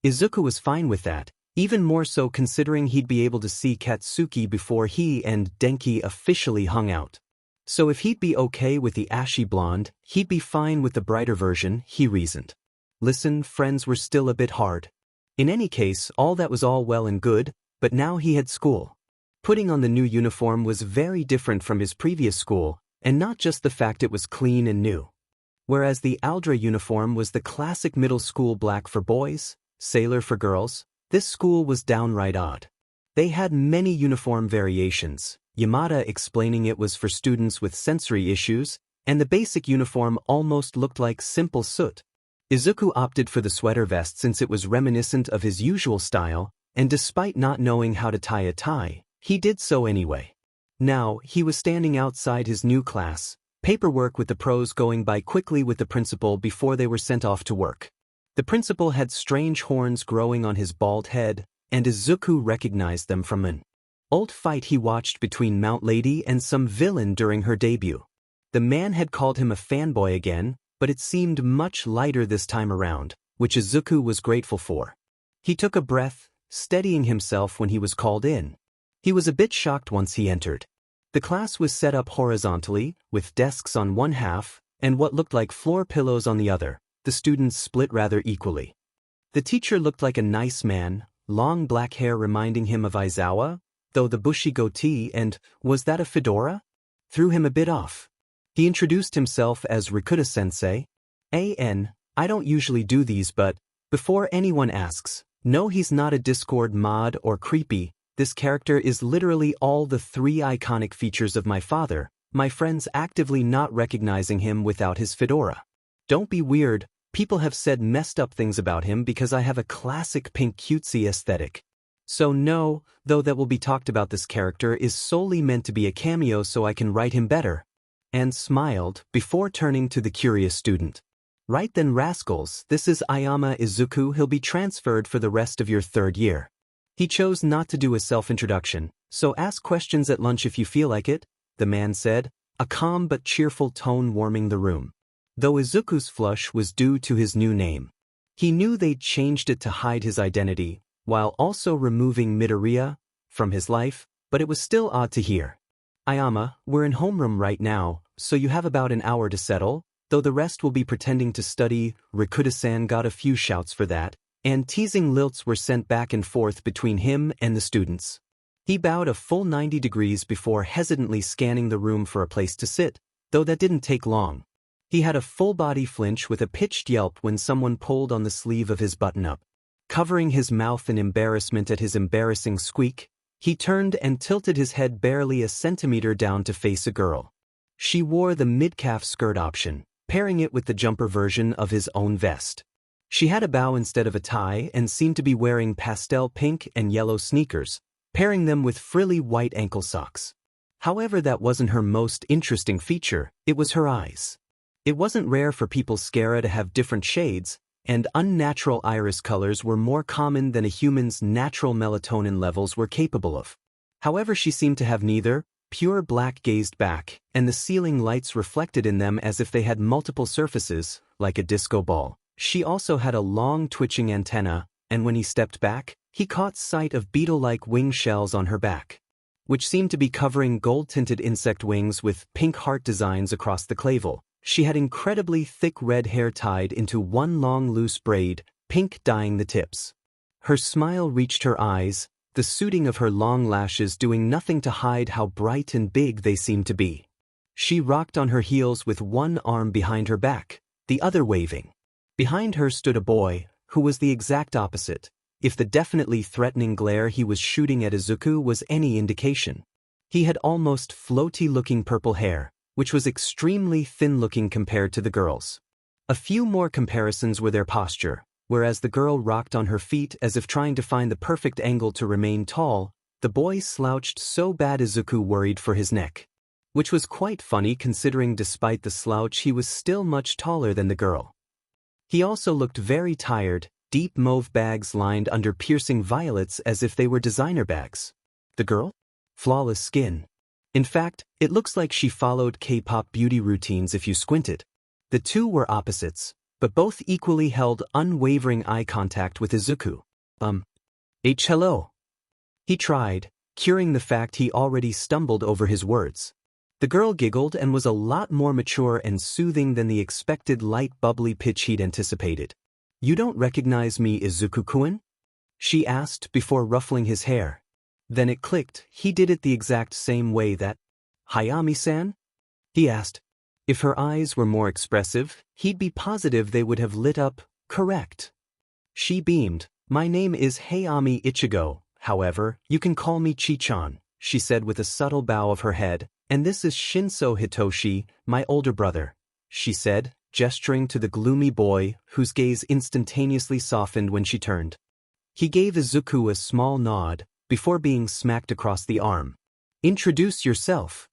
Izuku was fine with that, even more so considering he'd be able to see Katsuki before he and Denki officially hung out. So if he'd be okay with the ashy blonde, he'd be fine with the brighter version, he reasoned. Listen, friends were still a bit hard. In any case, all that was all well and good, but now he had school. Putting on the new uniform was very different from his previous school, and not just the fact it was clean and new. Whereas the Aldra uniform was the classic middle school black for boys, sailor for girls, this school was downright odd. They had many uniform variations, Yamada explaining it was for students with sensory issues, and the basic uniform almost looked like simple soot. Izuku opted for the sweater vest since it was reminiscent of his usual style, and despite not knowing how to tie a tie, he did so anyway. Now, he was standing outside his new class, paperwork with the pros going by quickly with the principal before they were sent off to work. The principal had strange horns growing on his bald head, and Izuku recognized them from an old fight he watched between Mount Lady and some villain during her debut. The man had called him a fanboy again, but it seemed much lighter this time around, which Izuku was grateful for. He took a breath, steadying himself when he was called in. He was a bit shocked once he entered. The class was set up horizontally, with desks on one half, and what looked like floor pillows on the other, the students split rather equally. The teacher looked like a nice man, long black hair reminding him of Aizawa, though the bushy goatee and, was that a fedora? Threw him a bit off. He introduced himself as Rikuta-sensei. I don't usually do these but, before anyone asks, no, he's not a Discord mod or creepy. This character is literally all the 3 iconic features of my father, my friends actively not recognizing him without his fedora. Don't be weird, people have said messed up things about him because I have a classic pink cutesy aesthetic. So no, though that will be talked about, this character is solely meant to be a cameo so I can write him better. And smiled, before turning to the curious student. Right then rascals, this is Ayama Izuku, he'll be transferred for the rest of your 3rd year. He chose not to do a self-introduction, so ask questions at lunch if you feel like it, the man said, a calm but cheerful tone warming the room. Though Izuku's flush was due to his new name. He knew they'd changed it to hide his identity, while also removing Midoriya from his life, but it was still odd to hear. Ayama, we're in homeroom right now, so you have about an hour to settle, though the rest will be pretending to study. Rikuta-san got a few shouts for that, and teasing lilts were sent back and forth between him and the students. He bowed a full 90 degrees before hesitantly scanning the room for a place to sit, though that didn't take long. He had a full-body flinch with a pitched yelp when someone pulled on the sleeve of his button-up. Covering his mouth in embarrassment at his embarrassing squeak, he turned and tilted his head barely a centimeter down to face a girl. She wore the mid-calf skirt option, pairing it with the jumper version of his own vest. She had a bow instead of a tie and seemed to be wearing pastel pink and yellow sneakers, pairing them with frilly white ankle socks. However, that wasn't her most interesting feature, it was her eyes. It wasn't rare for people's mascara to have different shades, and unnatural iris colors were more common than a human's natural melatonin levels were capable of. However, she seemed to have neither. Pure black gazed back, and the ceiling lights reflected in them as if they had multiple surfaces, like a disco ball. She also had a long twitching antenna, and when he stepped back, he caught sight of beetle-like wing shells on her back, which seemed to be covering gold-tinted insect wings with pink heart designs across the clavicle. She had incredibly thick red hair tied into one long loose braid, pink dyeing the tips. Her smile reached her eyes, the suiting of her long lashes doing nothing to hide how bright and big they seemed to be. She rocked on her heels with one arm behind her back, the other waving. Behind her stood a boy, who was the exact opposite, if the definitely threatening glare he was shooting at Izuku was any indication. He had almost floaty-looking purple hair, which was extremely thin-looking compared to the girl's. A few more comparisons were their posture. Whereas the girl rocked on her feet as if trying to find the perfect angle to remain tall, the boy slouched so bad Izuku worried for his neck. Which was quite funny considering despite the slouch he was still much taller than the girl. He also looked very tired, deep mauve bags lined under piercing violets as if they were designer bags. The girl? Flawless skin. In fact, it looks like she followed K-pop beauty routines if you squinted. The two were opposites, but both equally held unwavering eye contact with Izuku. Hello. He tried, curing the fact he already stumbled over his words. The girl giggled and was a lot more mature and soothing than the expected light bubbly pitch he'd anticipated. You don't recognize me, Izuku-kun? She asked before ruffling his hair. Then it clicked, he did it the exact same way that, Hayami-san? He asked. If her eyes were more expressive, he'd be positive they would have lit up, correct. She beamed. My name is Hayami Ichigo, however, you can call me Chi-chan, she said with a subtle bow of her head, and this is Shinso Hitoshi, my older brother, she said, gesturing to the gloomy boy, whose gaze instantaneously softened when she turned. He gave Izuku a small nod, before being smacked across the arm. Introduce yourself.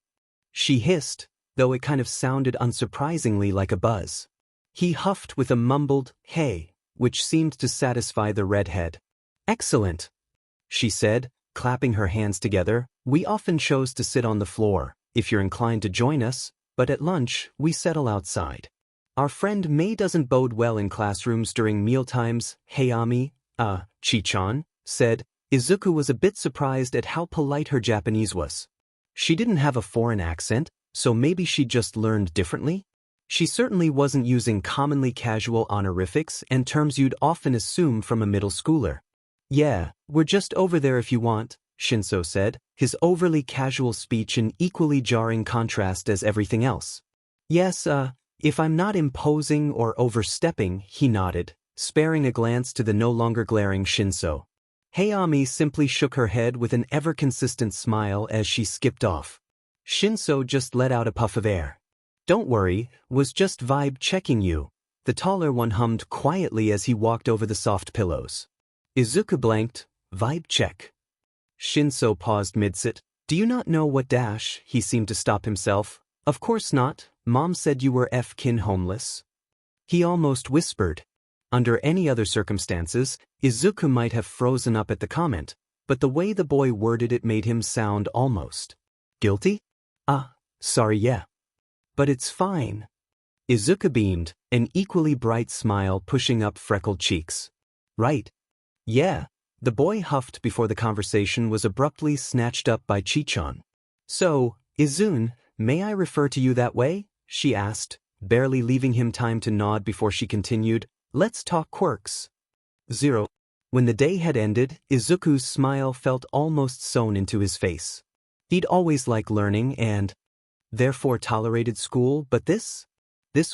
She hissed, though it kind of sounded unsurprisingly like a buzz. He huffed with a mumbled, hey, which seemed to satisfy the redhead. Excellent, she said, clapping her hands together. We often chose to sit on the floor, if you're inclined to join us, but at lunch, we settle outside. Our friend May doesn't bode well in classrooms during mealtimes, Hayami, Chi-chan, said. Izuku was a bit surprised at how polite her Japanese was. She didn't have a foreign accent, so maybe she just learned differently? She certainly wasn't using commonly casual honorifics and terms you'd often assume from a middle schooler. Yeah, we're just over there if you want, Shinso said, his overly casual speech an equally jarring contrast as everything else. Yes, if I'm not imposing or overstepping, he nodded, sparing a glance to the no longer glaring Shinso. Hayami simply shook her head with an ever-consistent smile as she skipped off. Shinso just let out a puff of air. Don't worry, was just vibe checking you, the taller one hummed quietly as he walked over the soft pillows. Izuku blanked, vibe check. Shinso paused mid-sit. Do you not know what dash? He seemed to stop himself. Of course not, Mom said you were F-kin homeless. He almost whispered. Under any other circumstances, Izuku might have frozen up at the comment, but the way the boy worded it made him sound almost guilty? Sorry, yeah. But it's fine. Izuku beamed, an equally bright smile pushing up freckled cheeks. Right. Yeah. The boy huffed before the conversation was abruptly snatched up by Chi-chan. So, Izun, may I refer to you that way? She asked, barely leaving him time to nod before she continued. Let's talk quirks. 0. When the day had ended, Izuku's smile felt almost sewn into his face. He'd always liked learning and, therefore tolerated school, but this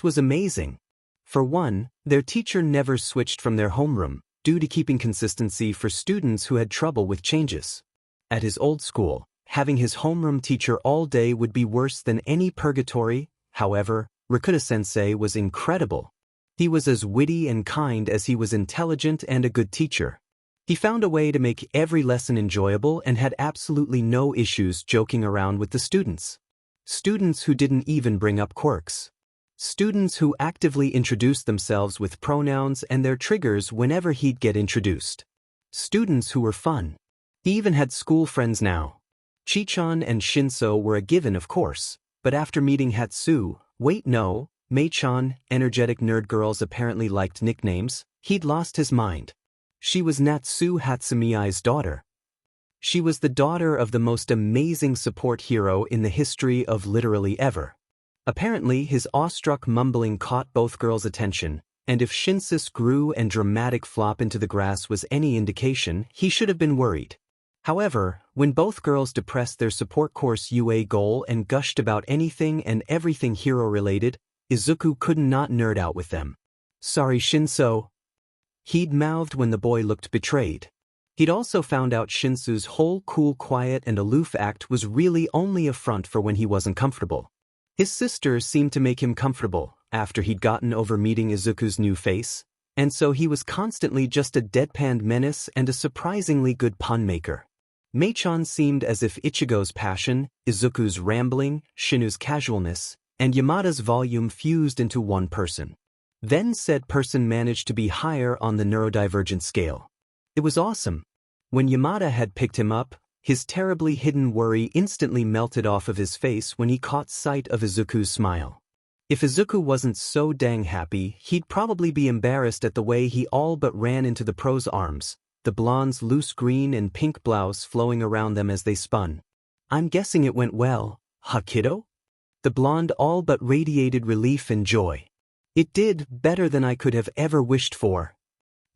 was amazing. For one, their teacher never switched from their homeroom, due to keeping consistency for students who had trouble with changes. At his old school, having his homeroom teacher all day would be worse than any purgatory. However, Rakuta-sensei was incredible. He was as witty and kind as he was intelligent and a good teacher. He found a way to make every lesson enjoyable and had absolutely no issues joking around with the students. Students who didn't even bring up quirks. Students who actively introduced themselves with pronouns and their triggers whenever he'd get introduced. Students who were fun. He even had school friends now. Chichan and Shinso were a given, of course, but after meeting Hatsu, Mei-chan, energetic nerd girls apparently liked nicknames, he'd lost his mind. She was Natsu Hatsumii's daughter. She was the daughter of the most amazing support hero in the history of literally ever. Apparently, his awestruck mumbling caught both girls' attention, and if Shinsis' grew and dramatic flop into the grass was any indication, he should have been worried. However, when both girls depressed their support course UA goal and gushed about anything and everything hero-related, Izuku could not nerd out with them. "Sorry, Shinso," he'd mouthed when the boy looked betrayed. He'd also found out Shinsu's whole cool, quiet, and aloof act was really only a front for when he wasn't comfortable. His sister seemed to make him comfortable after he'd gotten over meeting Izuku's new face, and so he was constantly just a deadpanned menace and a surprisingly good pun maker. Mei-chan seemed as if Ichigo's passion, Izuku's rambling, Shinu's casualness, and Yamada's volume fused into one person. Then said person managed to be higher on the neurodivergent scale. It was awesome. When Yamada had picked him up, his terribly hidden worry instantly melted off of his face when he caught sight of Izuku's smile. If Izuku wasn't so dang happy, he'd probably be embarrassed at the way he all but ran into the pro's arms, the blonde's loose green and pink blouse flowing around them as they spun. "I'm guessing it went well, huh, kiddo?" The blonde all but radiated relief and joy. "It did, better than I could have ever wished for."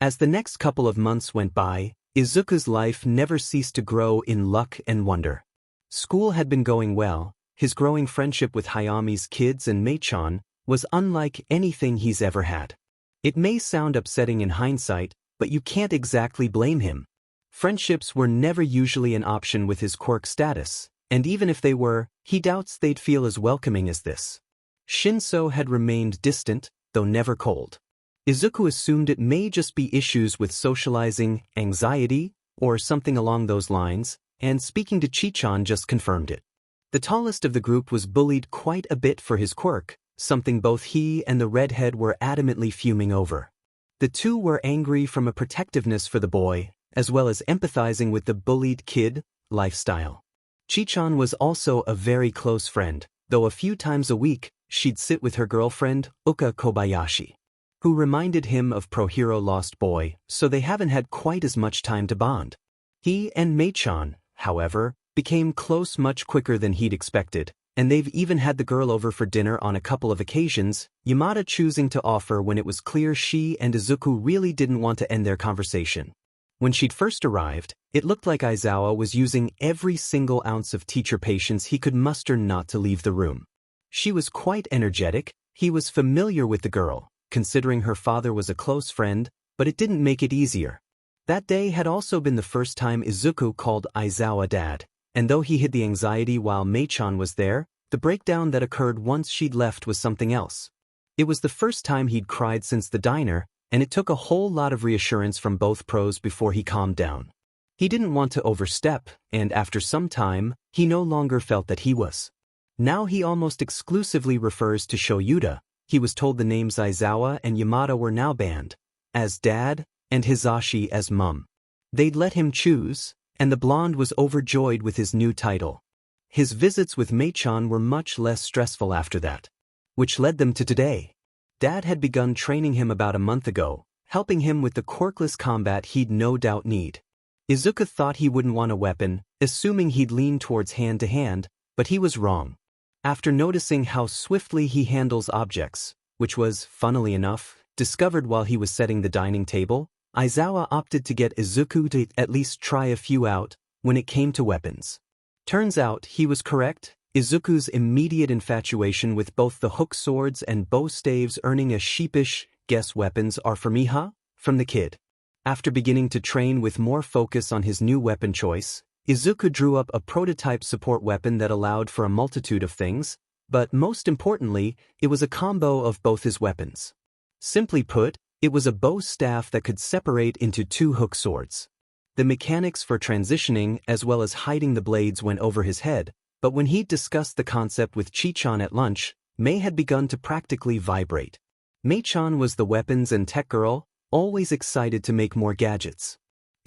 As the next couple of months went by, Izuku's life never ceased to grow in luck and wonder. School had been going well, his growing friendship with Hayami's kids and Mei-chan was unlike anything he's ever had. It may sound upsetting in hindsight, but you can't exactly blame him. Friendships were never usually an option with his quirk status, and even if they were, he doubts they'd feel as welcoming as this. Shinso had remained distant, though never cold. Izuku assumed it may just be issues with socializing, anxiety, or something along those lines, and speaking to Chichan just confirmed it. The tallest of the group was bullied quite a bit for his quirk, something both he and the redhead were adamantly fuming over. The two were angry from a protectiveness for the boy, as well as empathizing with the bullied kid lifestyle. Chichan was also a very close friend, though a few times a week, she'd sit with her girlfriend, Uka Kobayashi, who reminded him of Pro-Hero Lost Boy, so they haven't had quite as much time to bond. He and Mei-chan, however, became close much quicker than he'd expected, and they've even had the girl over for dinner on a couple of occasions, Yamada choosing to offer when it was clear she and Izuku really didn't want to end their conversation. When she'd first arrived, it looked like Aizawa was using every single ounce of teacher patience he could muster not to leave the room. She was quite energetic, he was familiar with the girl, considering her father was a close friend, but it didn't make it easier. That day had also been the first time Izuku called Aizawa dad, and though he hid the anxiety while Mei-chan was there, the breakdown that occurred once she'd left was something else. It was the first time he'd cried since the diner, and it took a whole lot of reassurance from both pros before he calmed down. He didn't want to overstep, and after some time, he no longer felt that he was. Now he almost exclusively refers to Shoyuta. He was told the names Aizawa and Yamada were now banned, as dad, and Hizashi as mum. They'd let him choose, and the blonde was overjoyed with his new title. His visits with Mei-chan were much less stressful after that. Which led them to today. Dad had begun training him about a month ago, helping him with the quirkless combat he'd no doubt need. Izuku thought he wouldn't want a weapon, assuming he'd lean towards hand-to-hand, but he was wrong. After noticing how swiftly he handles objects, which was, funnily enough, discovered while he was setting the dining table, Aizawa opted to get Izuku to at least try a few out when it came to weapons. Turns out he was correct, Izuku's immediate infatuation with both the hook swords and bow staves earning a sheepish, "Guess weapons are for me, huh?" from the kid. After beginning to train with more focus on his new weapon choice, Izuku drew up a prototype support weapon that allowed for a multitude of things, but most importantly, it was a combo of both his weapons. Simply put, it was a bow staff that could separate into two hook swords. The mechanics for transitioning as well as hiding the blades went over his head, but when he discussed the concept with Chichan at lunch, Mei had begun to practically vibrate. Mei-chan was the weapons and tech girl, always excited to make more gadgets.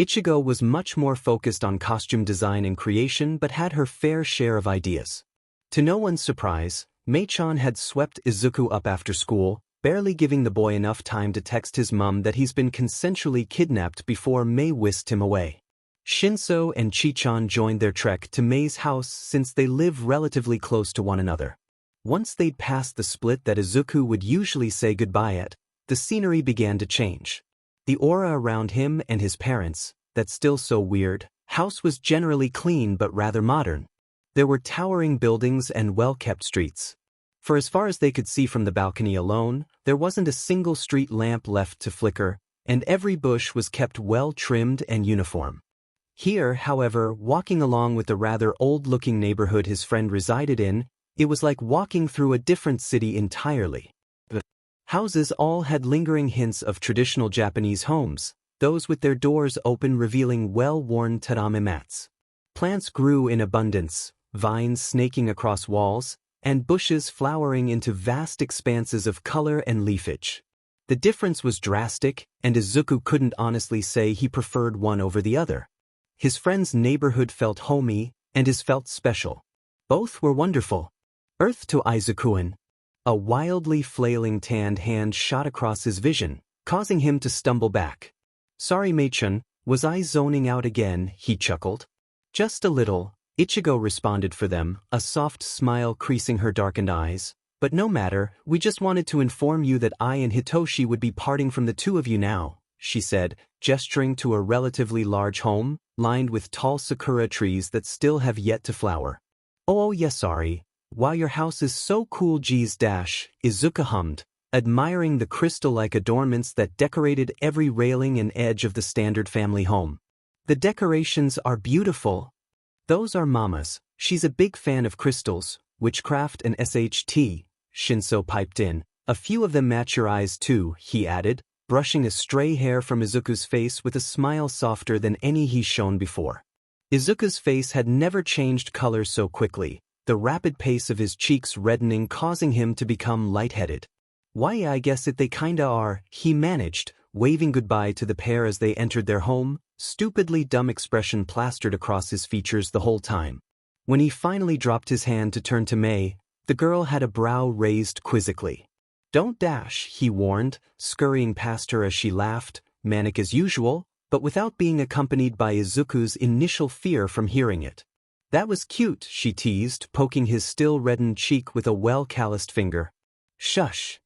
Ichigo was much more focused on costume design and creation but had her fair share of ideas. To no one's surprise, Mei-chan had swept Izuku up after school, barely giving the boy enough time to text his mum that he's been consensually kidnapped before Mei whisked him away. Shinso and Chi-chan joined their trek to Mei's house since they live relatively close to one another. Once they'd passed the split that Izuku would usually say goodbye at, the scenery began to change. The aura around him and his parents, that still so weird, house was generally clean but rather modern. There were towering buildings and well-kept streets. For as far as they could see from the balcony alone, there wasn't a single street lamp left to flicker, and every bush was kept well trimmed and uniform. Here, however, walking along with the rather old-looking neighborhood his friend resided in, it was like walking through a different city entirely. The houses all had lingering hints of traditional Japanese homes, those with their doors open revealing well-worn tatami mats. Plants grew in abundance, vines snaking across walls, and bushes flowering into vast expanses of color and leafage. The difference was drastic, and Izuku couldn't honestly say he preferred one over the other. His friend's neighborhood felt homey, and his felt special. Both were wonderful. Earth to Izuku-an. A wildly flailing tanned hand shot across his vision, causing him to stumble back. Sorry Mei-chan, was I zoning out again, he chuckled. Just a little, Ichigo responded for them, a soft smile creasing her darkened eyes. But no matter, we just wanted to inform you that I and Hitoshi would be parting from the two of you now, she said, gesturing to a relatively large home, lined with tall sakura trees that still have yet to flower. Oh yes sorry. Wow your house is so cool geez dash, Izuku hummed, admiring the crystal-like adornments that decorated every railing and edge of the standard family home. The decorations are beautiful. Those are Mama's, she's a big fan of crystals, witchcraft and SHT, Shinso piped in. A few of them match your eyes too, he added, brushing a stray hair from Izuku's face with a smile softer than any he's shown before. Izuku's face had never changed color so quickly, the rapid pace of his cheeks reddening causing him to become lightheaded. Why I guess they kinda are, he managed, waving goodbye to the pair as they entered their home, stupidly dumb expression plastered across his features the whole time. When he finally dropped his hand to turn to Mei, the girl had a brow raised quizzically. Don't dash, he warned, scurrying past her as she laughed, manic as usual, but without being accompanied by Izuku's initial fear from hearing it. That was cute, she teased, poking his still reddened cheek with a well-calloused finger. Shush.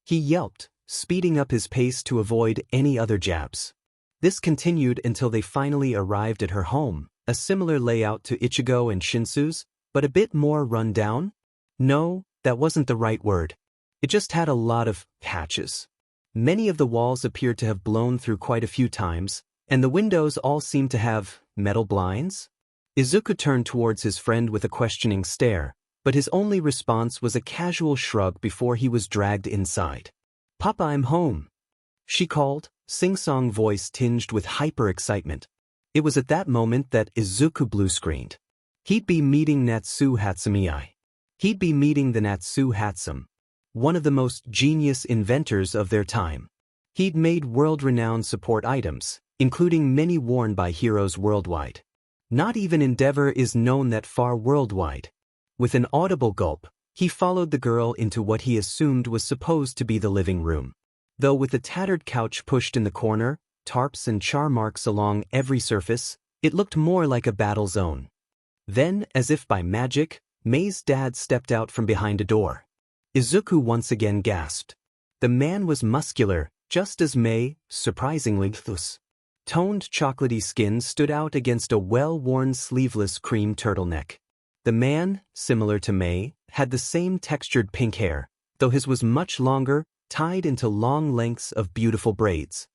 He yelped, speeding up his pace to avoid any other jabs. This continued until they finally arrived at her home, a similar layout to Ichigo and Shinsu's, but a bit more run down? No, that wasn't the right word. It just had a lot of patches. Many of the walls appeared to have blown through quite a few times, and the windows all seemed to have metal blinds? Izuku turned towards his friend with a questioning stare, but his only response was a casual shrug before he was dragged inside. Papa, I'm home, she called, sing-song voice tinged with hyper-excitement. It was at that moment that Izuku blue-screened. He'd be meeting Natsu Hatsumi. He'd be meeting the Natsu Hatsum, one of the most genius inventors of their time. He'd made world-renowned support items, including many worn by heroes worldwide. Not even Endeavor is known that far worldwide. With an audible gulp, he followed the girl into what he assumed was supposed to be the living room. Though with the tattered couch pushed in the corner, tarps and char marks along every surface, it looked more like a battle zone. Then, as if by magic, Mei's dad stepped out from behind a door. Izuku once again gasped. The man was muscular, just as Mei, surprisingly, toned chocolatey skin stood out against a well-worn sleeveless cream turtleneck. The man, similar to Mei, had the same textured pink hair, though his was much longer, tied into long lengths of beautiful braids.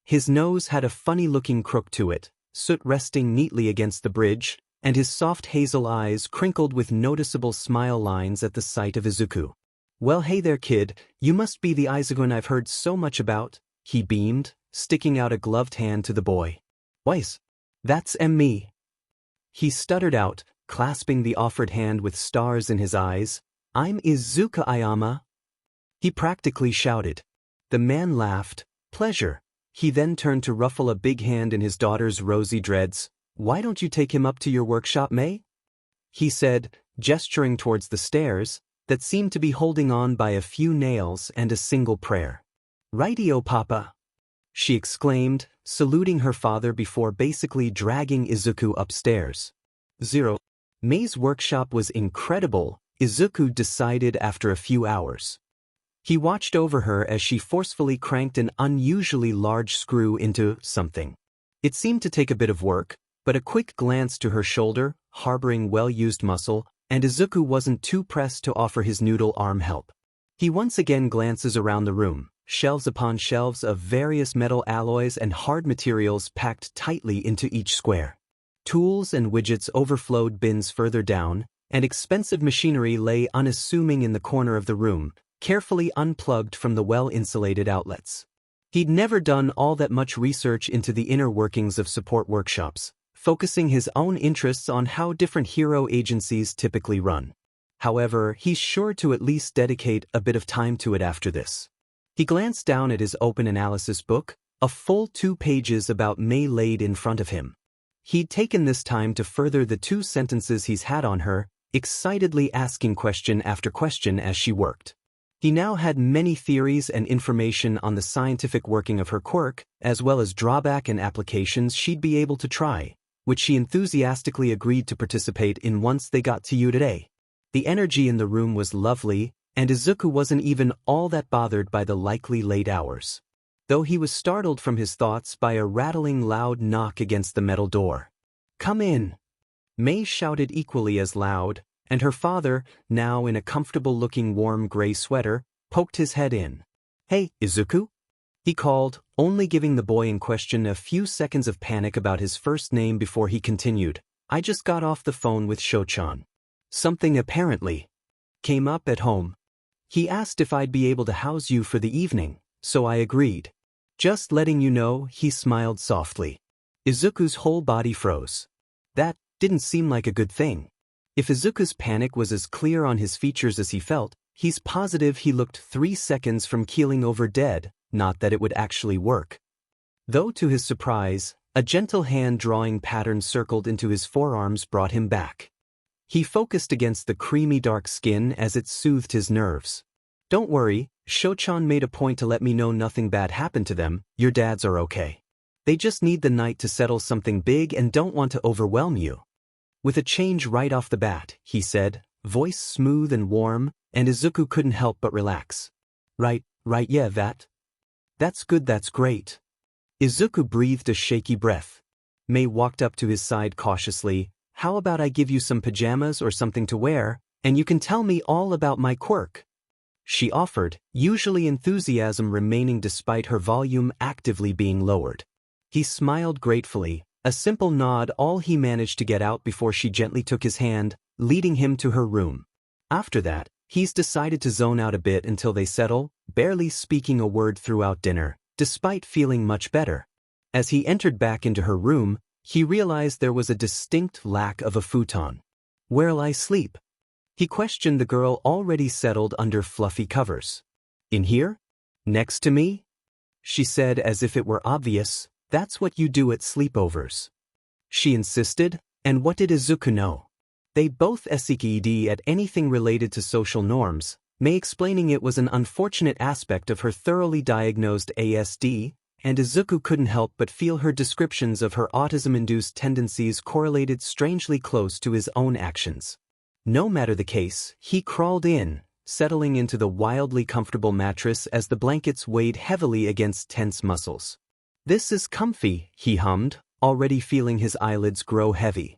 His nose had a funny-looking crook to it, soot resting neatly against the bridge, and his soft hazel eyes crinkled with noticeable smile lines at the sight of Izuku. Well hey there kid, you must be the Izuku I've heard so much about, he beamed, sticking out a gloved hand to the boy. Wise. That's me. He stuttered out, clasping the offered hand with stars in his eyes. I'm Izuku Ayama. He practically shouted. The man laughed. Pleasure. He then turned to ruffle a big hand in his daughter's rosy dreads. Why don't you take him up to your workshop, May? He said, gesturing towards the stairs, that seemed to be holding on by a few nails and a single prayer. Righty-o, Papa, she exclaimed, saluting her father before basically dragging Izuku upstairs. 0. May's workshop was incredible, Izuku decided after a few hours. He watched over her as she forcefully cranked an unusually large screw into something. It seemed to take a bit of work, but a quick glance to her shoulder, harboring well-used muscle, and Izuku wasn't too pressed to offer his noodle arm help. He once again glances around the room, shelves upon shelves of various metal alloys and hard materials packed tightly into each square. Tools and widgets overflowed bins further down, and expensive machinery lay unassuming in the corner of the room, carefully unplugged from the well-insulated outlets. He'd never done all that much research into the inner workings of support workshops, focusing his own interests on how different hero agencies typically run. However, he's sure to at least dedicate a bit of time to it after this. He glanced down at his open analysis book, a full 2 pages about May laid in front of him. He'd taken this time to further the 2 sentences he's had on her, excitedly asking question after question as she worked. He now had many theories and information on the scientific working of her quirk, as well as drawback and applications she'd be able to try, which she enthusiastically agreed to participate in once they got to you today. The energy in the room was lovely, and Izuku wasn't even all that bothered by the likely late hours. Though he was startled from his thoughts by a rattling loud knock against the metal door. Come in! May shouted equally as loud, and her father, now in a comfortable-looking warm gray sweater, poked his head in. Hey, Izuku? He called, only giving the boy in question a few seconds of panic about his first name before he continued. I just got off the phone with Sho-chan. Something apparently came up at home. He asked if I'd be able to house you for the evening, so I agreed. Just letting you know, he smiled softly. Izuku's whole body froze. That didn't seem like a good thing. If Izuku's panic was as clear on his features as he felt, he's positive he looked 3 seconds from keeling over dead, not that it would actually work. Though to his surprise, a gentle hand-drawing pattern circled into his forearms brought him back. He focused against the creamy dark skin as it soothed his nerves. Don't worry, Sho-chan made a point to let me know nothing bad happened to them, your dads are okay. They just need the night to settle something big and don't want to overwhelm you. With a change right off the bat, he said, voice smooth and warm, and Izuku couldn't help but relax. Right, yeah, that's good, that's great. Izuku breathed a shaky breath. May walked up to his side cautiously. How about I give you some pajamas or something to wear, and you can tell me all about my quirk? She offered, usually enthusiasm remaining despite her volume actively being lowered. He smiled gratefully, a simple nod all he managed to get out before she gently took his hand, leading him to her room. After that, he's decided to zone out a bit until they settle, barely speaking a word throughout dinner, despite feeling much better. As he entered back into her room, he realized there was a distinct lack of a futon. Where'll I sleep? He questioned the girl already settled under fluffy covers. In here? Next to me? She said as if it were obvious. That's what you do at sleepovers. She insisted, and what did Izuku know? They both SEKD at anything related to social norms, May explaining it was an unfortunate aspect of her thoroughly diagnosed ASD, and Izuku couldn't help but feel her descriptions of her autism-induced tendencies correlated strangely close to his own actions. No matter the case, he crawled in, settling into the wildly comfortable mattress as the blankets weighed heavily against tense muscles. This is comfy, he hummed, already feeling his eyelids grow heavy.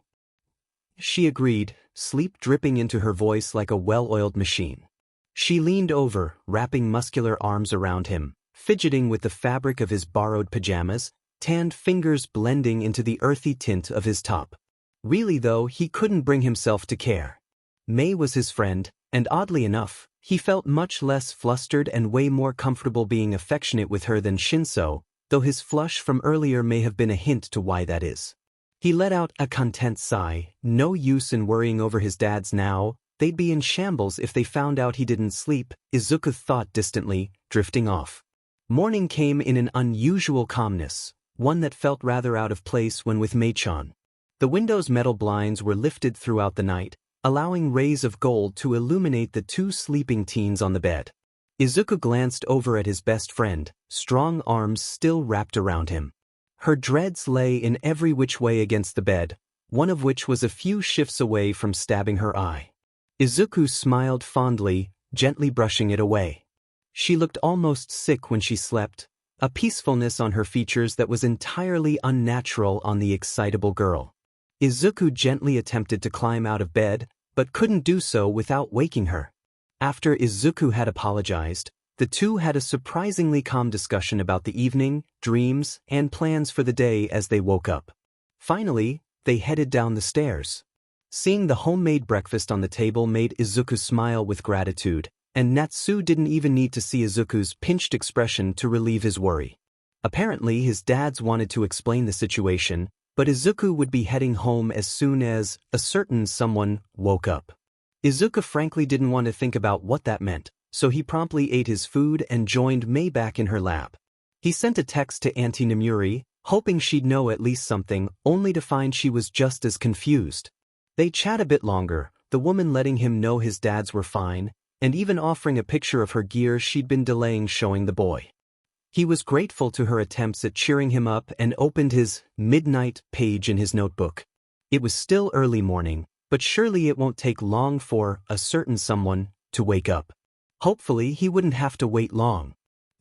She agreed, sleep dripping into her voice like a well-oiled machine. She leaned over, wrapping muscular arms around him, fidgeting with the fabric of his borrowed pajamas, tanned fingers blending into the earthy tint of his top. Really though, he couldn't bring himself to care. May was his friend, and oddly enough, he felt much less flustered and way more comfortable being affectionate with her than Shinso, though his flush from earlier may have been a hint to why that is. He let out a content sigh, no use in worrying over his dads now, They'd be in shambles if they found out he didn't sleep, Izuku thought distantly, drifting off. Morning came in an unusual calmness, one that felt rather out of place when with Mei-chan. The window's metal blinds were lifted throughout the night, allowing rays of gold to illuminate the two sleeping teens on the bed. Izuku glanced over at his best friend, strong arms still wrapped around him. Her dreads lay in every which way against the bed, one of which was a few shifts away from stabbing her eye. Izuku smiled fondly, gently brushing it away. She looked almost sick when she slept, a peacefulness on her features that was entirely unnatural on the excitable girl. Izuku gently attempted to climb out of bed, but couldn't do so without waking her. After Izuku had apologized, the two had a surprisingly calm discussion about the evening, dreams, and plans for the day as they woke up. Finally, they headed down the stairs. Seeing the homemade breakfast on the table made Izuku smile with gratitude, and Natsu didn't even need to see Izuku's pinched expression to relieve his worry. Apparently his dads wanted to explain the situation, but Izuku would be heading home as soon as a certain someone woke up. Izuku frankly didn't want to think about what that meant, so he promptly ate his food and joined Mei back in her lab. He sent a text to Auntie Namuri, hoping she'd know at least something, only to find she was just as confused. They chat a bit longer, the woman letting him know his dads were fine, and even offering a picture of her gear she'd been delaying showing the boy. He was grateful to her attempts at cheering him up and opened his midnight page in his notebook. It was still early morning, but surely it won't take long for a certain someone to wake up. Hopefully he wouldn't have to wait long.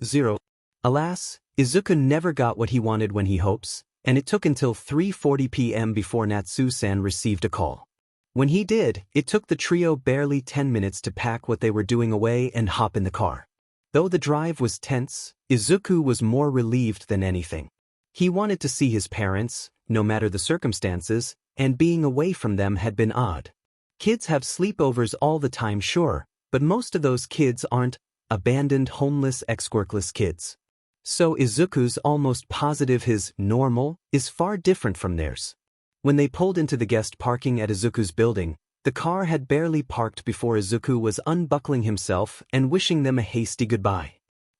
0. Alas, Izuku never got what he wanted when he hopes, and it took until 3:40 p.m. before Natsu-san received a call. When he did, it took the trio barely 10 minutes to pack what they were doing away and hop in the car. Though the drive was tense, Izuku was more relieved than anything. He wanted to see his parents, no matter the circumstances, and being away from them had been odd. Kids have sleepovers all the time, sure, but most of those kids aren't abandoned, homeless, ex-quirkless kids. So Izuku's almost positive his normal is far different from theirs. When they pulled into the guest parking at Izuku's building, the car had barely parked before Izuku was unbuckling himself and wishing them a hasty goodbye.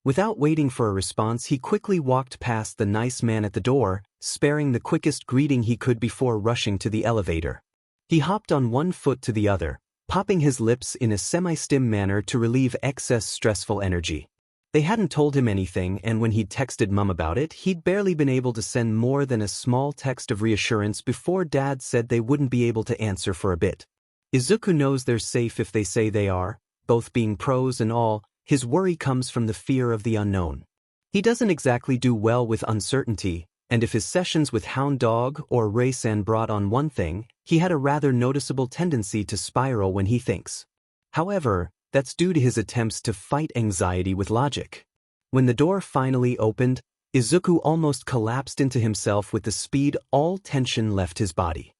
Without waiting for a response, he quickly walked past the nice man at the door, sparing the quickest greeting he could before rushing to the elevator. He hopped on one foot to the other, popping his lips in a semi-stim manner to relieve excess stressful energy. They hadn't told him anything, and when he'd texted Mum about it, he'd barely been able to send more than a small text of reassurance before Dad said they wouldn't be able to answer for a bit. Izuku knows they're safe if they say they are, both being pros and all. His worry comes from the fear of the unknown. He doesn't exactly do well with uncertainty, and if his sessions with Hound Dog or Rei-san brought on one thing, he had a rather noticeable tendency to spiral when he thinks. However, that's due to his attempts to fight anxiety with logic. When the door finally opened, Izuku almost collapsed into himself with the speed all tension left his body.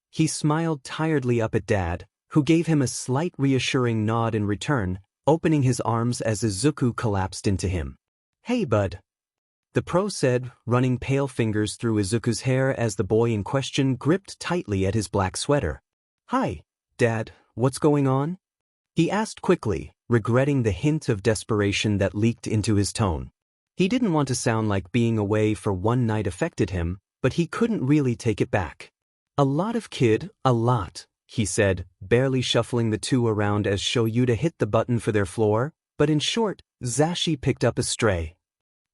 He smiled tiredly up at Dad, who gave him a slight reassuring nod in return, opening his arms as Izuku collapsed into him. "Hey, bud," the pro said, running pale fingers through Izuku's hair as the boy in question gripped tightly at his black sweater. "Hi, Dad, what's going on?" he asked quickly, regretting the hint of desperation that leaked into his tone. He didn't want to sound like being away for one night affected him, but he couldn't really take it back. "A lot, he said, barely shuffling the two around as Shoyuta hit the button for their floor, but in short, Zashi picked up a stray.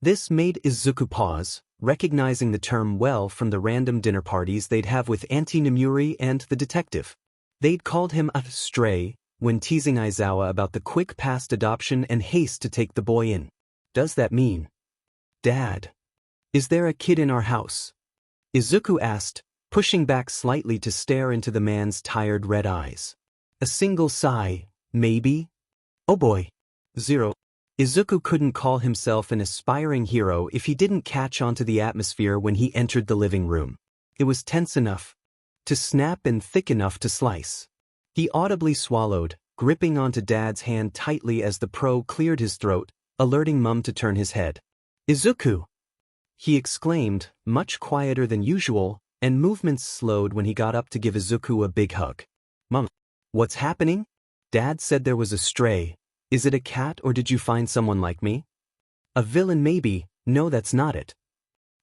This made Izuku pause, recognizing the term well from the random dinner parties they'd have with Auntie Namuri and the detective. They'd called him a stray when teasing Aizawa about the quick past adoption and haste to take the boy in. "Does that mean, Dad, is there a kid in our house?" Izuku asked, pushing back slightly to stare into the man's tired red eyes. A single sigh, maybe? "Oh boy." 0. Izuku couldn't call himself an aspiring hero if he didn't catch onto the atmosphere when he entered the living room. It was tense enough to snap and thick enough to slice. He audibly swallowed, gripping onto Dad's hand tightly as the pro cleared his throat, alerting Mum to turn his head. "Izuku!" he exclaimed, much quieter than usual, and movements slowed when he got up to give Izuku a big hug. "Mum, what's happening?" Dad said there was a stray. Is it a cat or did you find someone like me? A villain maybe, no that's not it.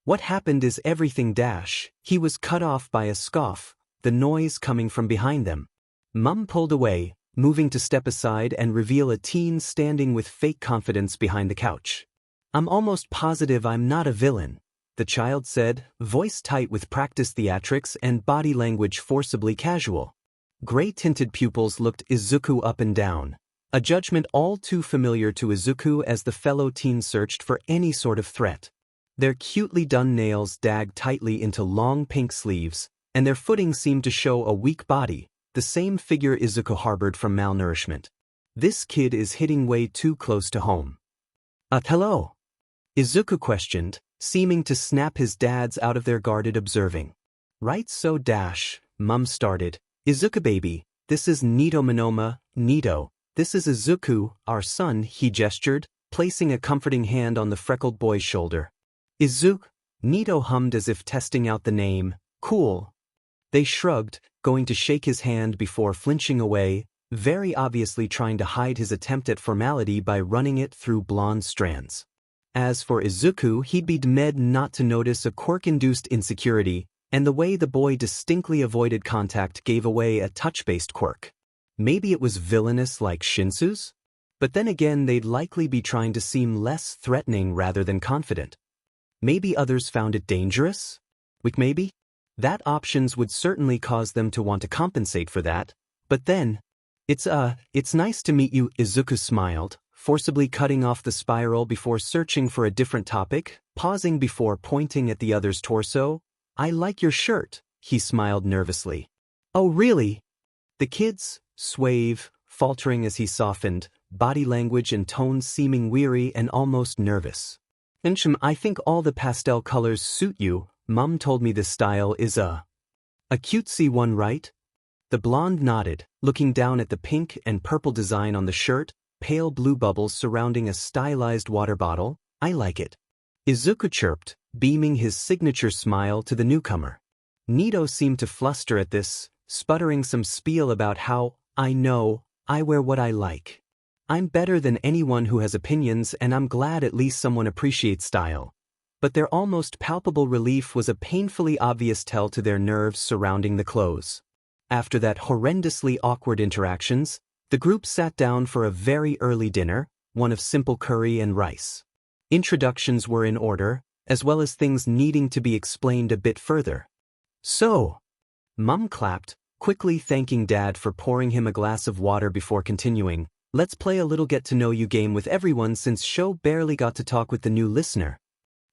What happened is everything dash. He was cut off by a scoff, the noise coming from behind them. Mum pulled away, moving to step aside and reveal a teen standing with fake confidence behind the couch. I'm almost positive I'm not a villain, the child said, voice tight with practiced theatrics and body language forcibly casual. Gray-tinted pupils looked Izuku up and down, a judgment all too familiar to Izuku as the fellow teen searched for any sort of threat. Their cutely done nails dagged tightly into long pink sleeves, and their footing seemed to show a weak body, the same figure Izuku harbored from malnourishment. This kid is hitting way too close to home. Hello? Izuku questioned, seeming to snap his dads out of their guarded observing. Right so dash, Mum started. Izuku baby, this is Neito Monoma, Neito, this is Izuku, our son, he gestured, placing a comforting hand on the freckled boy's shoulder. Izuku, Neito hummed as if testing out the name, cool. They shrugged, going to shake his hand before flinching away, very obviously trying to hide his attempt at formality by running it through blonde strands. As for Izuku, he'd be dead not to notice a quirk-induced insecurity, and the way the boy distinctly avoided contact gave away a touch-based quirk. Maybe it was villainous like Shinsu's? But then again they'd likely be trying to seem less threatening rather than confident. Maybe others found it dangerous? Maybe? That options would certainly cause them to want to compensate for that, but then, it's nice to meet you, Izuku smiled, forcibly cutting off the spiral before searching for a different topic, pausing before pointing at the other's torso. I like your shirt, he smiled nervously. Oh really? The kids, swave, faltering as he softened, body language and tones seeming weary and almost nervous. I think all the pastel colors suit you, Mum told me this style is a cutesy one, right? The blonde nodded, looking down at the pink and purple design on the shirt, pale blue bubbles surrounding a stylized water bottle. I like it. Izuku chirped, beaming his signature smile to the newcomer. Neito seemed to fluster at this, sputtering some spiel about how, I know, I wear what I like. I'm better than anyone who has opinions and I'm glad at least someone appreciates style. But their almost palpable relief was a painfully obvious tell to their nerves surrounding the clothes. After that horrendously awkward interactions, the group sat down for a very early dinner, one of simple curry and rice. Introductions were in order, as well as things needing to be explained a bit further. So, Mum clapped, quickly thanking Dad for pouring him a glass of water before continuing, let's play a little get-to-know-you game with everyone since Sho barely got to talk with the new listener.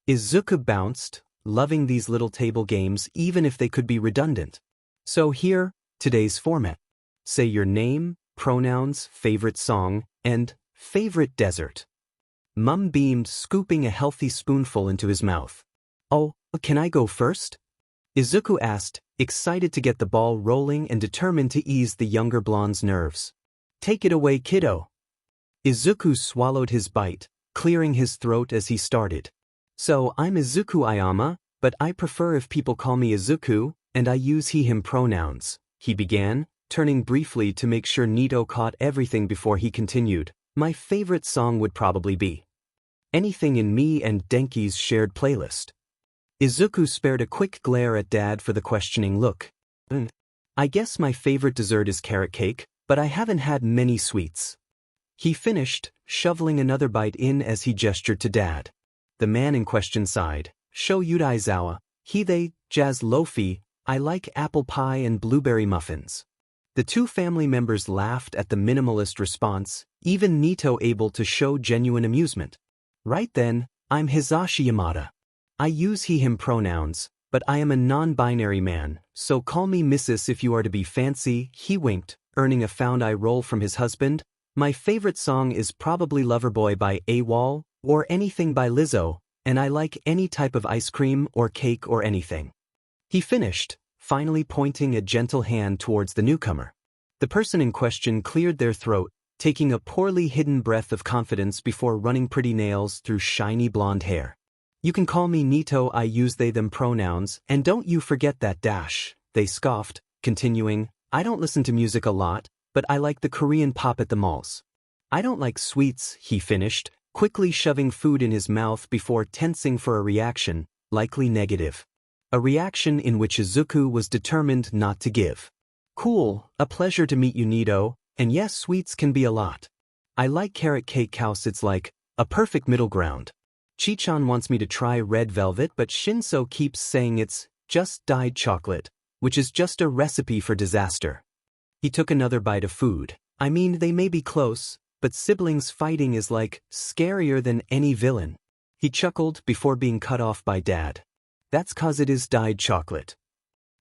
Izuku bounced, loving these little table games even if they could be redundant. So here, today's format. Say your name, pronouns, favorite song, and favorite dessert. Mum beamed, scooping a healthy spoonful into his mouth. Oh, can I go first? Izuku asked, excited to get the ball rolling and determined to ease the younger blonde's nerves. Take it away, kiddo. Izuku swallowed his bite, clearing his throat as he started. So I'm Izuku Ayama, but I prefer if people call me Izuku, and I use he/him pronouns, he began, turning briefly to make sure Neito caught everything before he continued. My favorite song would probably be anything in me and Denki's shared playlist. Izuku spared a quick glare at Dad for the questioning look. I guess my favorite dessert is carrot cake, but I haven't had many sweets. He finished, shoveling another bite in as he gestured to Dad. The man in question sighed. Sho Yudaizawa, they, jazz lofi, I like apple pie and blueberry muffins. The two family members laughed at the minimalist response, even Neito able to show genuine amusement. Right then, I'm Hisashi Yamada. I use he/him pronouns, but I am a non-binary man, so call me Mrs. if you are to be fancy, he winked, earning a found eye roll from his husband. My favorite song is probably Loverboy by AWOL, or anything by Lizzo, and I like any type of ice cream or cake or anything. He finished, finally pointing a gentle hand towards the newcomer. The person in question cleared their throat, taking a poorly hidden breath of confidence before running pretty nails through shiny blonde hair. You can call me Neito, I use they/them pronouns, and don't you forget that dash, they scoffed, continuing, I don't listen to music a lot, but I like the Korean pop at the malls. I don't like sweets, he finished, quickly shoving food in his mouth before tensing for a reaction, likely negative. A reaction in which Izuku was determined not to give. Cool, a pleasure to meet you, Neito, and yes, sweets can be a lot. I like carrot cake house, it's like a perfect middle ground. Chichan wants me to try red velvet, but Shinso keeps saying it's just dyed chocolate, which is just a recipe for disaster. He took another bite of food. I mean, they may be close, but siblings fighting is like scarier than any villain. He chuckled before being cut off by Dad. That's 'cause it is dyed chocolate.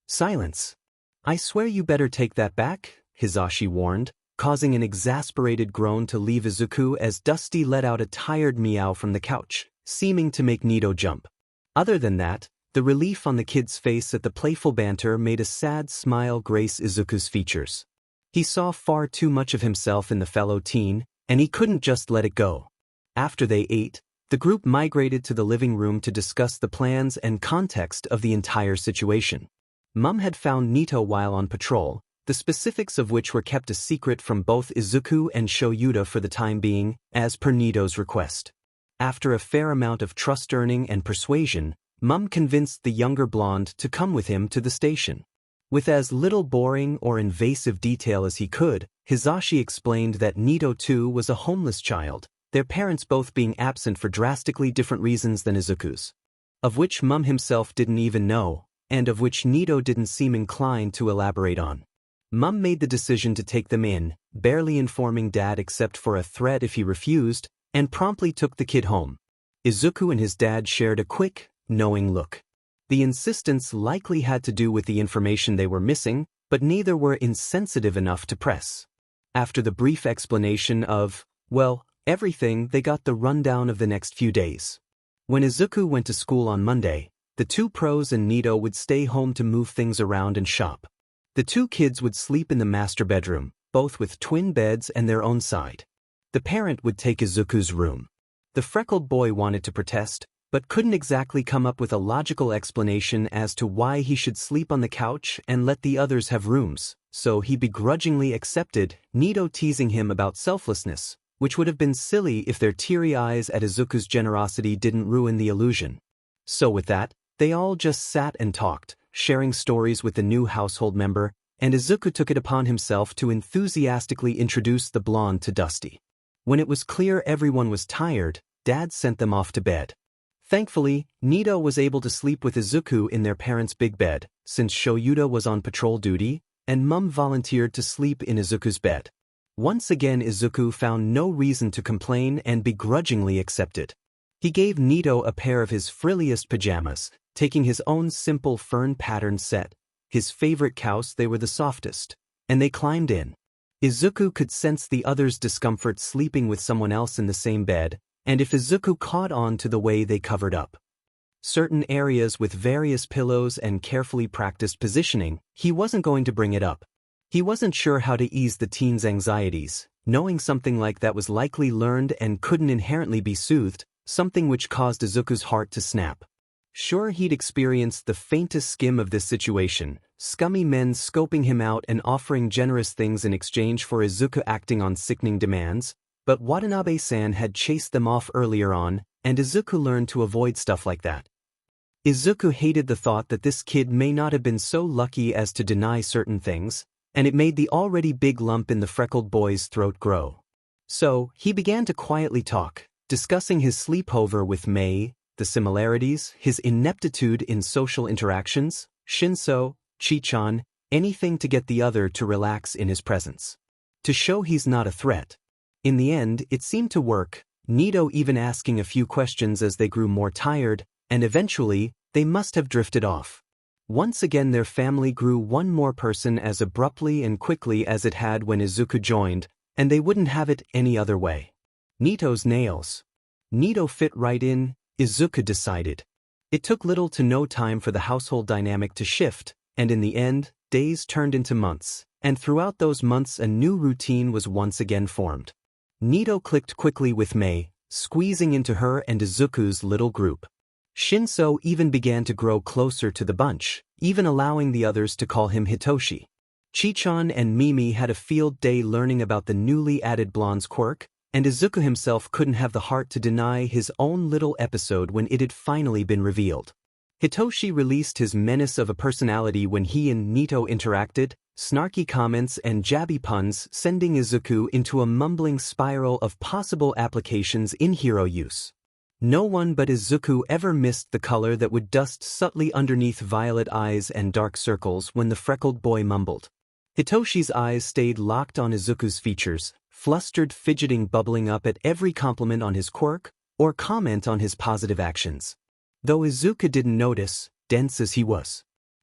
Silence. I swear you better take that back, Hisashi warned, causing an exasperated groan to leave Izuku as Dusty let out a tired meow from the couch, seeming to make Neito jump. Other than that, the relief on the kid's face at the playful banter made a sad smile grace Izuku's features. He saw far too much of himself in the fellow teen, and he couldn't just let it go. After they ate, the group migrated to the living room to discuss the plans and context of the entire situation. Mum had found Neito while on patrol, the specifics of which were kept a secret from both Izuku and Shoyuta for the time being, as per Neito's request. After a fair amount of trust-earning and persuasion, Mum convinced the younger blonde to come with him to the station. With as little boring or invasive detail as he could, Hisashi explained that Neito too was a homeless child, their parents both being absent for drastically different reasons than Izuku's. Of which Mum himself didn't even know, and of which Neito didn't seem inclined to elaborate on. Mum made the decision to take them in, barely informing Dad except for a threat if he refused, and promptly took the kid home. Izuku and his dad shared a quick, knowing look. The insistence likely had to do with the information they were missing, but neither were insensitive enough to press. After the brief explanation of, well, everything, they got the rundown of the next few days. When Izuku went to school on Monday, the two pros and Neito would stay home to move things around and shop. The two kids would sleep in the master bedroom, both with twin beds and their own side. The parent would take Izuku's room. The freckled boy wanted to protest, but couldn't exactly come up with a logical explanation as to why he should sleep on the couch and let the others have rooms, so he begrudgingly accepted, Neito teasing him about selflessness, which would have been silly if their teary eyes at Izuku's generosity didn't ruin the illusion. So with that, they all just sat and talked, sharing stories with the new household member, and Izuku took it upon himself to enthusiastically introduce the blonde to Dusty. When it was clear everyone was tired, Dad sent them off to bed. Thankfully, Neito was able to sleep with Izuku in their parents' big bed, since Shoyuta was on patrol duty, and Mum volunteered to sleep in Izuku's bed. Once again Izuku found no reason to complain and begrudgingly accepted. He gave Neito a pair of his frilliest pajamas, taking his own simple fern-patterned set. His favorite couch, they were the softest, and they climbed in. Izuku could sense the other's discomfort sleeping with someone else in the same bed, and if Izuku caught on to the way they covered up certain areas with various pillows and carefully practiced positioning, he wasn't going to bring it up. He wasn't sure how to ease the teen's anxieties, knowing something like that was likely learned and couldn't inherently be soothed, something which caused Izuku's heart to snap. Sure, he'd experienced the faintest skim of this situation, scummy men scoping him out and offering generous things in exchange for Izuku acting on sickening demands, but Watanabe-san had chased them off earlier on, and Izuku learned to avoid stuff like that. Izuku hated the thought that this kid may not have been so lucky as to deny certain things, and it made the already big lump in the freckled boy's throat grow. So, he began to quietly talk, discussing his sleepover with Mei, the similarities, his ineptitude in social interactions, Shinso, Chichan, anything to get the other to relax in his presence. To show he's not a threat. In the end, it seemed to work, Neito even asking a few questions as they grew more tired, and eventually, they must have drifted off. Once again their family grew one more person as abruptly and quickly as it had when Izuku joined, and they wouldn't have it any other way. Neito's nails. Neito fit right in, Izuku decided. It took little to no time for the household dynamic to shift, and in the end, days turned into months, and throughout those months a new routine was once again formed. Neito clicked quickly with Mei, squeezing into her and Izuku's little group. Shinso even began to grow closer to the bunch, even allowing the others to call him Hitoshi. Chichan and Mimi had a field day learning about the newly added blonde's quirk, and Izuku himself couldn't have the heart to deny his own little episode when it had finally been revealed. Hitoshi released his menace of a personality when he and Neito interacted, snarky comments and jabby puns sending Izuku into a mumbling spiral of possible applications in hero use. No one but Izuku ever missed the color that would dust subtly underneath violet eyes and dark circles when the freckled boy mumbled. Hitoshi's eyes stayed locked on Izuku's features, flustered fidgeting bubbling up at every compliment on his quirk or comment on his positive actions. Though Izuku didn't notice, dense as he was.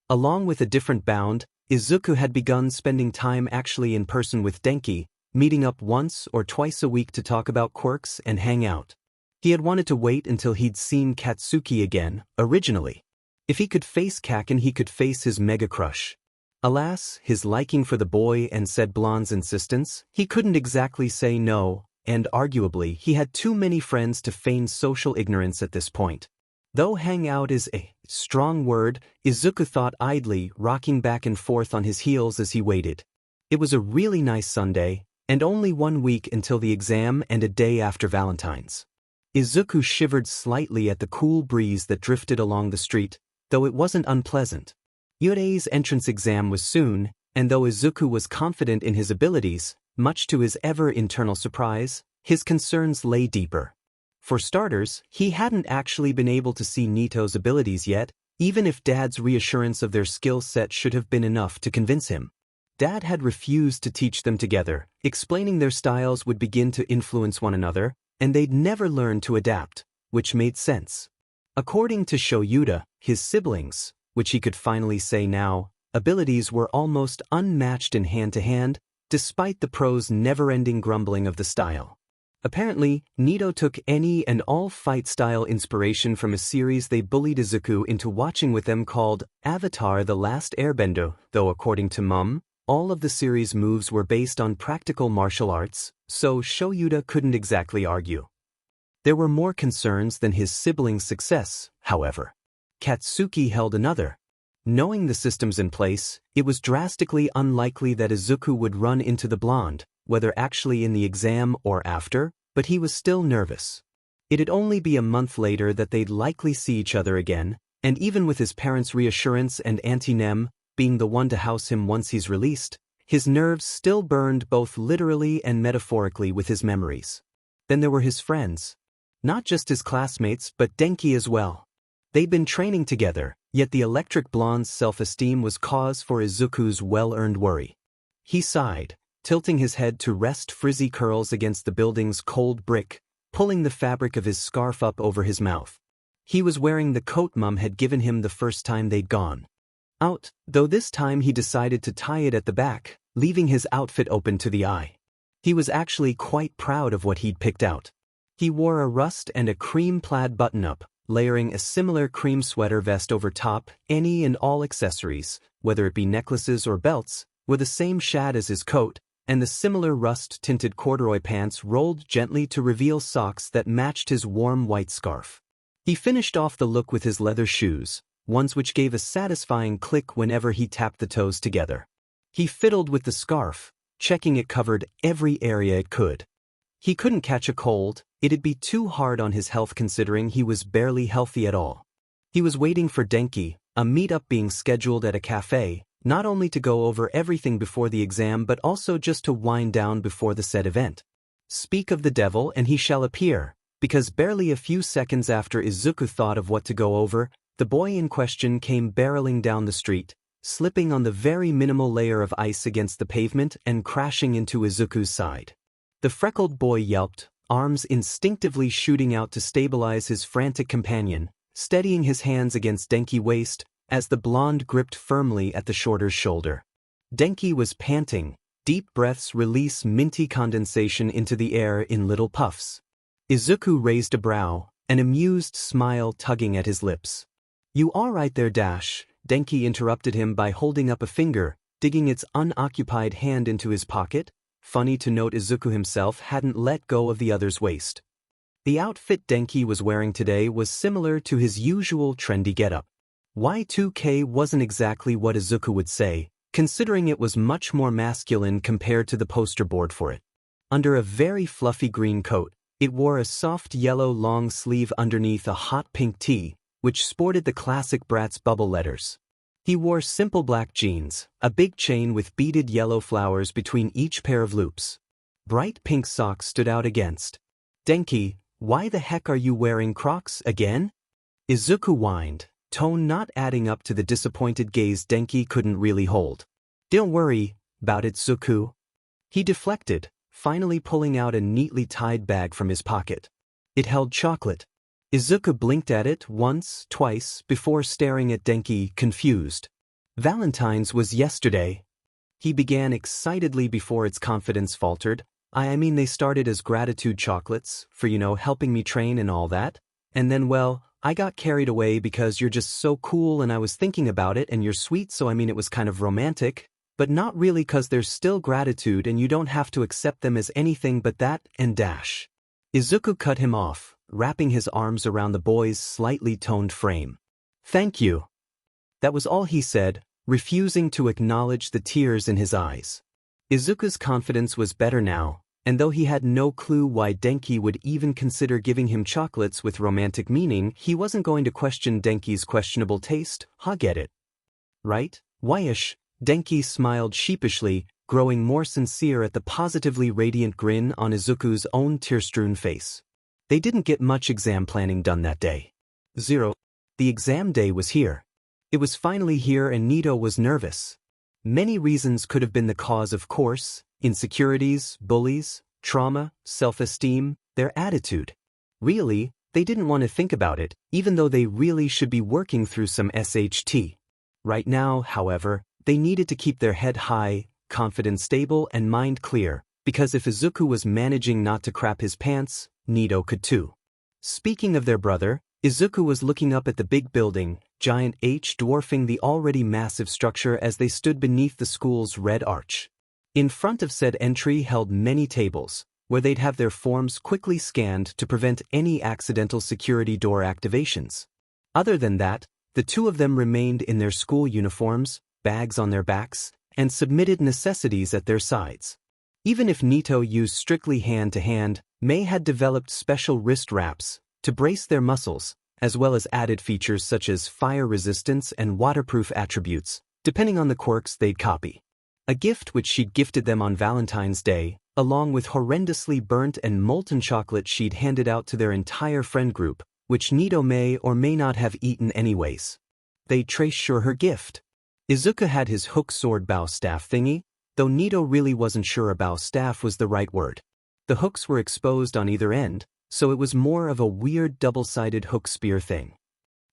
Along with a different bound, Izuku had begun spending time actually in person with Denki, meeting up once or twice a week to talk about quirks and hang out. He had wanted to wait until he'd seen Katsuki again, originally. If he could face Kaken, he could face his mega crush. Alas, his liking for the boy and said blonde's insistence, he couldn't exactly say no, and arguably he had too many friends to feign social ignorance at this point. Though hang out is a strong word, Izuku thought idly, rocking back and forth on his heels as he waited. It was a really nice Sunday, and only 1 week until the exam and a day after Valentine's. Izuku shivered slightly at the cool breeze that drifted along the street, though it wasn't unpleasant. Yurei's entrance exam was soon, and though Izuku was confident in his abilities, much to his ever-internal surprise, his concerns lay deeper. For starters, he hadn't actually been able to see Neito's abilities yet, even if Dad's reassurance of their skill set should have been enough to convince him. Dad had refused to teach them together, explaining their styles would begin to influence one another, and they'd never learn to adapt, which made sense. According to Shoyuta, his siblings, which he could finally say now, abilities were almost unmatched in hand-to-hand, despite the pro's never-ending grumbling of the style. Apparently, Neito took any and all fight-style inspiration from a series they bullied Izuku into watching with them called Avatar: The Last Airbender, though according to Mum, all of the series' moves were based on practical martial arts, so Shoyuta couldn't exactly argue. There were more concerns than his siblings' success, however. Katsuki held another. Knowing the systems in place, it was drastically unlikely that Izuku would run into the blonde, whether actually in the exam or after, but he was still nervous. It'd only be a month later that they'd likely see each other again, and even with his parents' reassurance and Auntie Nem being the one to house him once he's released, his nerves still burned both literally and metaphorically with his memories. Then there were his friends. Not just his classmates but Denki as well. They'd been training together, yet the electric blonde's self-esteem was cause for Izuku's well-earned worry. He sighed, tilting his head to rest frizzy curls against the building's cold brick, pulling the fabric of his scarf up over his mouth. He was wearing the coat Mum had given him the first time they'd gone out, though this time he decided to tie it at the back, leaving his outfit open to the eye. He was actually quite proud of what he'd picked out. He wore a rust and a cream plaid button-up, layering a similar cream sweater vest over top. Any and all accessories, whether it be necklaces or belts, were the same shade as his coat, and the similar rust-tinted corduroy pants rolled gently to reveal socks that matched his warm white scarf. He finished off the look with his leather shoes, ones which gave a satisfying click whenever he tapped the toes together. He fiddled with the scarf, checking it covered every area it could. He couldn't catch a cold, it'd be too hard on his health considering he was barely healthy at all. He was waiting for Denki, a meet-up being scheduled at a cafe, not only to go over everything before the exam but also just to wind down before the said event. Speak of the devil and he shall appear, because barely a few seconds after Izuku thought of what to go over, the boy in question came barreling down the street, slipping on the very minimal layer of ice against the pavement and crashing into Izuku's side. The freckled boy yelped, arms instinctively shooting out to stabilize his frantic companion, steadying his hands against Denki's waist, as the blonde gripped firmly at the shorter's shoulder. Denki was panting, deep breaths release minty condensation into the air in little puffs. Izuku raised a brow, an amused smile tugging at his lips. "You all right there, Dash?" Denki interrupted him by holding up a finger, digging its unoccupied hand into his pocket. Funny to note Izuku himself hadn't let go of the other's waist. The outfit Denki was wearing today was similar to his usual trendy getup. Y2K wasn't exactly what Izuku would say, considering it was much more masculine compared to the poster board for it. Under a very fluffy green coat, it wore a soft yellow long sleeve underneath a hot pink tee, which sported the classic Bratz bubble letters. He wore simple black jeans, a big chain with beaded yellow flowers between each pair of loops. Bright pink socks stood out against. "Denki, why the heck are you wearing Crocs again?" Izuku whined, tone not adding up to the disappointed gaze Denki couldn't really hold. "Don't worry about it, Izuku." He deflected, finally pulling out a neatly tied bag from his pocket. It held chocolate. Izuku blinked at it once, twice, before staring at Denki, confused. "Valentine's was yesterday." He began excitedly before its confidence faltered. I mean they started as gratitude chocolates, for helping me train and all that. And then well, I got carried away because you're just so cool and I was thinking about it and you're sweet, so it was kind of romantic. But not really, cause there's still gratitude and you don't have to accept them as anything but that and dash. Izuku cut him off, wrapping his arms around the boy's slightly toned frame. "Thank you." That was all he said, refusing to acknowledge the tears in his eyes. Izuku's confidence was better now, and though he had no clue why Denki would even consider giving him chocolates with romantic meaning, he wasn't going to question Denki's questionable taste. Get it. Right? Whyish. Denki smiled sheepishly, growing more sincere at the positively radiant grin on Izuku's own tear-strewn face. They didn't get much exam planning done that day. 0. The exam day was here. It was finally here and Neito was nervous. Many reasons could have been the cause, of course: insecurities, bullies, trauma, self-esteem, their attitude. Really, they didn't want to think about it, even though they really should be working through some SHT. Right now, however, they needed to keep their head high, confidence stable, and mind clear, because if Izuku was managing not to crap his pants, Neito could too. Speaking of their brother, Izuku was looking up at the big building, giant H dwarfing the already massive structure as they stood beneath the school's red arch. In front of said entry held many tables, where they'd have their forms quickly scanned to prevent any accidental security door activations. Other than that, the two of them remained in their school uniforms, bags on their backs, and submitted necessities at their sides. Even if Neito used strictly hand-to-hand, Mei had developed special wrist wraps to brace their muscles, as well as added features such as fire resistance and waterproof attributes, depending on the quirks they'd copy. A gift which she'd gifted them on Valentine's Day, along with horrendously burnt and molten chocolate she'd handed out to their entire friend group, which Neito may or may not have eaten anyways. They'd trace sure her gift. Izuku had his hook sword bow staff thingy, though Neito really wasn't sure a bow staff was the right word. The hooks were exposed on either end, so it was more of a weird double-sided hook spear thing.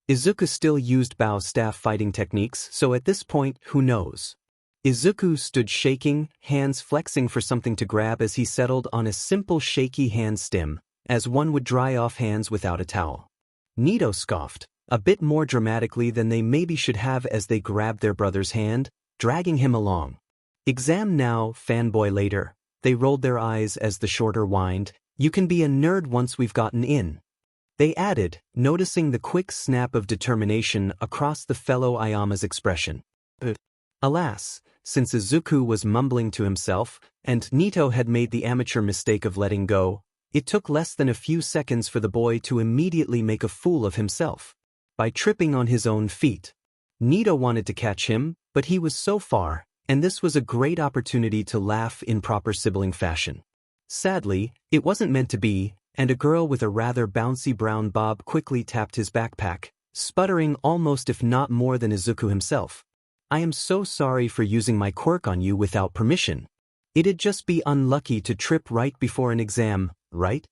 Izuku still used bow staff fighting techniques, so at this point, who knows? Izuku stood shaking, hands flexing for something to grab as he settled on a simple shaky hand stem, as one would dry off hands without a towel. Neito scoffed, a bit more dramatically than they maybe should have as they grabbed their brother's hand, dragging him along. "Exam now, fanboy later." They rolled their eyes as the shorter whined, "You can be a nerd once we've gotten in." They added, noticing the quick snap of determination across the fellow Ayama's expression. Alas, since Izuku was mumbling to himself, and Neito had made the amateur mistake of letting go, it took less than a few seconds for the boy to immediately make a fool of himself by tripping on his own feet. Neito wanted to catch him, but he was so far, and this was a great opportunity to laugh in proper sibling fashion. Sadly, it wasn't meant to be, and a girl with a rather bouncy brown bob quickly tapped his backpack, sputtering almost if not more than Izuku himself. "I am so sorry for using my quirk on you without permission. It'd just be unlucky to trip right before an exam, right?"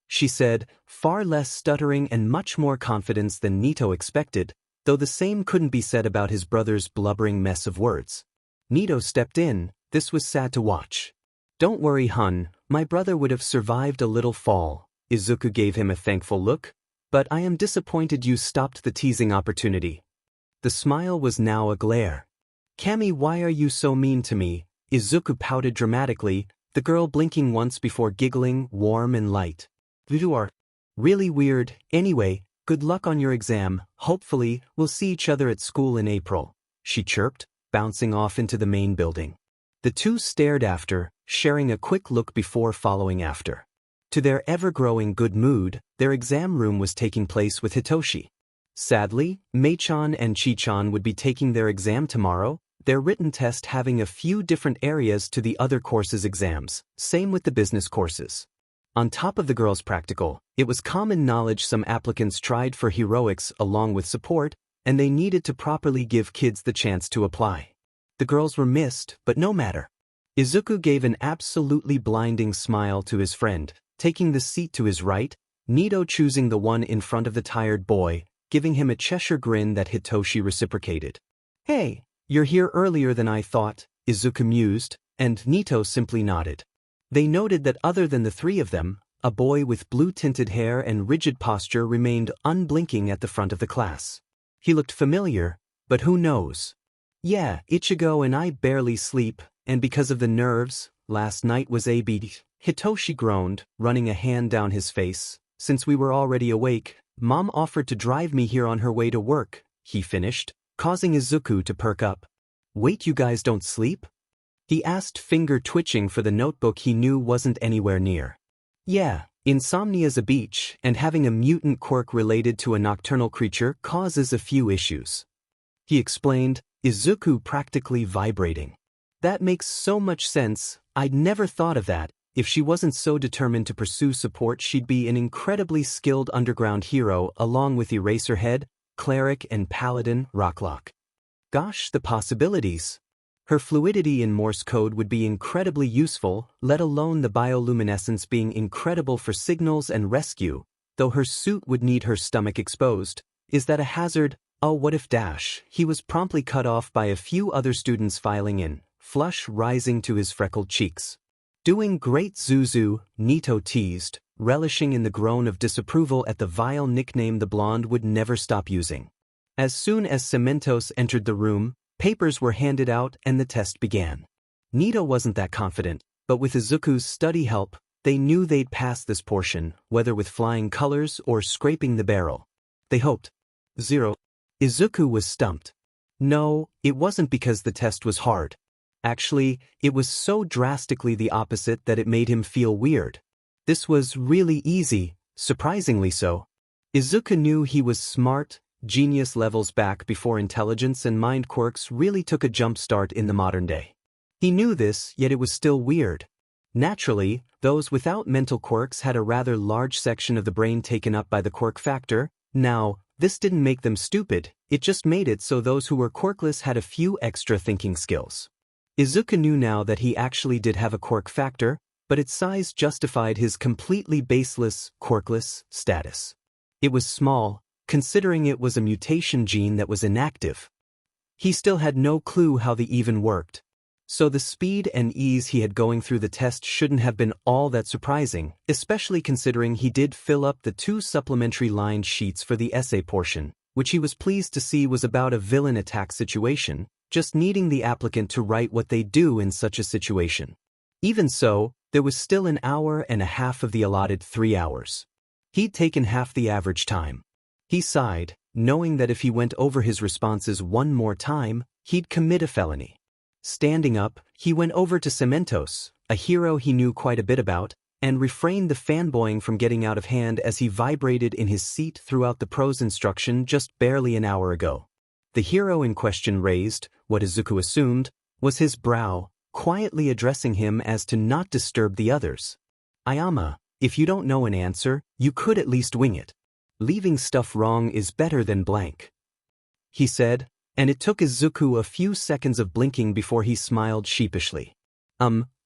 she said, far less stuttering and much more confidence than Neito expected, though the same couldn't be said about his brother's blubbering mess of words. Neito stepped in. This was sad to watch. "Don't worry, hun, my brother would have survived a little fall." Izuku gave him a thankful look, "but I am disappointed you stopped the teasing opportunity." The smile was now a glare. "Kami, why are you so mean to me?" Izuku pouted dramatically, the girl blinking once before giggling, warm and light. "You are really weird. Anyway, good luck on your exam. Hopefully, we'll see each other at school in April," she chirped, bouncing off into the main building. The two stared after, sharing a quick look before following after. To their ever-growing good mood, their exam room was taking place with Hitoshi. Sadly, Mei-chan and Chi-chan would be taking their exam tomorrow, their written test having a few different areas to the other courses' exams, same with the business courses. On top of the girls' practical, it was common knowledge some applicants tried for heroics along with support, and they needed to properly give kids the chance to apply. The girls were missed, but no matter. Izuku gave an absolutely blinding smile to his friend, taking the seat to his right, Neito choosing the one in front of the tired boy, giving him a Cheshire grin that Hitoshi reciprocated. "Hey, you're here earlier than I thought," Izuku mused, and Neito simply nodded. They noted that other than the three of them, a boy with blue-tinted hair and rigid posture remained unblinking at the front of the class. He looked familiar, but who knows? "Yeah, Ichigo and I barely sleep, and because of the nerves, last night was a beat," Hitoshi groaned, running a hand down his face. "Since we were already awake, Mom offered to drive me here on her way to work," he finished, causing Izuku to perk up. "Wait, you guys don't sleep?" he asked, finger twitching for the notebook he knew wasn't anywhere near. "Yeah, insomnia's a beach, and having a mutant quirk related to a nocturnal creature causes a few issues," he explained, Izuku practically vibrating. "That makes so much sense. I'd never thought of that. If she wasn't so determined to pursue support, she'd be an incredibly skilled underground hero along with Eraserhead, Cleric and Paladin, Rocklock. Gosh, the possibilities. Her fluidity in Morse code would be incredibly useful, let alone the bioluminescence being incredible for signals and rescue, though her suit would need her stomach exposed. Is that a hazard? Oh, what if dash? He was promptly cut off by a few other students filing in, flush rising to his freckled cheeks. "Doing great, Zuzu," Neito teased, relishing in the groan of disapproval at the vile nickname the blonde would never stop using. As soon as Mentos entered the room, papers were handed out and the test began. Neito wasn't that confident, but with Izuku's study help, they knew they'd pass this portion, whether with flying colors or scraping the barrel. They hoped. 0. Izuku was stumped. No, it wasn't because the test was hard. Actually, it was so drastically the opposite that it made him feel weird. This was really easy, surprisingly so. Izuku knew he was smart, genius levels back before intelligence and mind quirks really took a jump start in the modern day. He knew this, yet it was still weird. Naturally, those without mental quirks had a rather large section of the brain taken up by the quirk factor. Now, this didn't make them stupid, it just made it so those who were quirkless had a few extra thinking skills. Izuku knew now that he actually did have a quirk factor, but its size justified his completely baseless, quirkless status. It was small, considering it was a mutation gene that was inactive. He still had no clue how they even worked. So the speed and ease he had going through the test shouldn't have been all that surprising, especially considering he did fill up the 2 supplementary lined sheets for the essay portion, which he was pleased to see was about a villain attack situation, just needing the applicant to write what they do in such a situation. Even so, there was still an hour and a half of the allotted 3 hours. He'd taken half the average time. He sighed, knowing that if he went over his responses one more time, he'd commit a felony. Standing up, he went over to Mentos, a hero he knew quite a bit about, and refrained the fanboying from getting out of hand as he vibrated in his seat throughout the prose instruction just barely an hour ago. The hero in question raised, what Izuku assumed, was his brow, quietly addressing him as to not disturb the others. "Ayama, if you don't know an answer, you could at least wing it. Leaving stuff wrong is better than blank," he said, and it took Izuku a few seconds of blinking before he smiled sheepishly.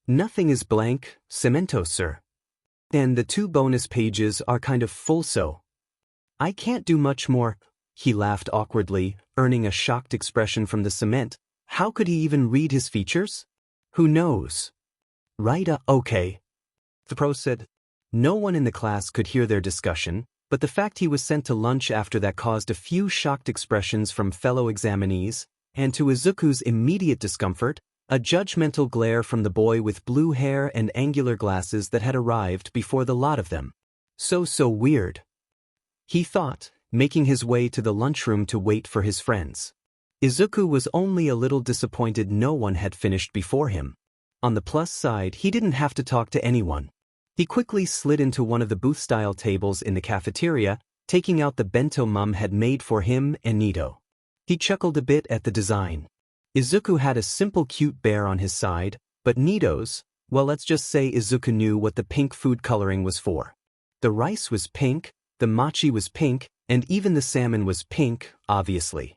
Nothing is blank, Cemento, sir. And the 2 bonus pages are kind of full, so I can't do much more." He laughed awkwardly, earning a shocked expression from the cement. How could he even read his features? Who knows? Right, okay. The pro said. No one in the class could hear their discussion, but the fact he was sent to lunch after that caused a few shocked expressions from fellow examinees, and to Izuku's immediate discomfort, a judgmental glare from the boy with blue hair and angular glasses that had arrived before the lot of them. So weird, he thought, making his way to the lunchroom to wait for his friends. Izuku was only a little disappointed no one had finished before him. On the plus side, he didn't have to talk to anyone. He quickly slid into one of the booth-style tables in the cafeteria, taking out the bento Mum had made for him and Neito. He chuckled a bit at the design. Izuku had a simple cute bear on his side, but Neito's, well, let's just say Izuku knew what the pink food coloring was for. The rice was pink, the mochi was pink, and even the salmon was pink, obviously.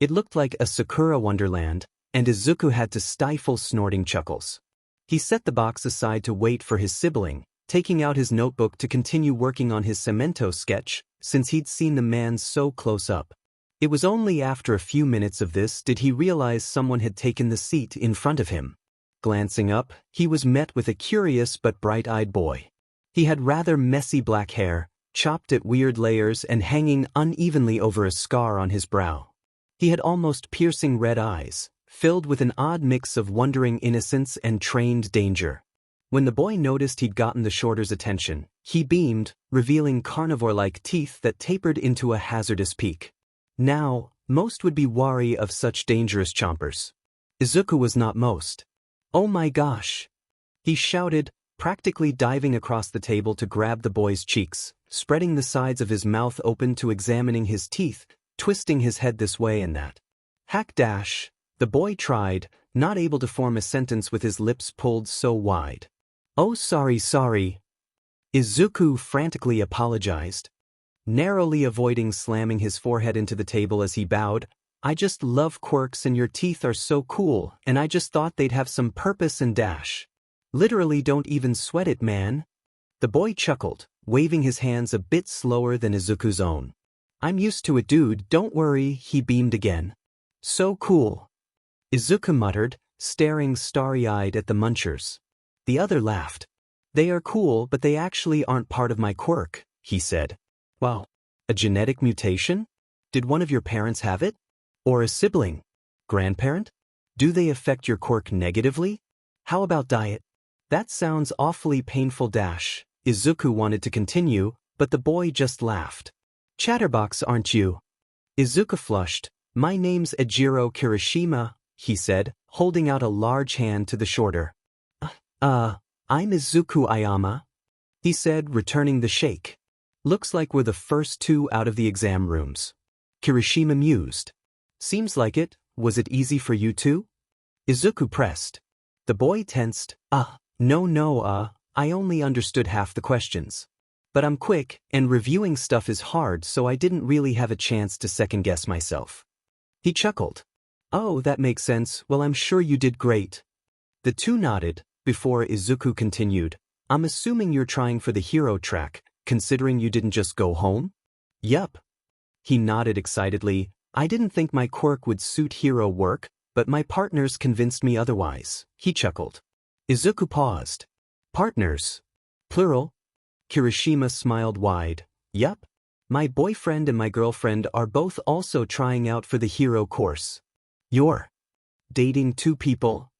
It looked like a Sakura wonderland, and Izuku had to stifle snorting chuckles. He set the box aside to wait for his sibling, taking out his notebook to continue working on his cemento sketch, since he'd seen the man so close up. It was only after a few minutes of this did he realize someone had taken the seat in front of him. Glancing up, he was met with a curious but bright-eyed boy. He had rather messy black hair, chopped at weird layers and hanging unevenly over a scar on his brow. He had almost piercing red eyes, filled with an odd mix of wondering innocence and trained danger. When the boy noticed he'd gotten the shorter's attention, he beamed, revealing carnivore-like teeth that tapered into a hazardous peak. Now, most would be wary of such dangerous chompers. Izuku was not most. "Oh my gosh!" he shouted, practically diving across the table to grab the boy's cheeks, spreading the sides of his mouth open to examining his teeth, twisting his head this way and that. Hack dash, the boy tried, not able to form a sentence with his lips pulled so wide. "Oh sorry. Izuku frantically apologized. Narrowly avoiding slamming his forehead into the table as he bowed, "I just love quirks and your teeth are so cool, and I just thought they'd have some purpose and dash. Literally don't even sweat it, man." The boy chuckled, waving his hands a bit slower than Izuku's own. "I'm used to it, dude, don't worry," he beamed again. "So cool," Izuku muttered, staring starry-eyed at the munchers. The other laughed. "They are cool, but they actually aren't part of my quirk," he said. "Wow. A genetic mutation? Did one of your parents have it? Or a sibling? Grandparent? Do they affect your quirk negatively? How about diet? That sounds awfully painful dash." Izuku wanted to continue, but the boy just laughed. "Chatterbox, aren't you?" Izuku flushed. "My name's Ejiro Kirishima," he said, holding out a large hand to the shorter. I'm Izuku Ayama," he said, returning the shake. "Looks like we're the first two out of the exam rooms." Kirishima mused. "Seems like it. Was it easy for you too?" Izuku pressed. The boy tensed. No, I only understood half the questions. But I'm quick, and reviewing stuff is hard, so I didn't really have a chance to second-guess myself." He chuckled. "Oh, that makes sense. Well, I'm sure you did great." The two nodded, before Izuku continued. "I'm assuming you're trying for the hero track, considering you didn't just go home?" "Yup." He nodded excitedly. "I didn't think my quirk would suit hero work, but my partners convinced me otherwise." He chuckled. Izuku paused. "Partners? Plural?" Kirishima smiled wide. "Yup. My boyfriend and my girlfriend are both also trying out for the hero course." "You're dating two people?"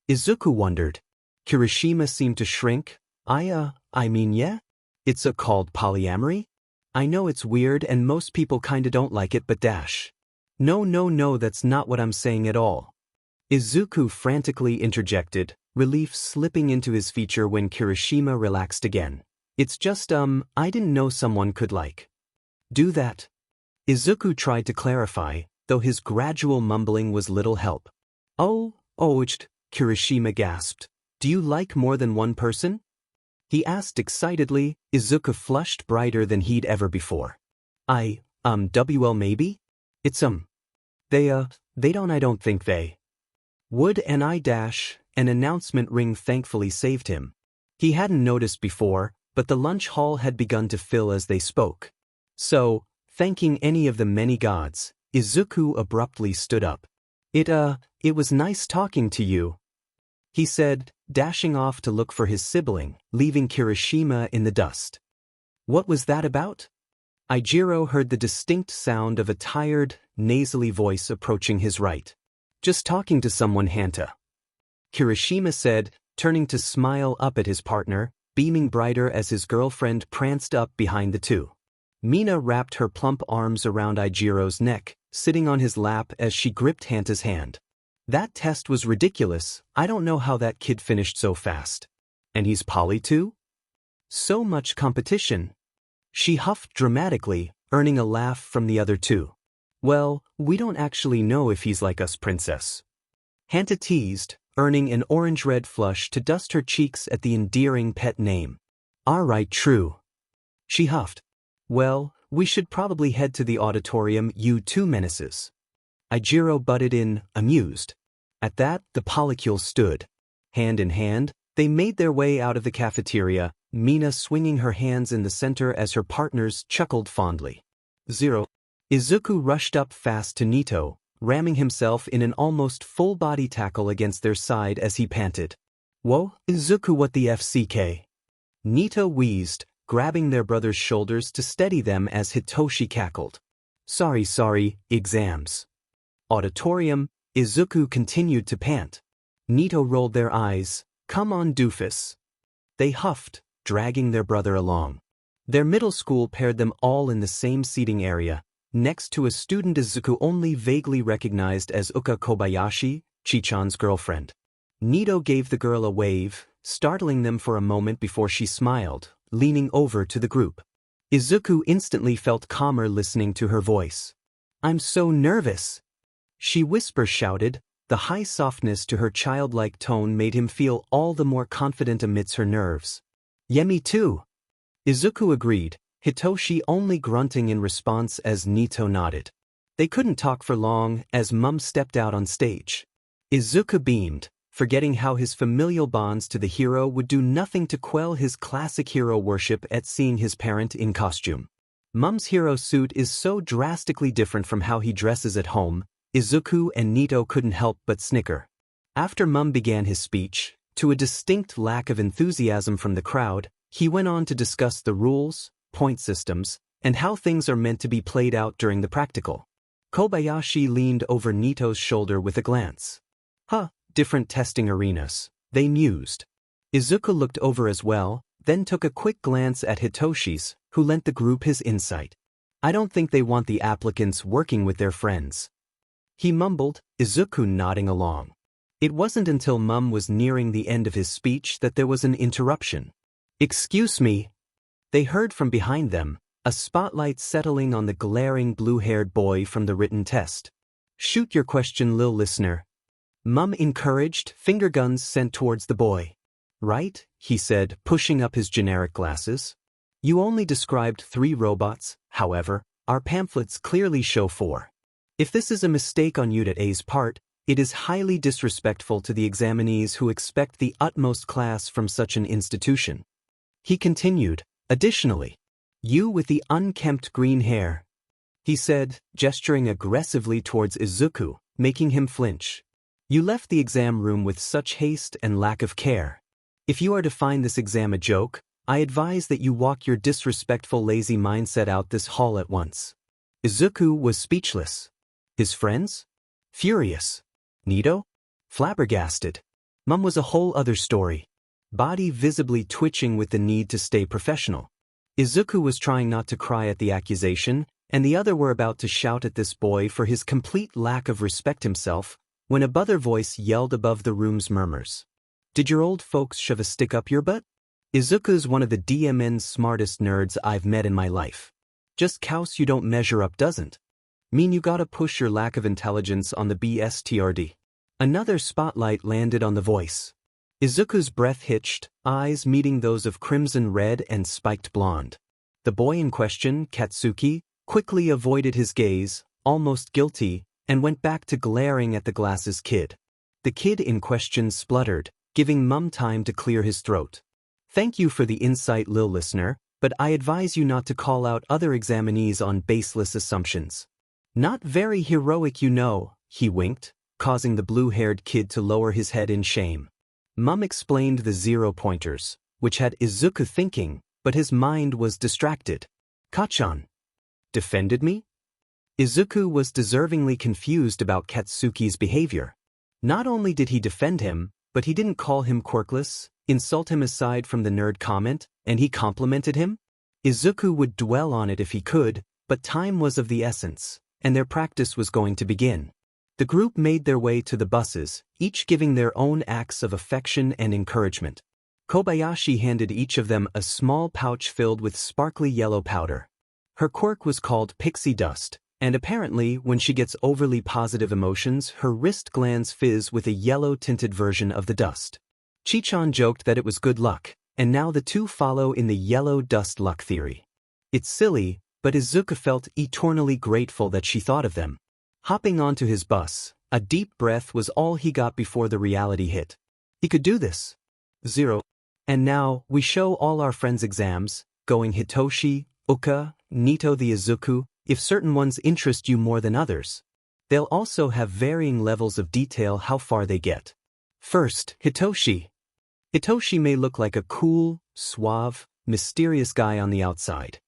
Izuku wondered. Kirishima seemed to shrink. I mean yeah. It's called polyamory? I know it's weird and most people kinda don't like it, but dash. No, that's not what I'm saying at all." Izuku frantically interjected, relief slipping into his feature when Kirishima relaxed again. "It's just, I didn't know someone could do that." Izuku tried to clarify, though his gradual mumbling was little help. Kirishima gasped. "Do you like more than one person?" he asked excitedly. Izuku flushed brighter than he'd ever before. Maybe? It's, they don't, I don't think they would, and an announcement ring thankfully saved him. He hadn't noticed before, but the lunch hall had begun to fill as they spoke. So, thanking any of the many gods, Izuku abruptly stood up. It was nice talking to you," he said, dashing off to look for his sibling, leaving Kirishima in the dust. "What was that about?" Ijiro heard the distinct sound of a tired, nasally voice approaching his right. "Just talking to someone, Hanta," Kirishima said, turning to smile up at his partner, beaming brighter as his girlfriend pranced up behind the two. Mina wrapped her plump arms around Ijiro's neck, sitting on his lap as she gripped Hanta's hand. That test was ridiculous. I don't know how that kid finished so fast. And he's poly too? So much competition. She huffed dramatically, earning a laugh from the other two. Well, we don't actually know if he's like us, princess. Hanta teased, earning an orange-red flush to dust her cheeks at the endearing pet name. Alright, true. She huffed. Well, we should probably head to the auditorium, you two menaces. Ijiro butted in, amused. At that, the polycules stood. Hand in hand, they made their way out of the cafeteria, Mina swinging her hands in the center as her partners chuckled fondly. 0. Izuku rushed up fast to Neito, ramming himself in an almost full-body tackle against their side as he panted. Whoa, Izuku, what the FCK? Neito wheezed, grabbing their brother's shoulders to steady them as Hitoshi cackled. Sorry, exams. Auditorium, Izuku continued to pant. Neito rolled their eyes. Come on, doofus. They huffed, dragging their brother along. Their middle school paired them all in the same seating area, next to a student Izuku only vaguely recognized as Uka Kobayashi, Chichan's girlfriend. Neito gave the girl a wave, startling them for a moment before she smiled, leaning over to the group. Izuku instantly felt calmer listening to her voice. I'm so nervous. She whisper-shouted. The high softness to her childlike tone made him feel all the more confident amidst her nerves. Yeah, me too. Izuku agreed, Hitoshi only grunting in response as Neito nodded. They couldn't talk for long as Mum stepped out on stage. Izuku beamed, forgetting how his familial bonds to the hero would do nothing to quell his classic hero worship at seeing his parent in costume. Mum's hero suit is so drastically different from how he dresses at home. Izuku and Neito couldn't help but snicker. After Mum began his speech, to a distinct lack of enthusiasm from the crowd, he went on to discuss the rules, point systems, and how things are meant to be played out during the practical. Kobayashi leaned over Neito's shoulder with a glance. Different testing arenas, they mused. Izuku looked over as well, then took a quick glance at Hitoshi's, who lent the group his insight. I don't think they want the applicants working with their friends. He mumbled, Izuku nodding along. It wasn't until Mum was nearing the end of his speech that there was an interruption. Excuse me. They heard from behind them, a spotlight settling on the glaring blue-haired boy from the written test. Shoot your question, lil listener. Mum encouraged, finger guns sent towards the boy. Right, he said, pushing up his generic glasses. You only described 3 robots, however, our pamphlets clearly show 4. If this is a mistake on Unit A's part, it is highly disrespectful to the examinees who expect the utmost class from such an institution. He continued, additionally, you with the unkempt green hair, he said, gesturing aggressively towards Izuku, making him flinch. You left the exam room with such haste and lack of care. If you are to find this exam a joke, I advise that you walk your disrespectful lazy mindset out this hall at once. Izuku was speechless. His friends? Furious. Neito? Flabbergasted. Mum was a whole other story. Body visibly twitching with the need to stay professional. Izuku was trying not to cry at the accusation, and the other were about to shout at this boy for his complete lack of respect himself, when a bother voice yelled above the room's murmurs. Did your old folks shove a stick up your butt? Izuku's one of the DMN's smartest nerds I've met in my life. Just couse you don't measure up doesn't mean you gotta push your lack of intelligence on the BSTRD. Another spotlight landed on the voice. Izuku's breath hitched, eyes meeting those of crimson red and spiked blonde. The boy in question, Katsuki, quickly avoided his gaze, almost guilty, and went back to glaring at the glasses kid. The kid in question spluttered, giving Mum time to clear his throat. Thank you for the insight, lil listener, but I advise you not to call out other examinees on baseless assumptions. Not very heroic, you know, he winked, causing the blue-haired kid to lower his head in shame. Mum explained the 0-pointers, which had Izuku thinking, but his mind was distracted. Kachan. Defended me? Izuku was deservingly confused about Katsuki's behavior. Not only did he defend him, but he didn't call him quirkless, insult him aside from the nerd comment, and he complimented him? Izuku would dwell on it if he could, but time was of the essence. and their practice was going to begin. The group made their way to the buses, each giving their own acts of affection and encouragement. Kobayashi handed each of them a small pouch filled with sparkly yellow powder. Her quirk was called Pixie Dust, and apparently when she gets overly positive emotions, her wrist glands fizz with a yellow-tinted version of the dust. Chichan joked that it was good luck, and now the two follow in the yellow dust luck theory. It's silly, but Izuku felt eternally grateful that she thought of them. Hopping onto his bus, a deep breath was all he got before the reality hit. He could do this. 0. And now, we show all our friends' exams, going Hitoshi, Uka, Neito the Izuku, if certain ones interest you more than others. They'll also have varying levels of detail how far they get. First, Hitoshi. Hitoshi may look like a cool, suave, mysterious guy on the outside.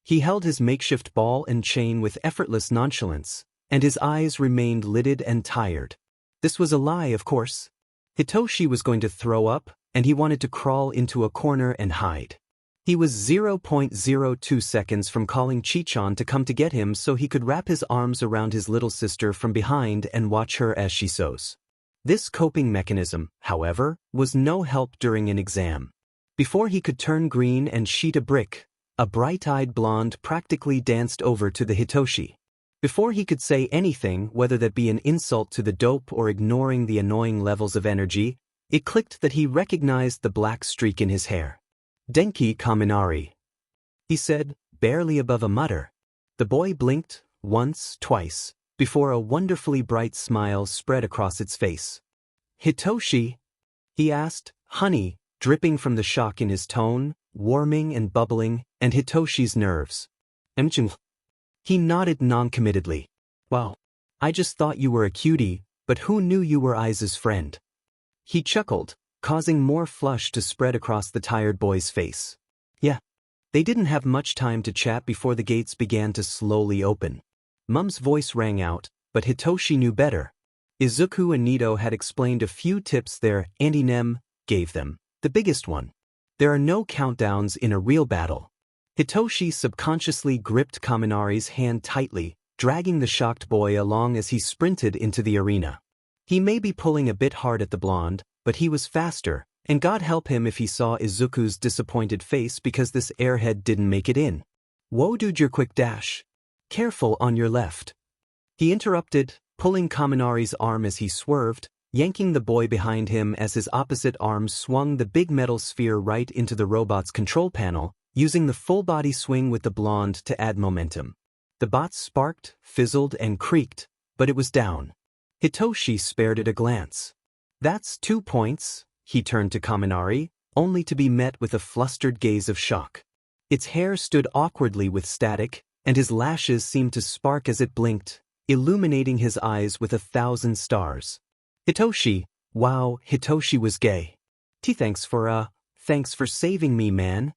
He held his makeshift ball and chain with effortless nonchalance, and his eyes remained lidded and tired. This was a lie, of course. Hitoshi was going to throw up, and he wanted to crawl into a corner and hide. He was 0.02 seconds from calling Chichan to come to get him so he could wrap his arms around his little sister from behind and watch her as she sews. This coping mechanism, however, was no help during an exam. Before he could turn green and sheet a brick, a bright-eyed blonde practically danced over to the Hitoshi. Before he could say anything, whether that be an insult to the dope or ignoring the annoying levels of energy, it clicked that he recognized the black streak in his hair. Denki Kaminari, he said, barely above a mutter. The boy blinked, once, twice, before a wonderfully bright smile spread across its face. Hitoshi? He asked, honey, dripping from the shock in his tone, warming and bubbling, and Hitoshi's nerves. He nodded noncommittedly. Wow. I just thought you were a cutie, but who knew you were Aiza's friend? He chuckled, causing more flush to spread across the tired boy's face. Yeah. They didn't have much time to chat before the gates began to slowly open. Mum's voice rang out, but Hitoshi knew better. Izuku and Neito had explained a few tips their Auntie Nem gave them, the biggest one. There are no countdowns in a real battle. Hitoshi subconsciously gripped Kaminari's hand tightly, dragging the shocked boy along as he sprinted into the arena. He may be pulling a bit hard at the blonde, but he was faster, and God help him if he saw Izuku's disappointed face because this airhead didn't make it in. Whoa dude, your quick dash. Careful on your left. He interrupted, pulling Kaminari's arm as he swerved, yanking the boy behind him as his opposite arm swung the big metal sphere right into the robot's control panel, using the full-body swing with the blonde to add momentum. The bot sparked, fizzled, and creaked, but it was down. Hitoshi spared it a glance. That's 2 points, he turned to Kaminari, only to be met with a flustered gaze of shock. Its hair stood awkwardly with static, and his lashes seemed to spark as it blinked, illuminating his eyes with 1,000 stars. Hitoshi, wow, Hitoshi was gay. Thanks for saving me, man.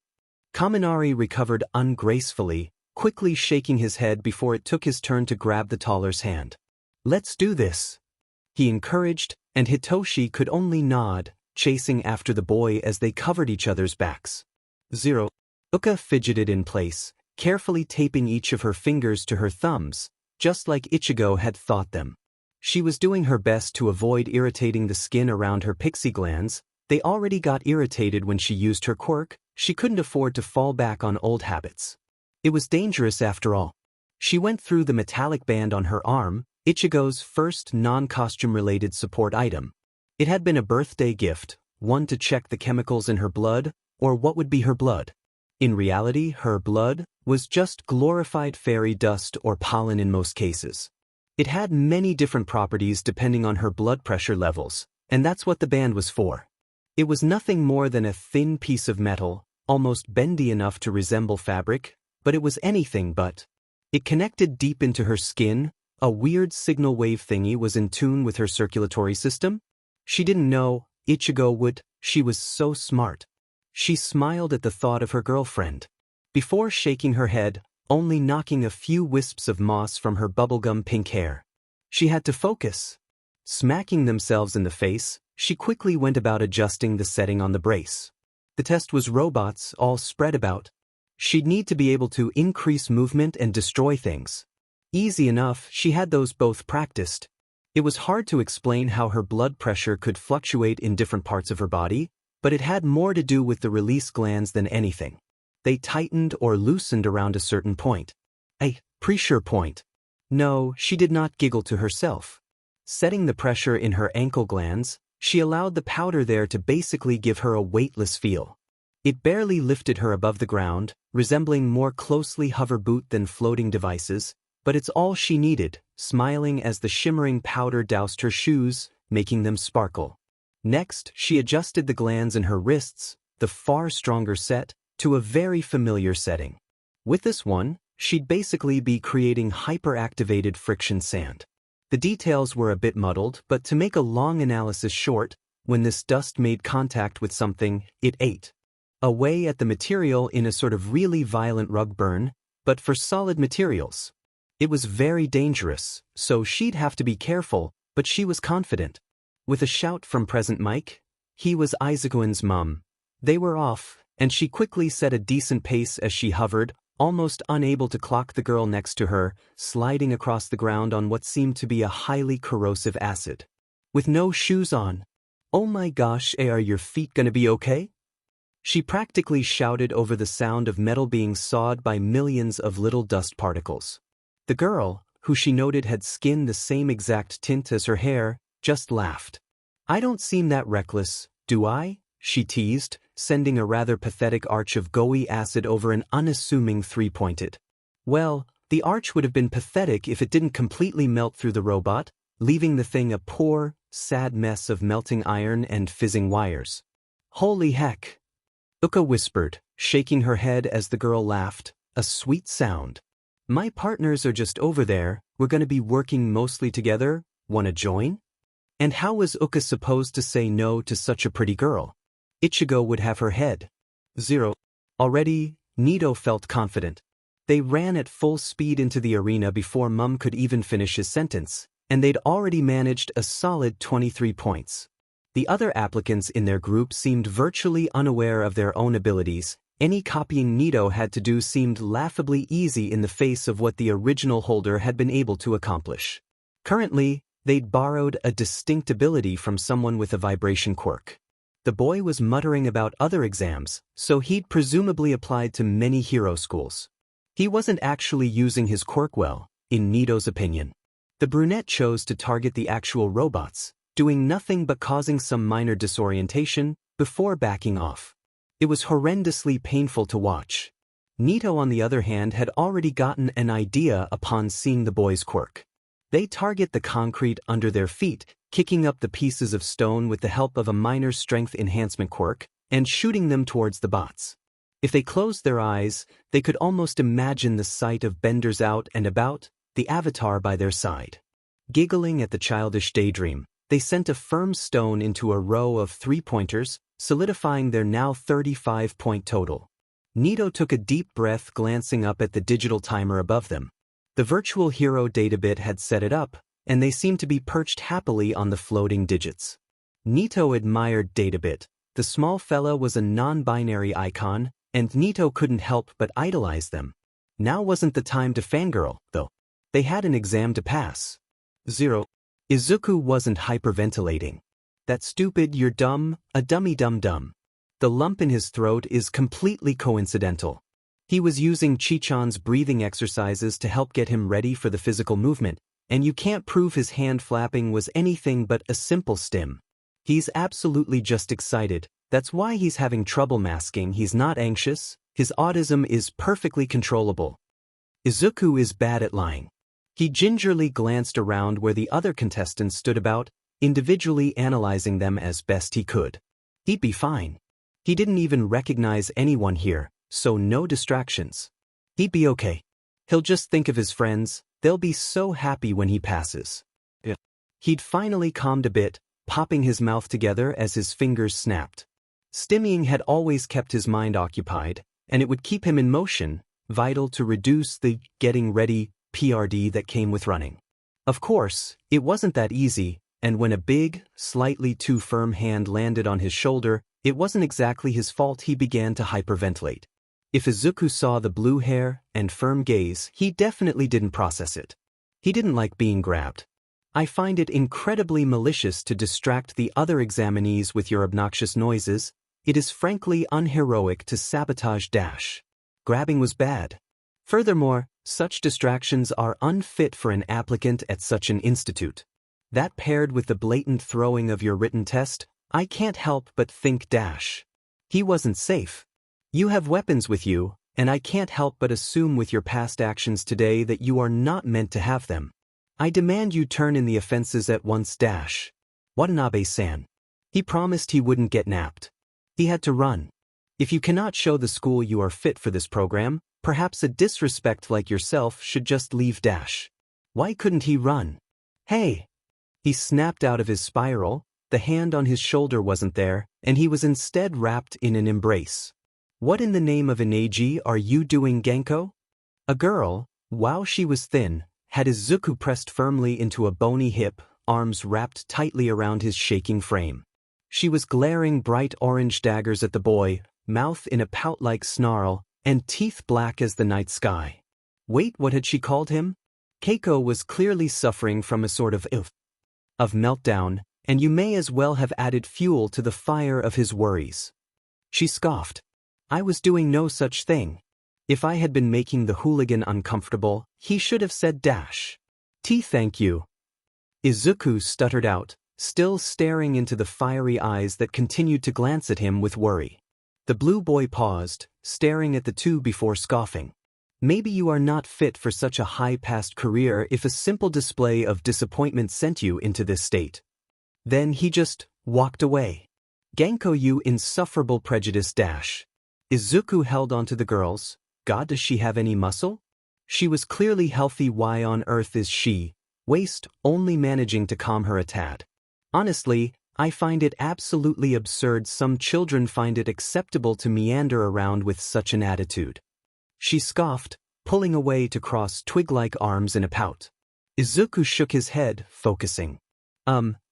Kaminari recovered ungracefully, quickly shaking his head before it took his turn to grab the taller's hand. Let's do this. He encouraged, and Hitoshi could only nod, chasing after the boy as they covered each other's backs. 0. Uka fidgeted in place, carefully taping each of her fingers to her thumbs, just like Ichigo had thought them. She was doing her best to avoid irritating the skin around her pixie glands. They already got irritated when she used her quirk. She couldn't afford to fall back on old habits. It was dangerous after all. She went through the metallic band on her arm, Ichigo's first non-costume-related support item. It had been a birthday gift, one to check the chemicals in her blood, or what would be her blood. In reality, her blood was just glorified fairy dust or pollen in most cases. It had many different properties depending on her blood pressure levels, and that's what the band was for. It was nothing more than a thin piece of metal, almost bendy enough to resemble fabric, but it was anything but. It connected deep into her skin. A weird signal wave thingy was in tune with her circulatory system. She didn't know Ichigo would. She was so smart. She smiled at the thought of her girlfriend. Before shaking her head, only knocking a few wisps of moss from her bubblegum pink hair. She had to focus. Smacking themselves in the face, she quickly went about adjusting the setting on the brace. The test was robots all spread about. She'd need to be able to increase movement and destroy things. Easy enough, she had those both practiced. It was hard to explain how her blood pressure could fluctuate in different parts of her body, but it had more to do with the release glands than anything. They tightened or loosened around a certain point. A pressure point. No, she did not giggle to herself. Setting the pressure in her ankle glands, she allowed the powder there to basically give her a weightless feel. It barely lifted her above the ground, resembling more closely hover boot than floating devices, but it's all she needed, smiling as the shimmering powder doused her shoes, making them sparkle. Next, she adjusted the glands in her wrists, the far stronger set, to a very familiar setting. With this one, she'd basically be creating hyperactivated friction sand. The details were a bit muddled, but to make a long analysis short, when this dust made contact with something, it ate away at the material in a sort of really violent rug burn, but for solid materials. It was very dangerous, so she'd have to be careful, but she was confident. With a shout from Present Mike, he was Izuku's mum. They were off, and she quickly set a decent pace as she hovered, almost unable to clock the girl next to her, sliding across the ground on what seemed to be a highly corrosive acid. With no shoes on. "Oh my gosh, are your feet gonna be okay?" She practically shouted over the sound of metal being sawed by millions of little dust particles. The girl, who she noted had skin the same exact tint as her hair, just laughed. "I don't seem that reckless, do I?" she teased, sending a rather pathetic arch of gooey acid over an unassuming three-pointed. Well, the arch would have been pathetic if it didn't completely melt through the robot, leaving the thing a poor, sad mess of melting iron and fizzing wires. "Holy heck!" Uka whispered, shaking her head as the girl laughed, a sweet sound. "My partners are just over there, we're gonna be working mostly together, wanna join?" And how was Uka supposed to say no to such a pretty girl? Ichigo would have her head. 0. Already, Neito felt confident. They ran at full speed into the arena before Mum could even finish his sentence, and they'd already managed a solid 23 points. The other applicants in their group seemed virtually unaware of their own abilities. Any copying Neito had to do seemed laughably easy in the face of what the original holder had been able to accomplish. Currently, they'd borrowed a distinct ability from someone with a vibration quirk. The boy was muttering about other exams, so he'd presumably applied to many hero schools. He wasn't actually using his quirk well, in Neito's opinion. The brunette chose to target the actual robots, doing nothing but causing some minor disorientation, before backing off. It was horrendously painful to watch. Neito, on the other hand, had already gotten an idea upon seeing the boy's quirk. They target the concrete under their feet, kicking up the pieces of stone with the help of a minor strength enhancement quirk, and shooting them towards the bots. If they closed their eyes, they could almost imagine the sight of benders out and about, the avatar by their side. Giggling at the childish daydream, they sent a firm stone into a row of three-pointers, solidifying their now 35-point total. Neito took a deep breath, glancing up at the digital timer above them. The virtual hero databit had set it up, and they seemed to be perched happily on the floating digits. Neito admired databit. The small fella was a non-binary icon, and Neito couldn't help but idolize them. Now wasn't the time to fangirl, though. They had an exam to pass. 0. Izuku wasn't hyperventilating. "That stupid, you're dumb, a dummy dum-dum." The lump in his throat is completely coincidental. He was using Chichan's breathing exercises to help get him ready for the physical movement, and you can't prove his hand flapping was anything but a simple stim. He's absolutely just excited. That's why he's having trouble masking. He's not anxious. His autism is perfectly controllable. Izuku is bad at lying. He gingerly glanced around where the other contestants stood about, individually analyzing them as best he could. He'd be fine. He didn't even recognize anyone here, so no distractions. He'd be okay. He'll just think of his friends. They'll be so happy when he passes. He'd finally calmed a bit, popping his mouth together as his fingers snapped. Stimming had always kept his mind occupied, and it would keep him in motion, vital to reduce the getting ready PRD that came with running. Of course, it wasn't that easy, and when a big, slightly too firm hand landed on his shoulder, it wasn't exactly his fault. He began to hyperventilate. If Izuku saw the blue hair and firm gaze, he definitely didn't process it. He didn't like being grabbed. I find it incredibly malicious to distract the other examinees with your obnoxious noises. It is frankly unheroic to sabotage Dash. Grabbing was bad. Furthermore, such distractions are unfit for an applicant at such an institute. That paired with the blatant throwing of your written test, I can't help but think Dash. He wasn't safe. You have weapons with you, and I can't help but assume with your past actions today that you are not meant to have them. I demand you turn in the offenses at once. Dash. Watanabe-san. He promised he wouldn't get napped. He had to run. If you cannot show the school you are fit for this program, perhaps a disrespect like yourself should just leave. Dash. Why couldn't he run? Hey! He snapped out of his spiral. The hand on his shoulder wasn't there, and he was instead wrapped in an embrace. What in the name of Ineji are you doing, Genko? A girl, while she was thin, had Izuku pressed firmly into a bony hip, arms wrapped tightly around his shaking frame. She was glaring bright orange daggers at the boy, mouth in a pout-like snarl, and teeth black as the night sky. Wait, what had she called him? Keiko was clearly suffering from a sort of meltdown, and you may as well have added fuel to the fire of his worries. She scoffed. I was doing no such thing. If I had been making the hooligan uncomfortable, he should have said Dash. Thank you. Izuku stuttered out, still staring into the fiery eyes that continued to glance at him with worry. The blue boy paused, staring at the two before scoffing. Maybe you are not fit for such a high-past career if a simple display of disappointment sent you into this state. Then he just walked away. Genko, you insufferable prejudice. Dash. Izuku held onto the girls. God, does she have any muscle? She was clearly healthy. Why on earth is she, waist, only managing to calm her a tad? Honestly, I find it absolutely absurd some children find it acceptable to meander around with such an attitude. She scoffed, pulling away to cross twig-like arms in a pout. Izuku shook his head, focusing.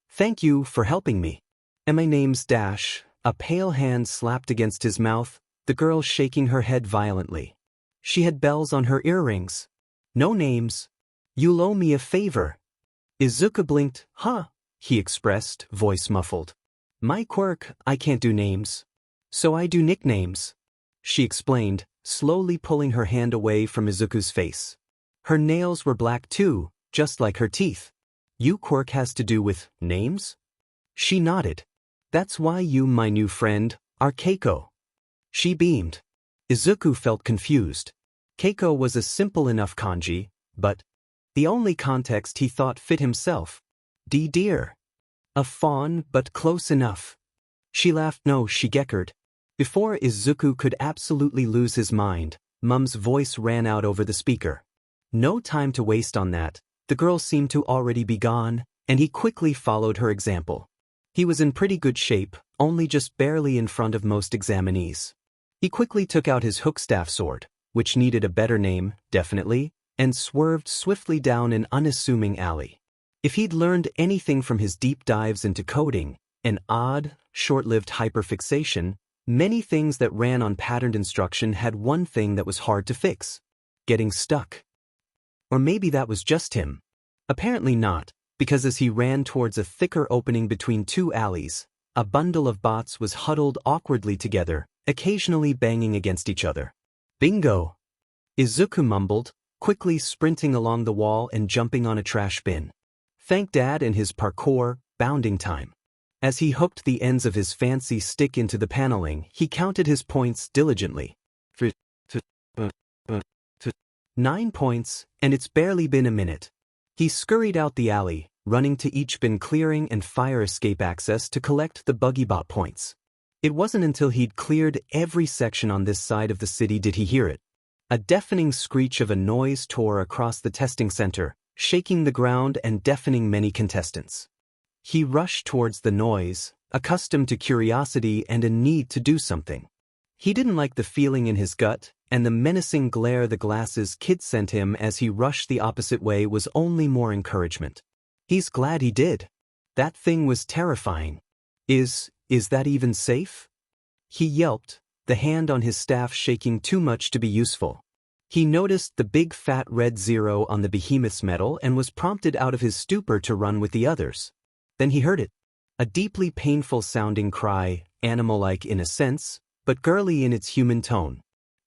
Thank you for helping me. And my name's Dash. A pale hand slapped against his mouth, the girl shaking her head violently. She had bells on her earrings. No names. You'll owe me a favor. Izuku blinked. Huh, he expressed, voice muffled. My quirk, I can't do names. So I do nicknames. She explained, slowly pulling her hand away from Izuku's face. Her nails were black too, just like her teeth. You quirk has to do with names? She nodded. That's why you, my new friend, are Keiko. She beamed. Izuku felt confused. Keiko was a simple enough kanji, but the only context he thought fit himself. Dear. A fawn, but close enough. She laughed. No, she geckered. Before Izuku could absolutely lose his mind, Mum's voice ran out over the speaker. No time to waste on that. The girl seemed to already be gone, and he quickly followed her example. He was in pretty good shape, only just barely in front of most examinees. He quickly took out his hookstaff sword, which needed a better name, definitely, and swerved swiftly down an unassuming alley. If he'd learned anything from his deep dives into coding, an odd, short-lived hyperfixation, many things that ran on patterned instruction had one thing that was hard to fix: getting stuck. Or maybe that was just him. Apparently not, because as he ran towards a thicker opening between two alleys, a bundle of bots was huddled awkwardly together, occasionally banging against each other. Bingo! Izuku mumbled, quickly sprinting along the wall and jumping on a trash bin. Thank Dad and his parkour, bounding time. As he hooked the ends of his fancy stick into the paneling, he counted his points diligently. 9 points, and it's barely been a minute. He scurried out the alley, running to each bin clearing and fire escape access to collect the buggy bot points. It wasn't until he'd cleared every section on this side of the city did he hear it. A deafening screech of a noise tore across the testing center, shaking the ground and deafening many contestants. He rushed towards the noise, accustomed to curiosity and a need to do something. He didn't like the feeling in his gut, and the menacing glare the glasses kid sent him as he rushed the opposite way was only more encouragement. He's glad he did. That thing was terrifying. Is that even safe? He yelped, the hand on his staff shaking too much to be useful. He noticed the big fat red zero on the behemoth's medal and was prompted out of his stupor to run with the others. Then he heard it. A deeply painful-sounding cry, animal-like in a sense, but girly in its human tone.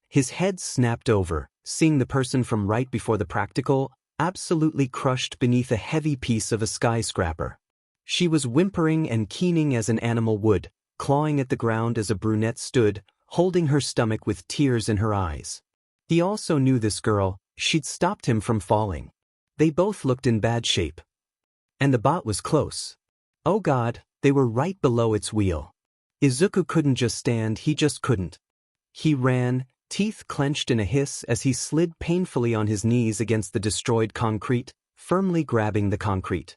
His head snapped over, seeing the person from right before the practical, absolutely crushed beneath a heavy piece of a skyscraper. She was whimpering and keening as an animal would, clawing at the ground as a brunette stood, holding her stomach with tears in her eyes. He also knew this girl, she'd stopped him from falling. They both looked in bad shape. And the bot was close. Oh God, they were right below its wheel. Izuku couldn't just stand, he just couldn't. He ran, teeth clenched in a hiss as he slid painfully on his knees against the destroyed concrete, firmly grabbing the concrete.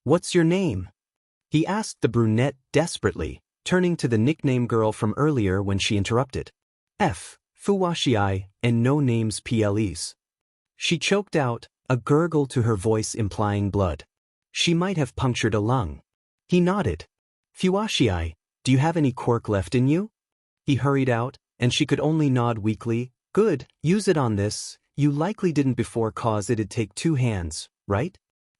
"What's your name?" he asked the brunette desperately, turning to the nickname girl from earlier when she interrupted. Fuwashii, and no names PLEs. She choked out, a gurgle to her voice implying blood. She might have punctured a lung. He nodded. "Fuwashii, do you have any quirk left in you?" He hurried out, and she could only nod weakly. "Good, use it on this. You likely didn't before cause it'd take 2 hands, right?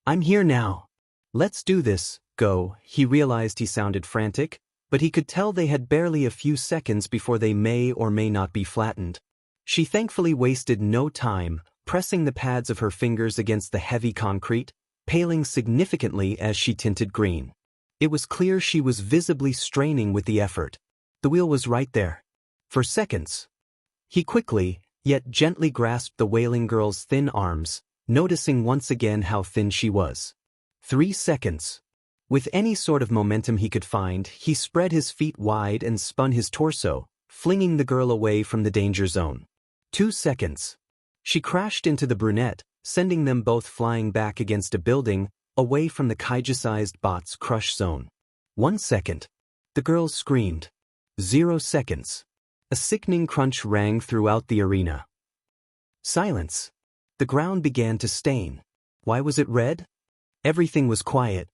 I'm here now. Let's do this, go." He realized he sounded frantic, but he could tell they had barely a few seconds before they may or may not be flattened. She thankfully wasted no time, pressing the pads of her fingers against the heavy concrete, paling significantly as she tinted green. It was clear she was visibly straining with the effort. The wheel was right there. For seconds. He quickly, yet gently grasped the wailing girl's thin arms, noticing once again how thin she was. 3 seconds. With any sort of momentum he could find, he spread his feet wide and spun his torso, flinging the girl away from the danger zone. 2 seconds. She crashed into the brunette, sending them both flying back against a building, away from the kaiju-sized bot's crush zone. 1 second. The girl screamed. 0 seconds. A sickening crunch rang throughout the arena. Silence. The ground began to stain. Why was it red? Everything was quiet.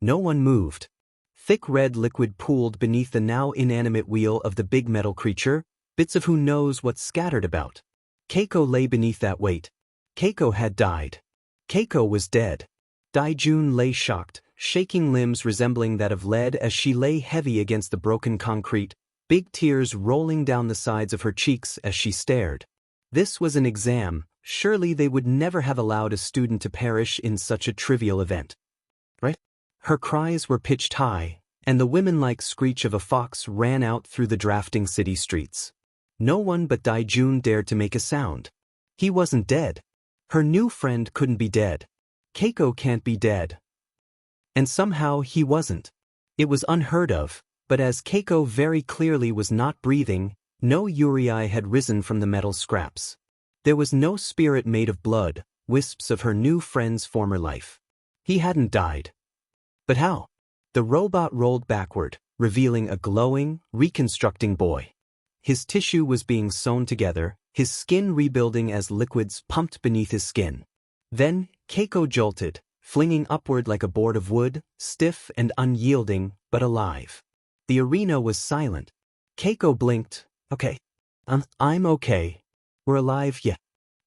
No one moved. Thick red liquid pooled beneath the now inanimate wheel of the big metal creature, bits of who knows what scattered about. Keiko lay beneath that weight. Keiko had died. Keiko was dead. Daijun lay shocked, shaking limbs resembling that of lead as she lay heavy against the broken concrete, big tears rolling down the sides of her cheeks as she stared. This was an exam. Surely they would never have allowed a student to perish in such a trivial event. Right? Her cries were pitched high, and the women-like screech of a fox ran out through the drafting city streets. No one but Daijun dared to make a sound. He wasn't dead. Her new friend couldn't be dead. Keiko can't be dead. And somehow he wasn't. It was unheard of, but as Keiko very clearly was not breathing, no Yurei had risen from the metal scraps. There was no spirit made of blood, wisps of her new friend's former life. He hadn't died. But how? The robot rolled backward, revealing a glowing, reconstructing boy. His tissue was being sewn together, his skin rebuilding as liquids pumped beneath his skin. Then, Keiko jolted, flinging upward like a board of wood, stiff and unyielding, but alive. The arena was silent. Keiko blinked. "Okay. I'm okay. We're alive, yeah."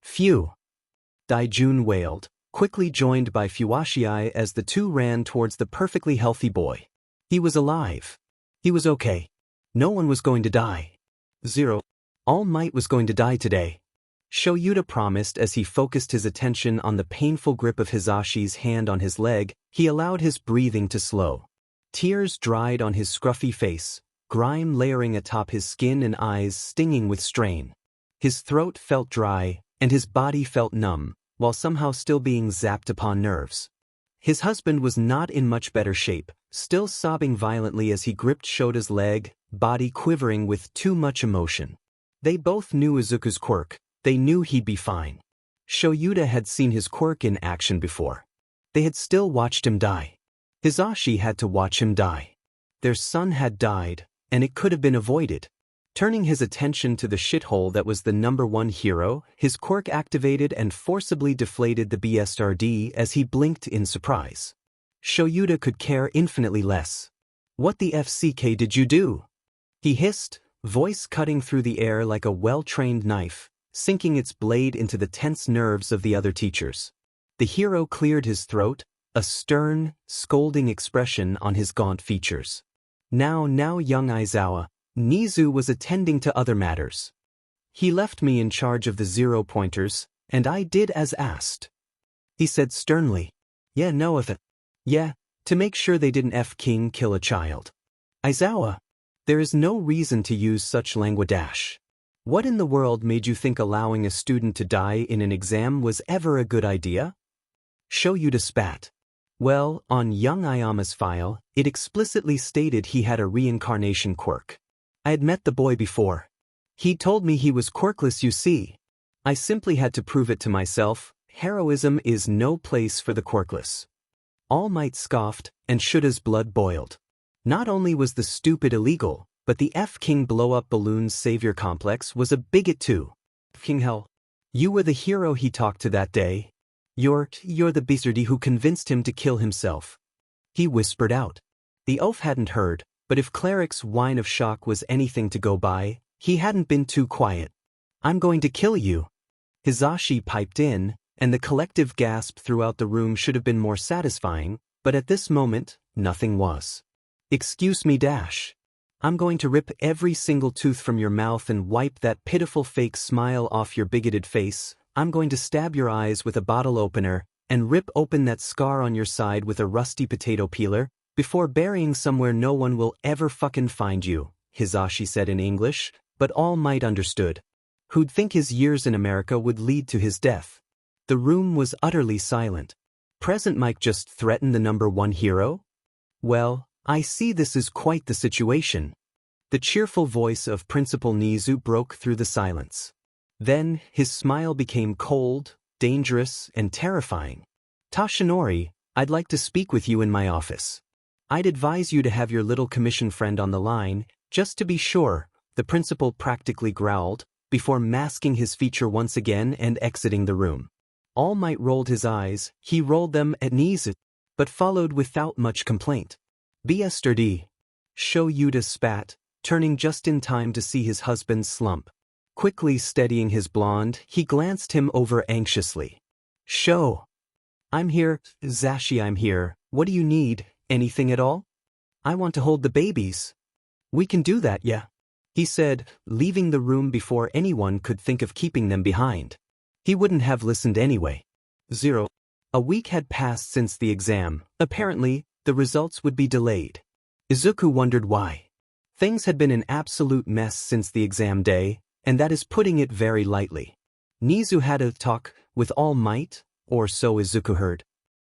"Phew." Daijun wailed, quickly joined by Fuwashii as the two ran towards the perfectly healthy boy. He was alive. He was okay. No one was going to die. 0. All Might was going to die today. Shoyuta promised as he focused his attention on the painful grip of Hisashi's hand on his leg. He allowed his breathing to slow. Tears dried on his scruffy face, grime layering atop his skin and eyes stinging with strain. His throat felt dry, and his body felt numb, while somehow still being zapped upon nerves. His husband was not in much better shape, still sobbing violently as he gripped Shota's leg, body quivering with too much emotion. They both knew Izuku's quirk. They knew he'd be fine. Shoyuta had seen his quirk in action before. They had still watched him die. Hisashi had to watch him die. Their son had died, and it could have been avoided. Turning his attention to the shithole that was the #1 hero, his quirk activated and forcibly deflated the BSRD as he blinked in surprise. Shoyuta could care infinitely less. "What the FCK did you do?" he hissed, voice cutting through the air like a well-trained knife, sinking its blade into the tense nerves of the other teachers. The hero cleared his throat, a stern, scolding expression on his gaunt features. Now young Aizawa, Nizu was attending to other matters. He left me in charge of the 0-pointers, and I did as asked. He said sternly. Yeah, no of it. Yeah, to make sure they didn't F-King kill a child. Aizawa, there is no reason to use such language. What in the world made you think allowing a student to die in an exam was ever a good idea? Show you to spat. Well, on young Ayama's file, it explicitly stated he had a reincarnation quirk. I had met the boy before. He told me he was quirkless, you see. I simply had to prove it to myself. Heroism is no place for the quirkless. All Might scoffed, and Shuda's blood boiled. Not only was the stupid illegal, but the F-King blow-up balloon's savior complex was a bigot too. King Hell. You were the hero he talked to that day. You're the beastardy who convinced him to kill himself. He whispered out. The oaf hadn't heard, but if Cleric's whine of shock was anything to go by, he hadn't been too quiet. I'm going to kill you. Hizashi piped in, and the collective gasp throughout the room should have been more satisfying, but at this moment, nothing was. Excuse me, I'm going to rip every single tooth from your mouth and wipe that pitiful fake smile off your bigoted face. I'm going to stab your eyes with a bottle opener and rip open that scar on your side with a rusty potato peeler before burying somewhere no one will ever fucking find you, Hizashi said in English, but All Might understood. Who'd think his years in America would lead to his death? The room was utterly silent. Present Mike just threatened the #1 hero? Well, I see this is quite the situation. The cheerful voice of Principal Nizu broke through the silence. Then, his smile became cold, dangerous, and terrifying. Tashinori, I'd like to speak with you in my office. I'd advise you to have your little commission friend on the line, just to be sure, the principal practically growled, before masking his feature once again and exiting the room. All Might rolled his eyes, he rolled them at Nizu, but followed without much complaint. Be a sturdy. Show Yuta spat, turning just in time to see his husband slump. Quickly steadying his blonde, he glanced him over anxiously. Show. I'm here, Zashi, I'm here. What do you need? Anything at all? I want to hold the babies. We can do that, yeah, he said, leaving the room before anyone could think of keeping them behind. He wouldn't have listened anyway. 0. A week had passed since the exam. Apparently, the results would be delayed. Izuku wondered why. Things had been an absolute mess since the exam day, and that is putting it very lightly. Nizu had a talk with All Might, or so Izuku heard.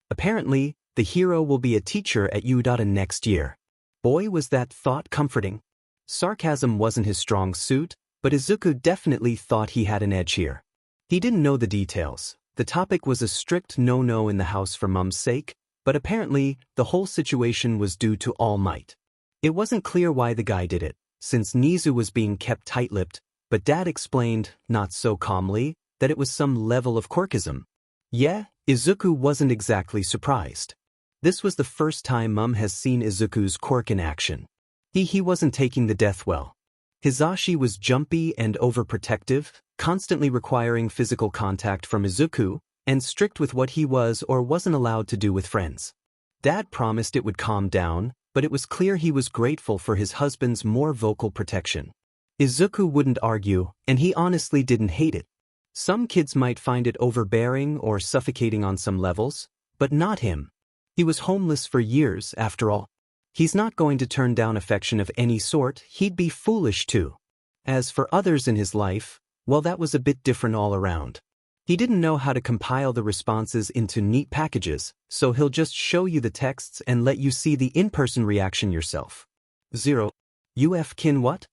Apparently, the hero will be a teacher at Udata next year. Boy, was that thought comforting. Sarcasm wasn't his strong suit, but Izuku definitely thought he had an edge here. He didn't know the details. The topic was a strict no-no in the house for Mum's sake, but apparently, the whole situation was due to All Might. It wasn't clear why the guy did it, since Nizu was being kept tight-lipped, but Dad explained, not so calmly, that it was some level of quirkism. Yeah, Izuku wasn't exactly surprised. This was the first time Mum has seen Izuku's quirk in action. He wasn't taking the death well. Hizashi was jumpy and overprotective, constantly requiring physical contact from Izuku, and strict with what he was or wasn't allowed to do with friends. Dad promised it would calm down, but it was clear he was grateful for his husband's more vocal protection. Izuku wouldn't argue, and he honestly didn't hate it. Some kids might find it overbearing or suffocating on some levels, but not him. He was homeless for years, after all. He's not going to turn down affection of any sort, he'd be foolish to. As for others in his life, well, that was a bit different all around. He didn't know how to compile the responses into neat packages, so he'll just show you the texts and let you see the in-person reaction yourself. 0. UF kin what?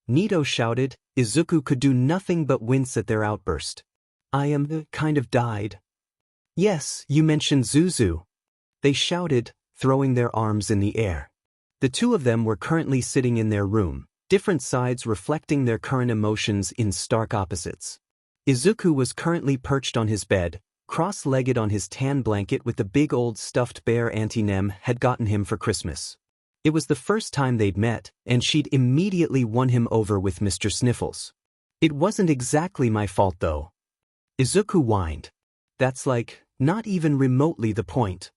Neito shouted. Izuku could do nothing but wince at their outburst. I am kind of died. Yes, you mentioned Zuzu. They shouted, throwing their arms in the air. The two of them were currently sitting in their room, different sides reflecting their current emotions in stark opposites. Izuku was currently perched on his bed, cross-legged on his tan blanket with the big old stuffed bear Auntie Nem had gotten him for Christmas. It was the first time they'd met, and she'd immediately won him over with Mr. Sniffles. It wasn't exactly my fault though. Izuku whined. That's like, not even remotely the point.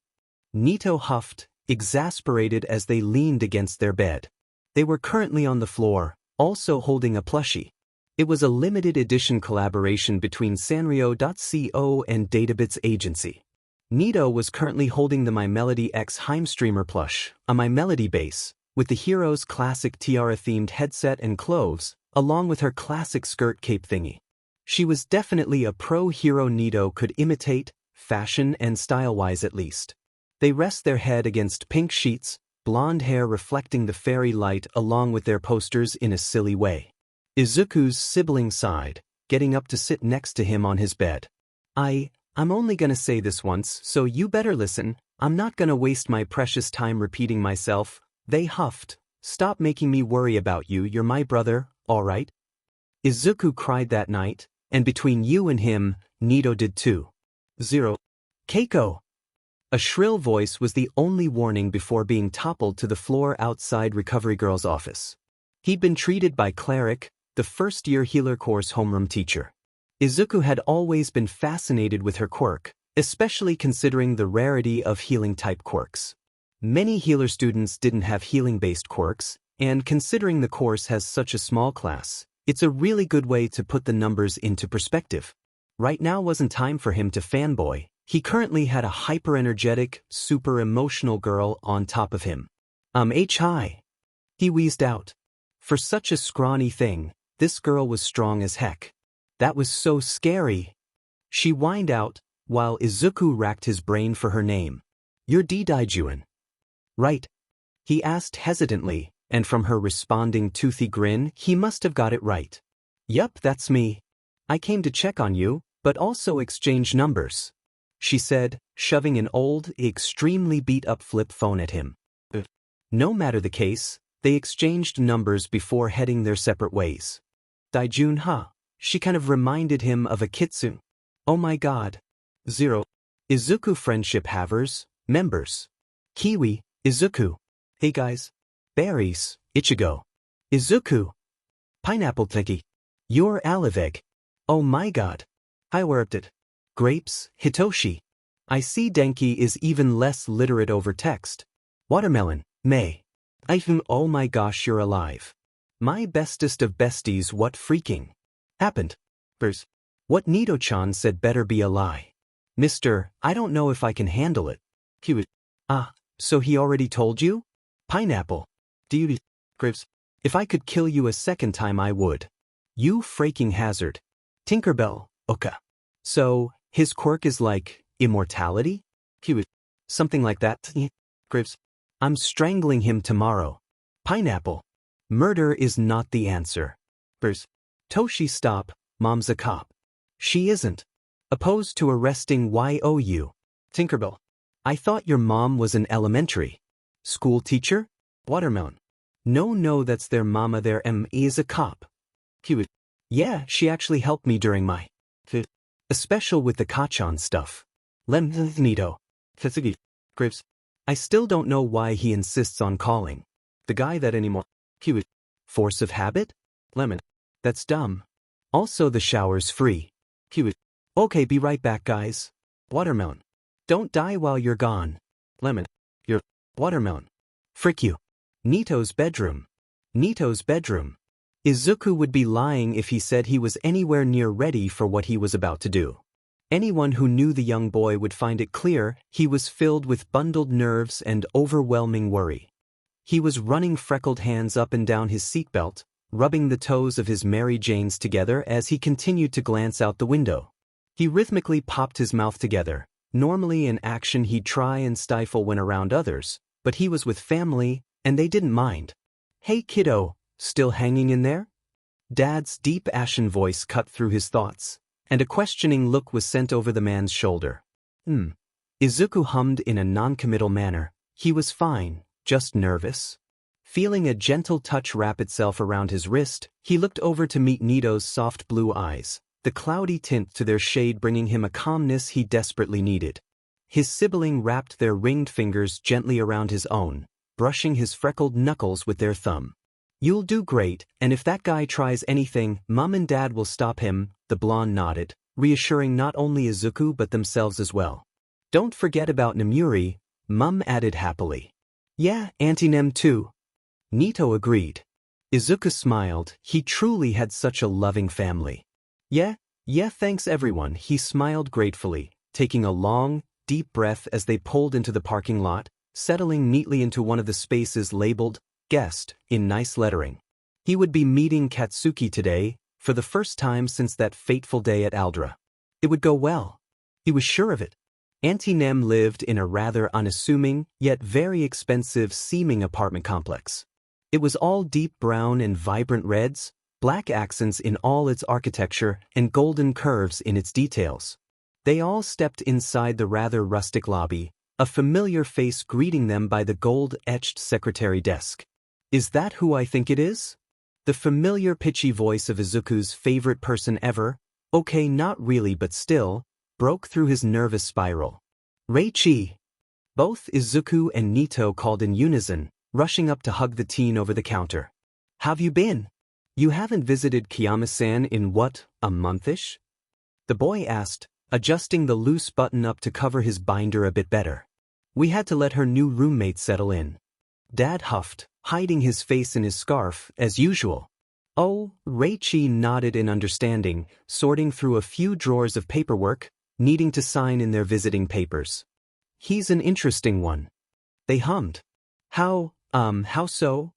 Neito huffed, exasperated as they leaned against their bed. They were currently on the floor, also holding a plushie. It was a limited edition collaboration between Sanrio.co and Databits Agency. Neito was currently holding the My Melody X Heimstreamer plush, a My Melody base, with the hero's classic tiara-themed headset and clothes, along with her classic skirt cape thingy. She was definitely a pro-hero Neito could imitate, fashion and style-wise at least. They rest their head against pink sheets, blonde hair reflecting the fairy light along with their posters in a silly way. Izuku's sibling sighed, getting up to sit next to him on his bed. I'm only gonna say this once, so you better listen. I'm not gonna waste my precious time repeating myself. They huffed. Stop making me worry about you, you're my brother, alright? Izuku cried that night, and between you and him, Neito did too. 0. Keiko! A shrill voice was the only warning before being toppled to the floor outside Recovery Girl's office. He'd been treated by Cleric, the first-year healer course homeroom teacher. Izuku had always been fascinated with her quirk, especially considering the rarity of healing-type quirks. Many healer students didn't have healing-based quirks, and considering the course has such a small class, it's a really good way to put the numbers into perspective. Right now wasn't time for him to fanboy. He currently had a hyper-energetic, super-emotional girl on top of him. Hi. He wheezed out. For such a scrawny thing, this girl was strong as heck. That was so scary. She whined out, while Izuku racked his brain for her name. You're Daijuan. Right? He asked hesitantly, and from her responding toothy grin, he must have got it right. Yup, that's me. I came to check on you, but also exchange numbers, she said, shoving an old, extremely beat-up flip phone at him. No matter the case, they exchanged numbers before heading their separate ways. Daijun, huh? She kind of reminded him of a kitsune. Oh my god. 0. Izuku Friendship Havers, members. Kiwi, Izuku. Hey guys. Berries, Ichigo. Izuku. Pineapple Teki. You're Aliveg. Oh my god. I worked it. Grapes, Hitoshi. I see Denki is even less literate over text. Watermelon, May. Oh my gosh, you're alive. My bestest of besties, what freaking happened? What Neito-chan said better be a lie. Mister, I don't know if I can handle it. So he already told you? Pineapple. Grapes. If I could kill you a second time I would. You freaking hazard. Tinkerbell, Oka. So, his quirk is like, immortality? Something like that. Grapes. I'm strangling him tomorrow. Pineapple. Murder is not the answer. Toshi, stop, Mom's a cop. She isn't. Opposed to arresting you. Tinkerbell. I thought your mom was an elementary school teacher? Watermelon. No, that's their mama. Their is a cop. Yeah, she actually helped me during my especially with the Kachan stuff. Neito. Grapes. I still don't know why he insists on calling the guy that anymore. Force of habit? Lemon. That's dumb. Also the shower's free. Okay, be right back guys. Watermelon. Don't die while you're gone. Lemon. You're watermelon. Frick you. Neito's bedroom. Neito's bedroom. Izuku would be lying if he said he was anywhere near ready for what he was about to do. Anyone who knew the young boy would find it clear he was filled with bundled nerves and overwhelming worry. He was running freckled hands up and down his seatbelt, rubbing the toes of his Mary Janes together as he continued to glance out the window. He rhythmically popped his mouth together, normally an action he'd try and stifle when around others, but he was with family, and they didn't mind. Hey kiddo, still hanging in there? Dad's deep ashen voice cut through his thoughts, and a questioning look was sent over the man's shoulder. Izuku hummed in a non-committal manner. He was fine, just nervous. Feeling a gentle touch wrap itself around his wrist, he looked over to meet Neito's soft blue eyes, the cloudy tint to their shade bringing him a calmness he desperately needed. His sibling wrapped their ringed fingers gently around his own, brushing his freckled knuckles with their thumb. You'll do great, and if that guy tries anything, Mom and Dad will stop him, the blonde nodded, reassuring not only Izuku but themselves as well. Don't forget about Nemuri, Mom added happily. Yeah, Auntie Nem too. Neito agreed. Izuku smiled, he truly had such a loving family. Yeah, thanks everyone, he smiled gratefully, taking a long, deep breath as they pulled into the parking lot, settling neatly into one of the spaces labeled, Guest, in nice lettering. He would be meeting Katsuki today, for the first time since that fateful day at Aldra. It would go well. He was sure of it. Auntie Nem lived in a rather unassuming, yet very expensive-seeming apartment complex. It was all deep brown and vibrant reds, black accents in all its architecture, and golden curves in its details. They all stepped inside the rather rustic lobby, a familiar face greeting them by the gold-etched secretary desk. Is that who I think it is? The familiar pitchy voice of Izuku's favorite person ever, okay not really but still, broke through his nervous spiral. Reichi! Both Izuku and Neito called in unison, rushing up to hug the teen over the counter. How've you been? You haven't visited Kiyama-san in what, a month-ish? The boy asked, adjusting the loose button up to cover his binder a bit better. We had to let her new roommate settle in. Dad huffed, hiding his face in his scarf, as usual. Oh, Reichi nodded in understanding, sorting through a few drawers of paperwork, needing to sign in their visiting papers. He's an interesting one. They hummed. How so?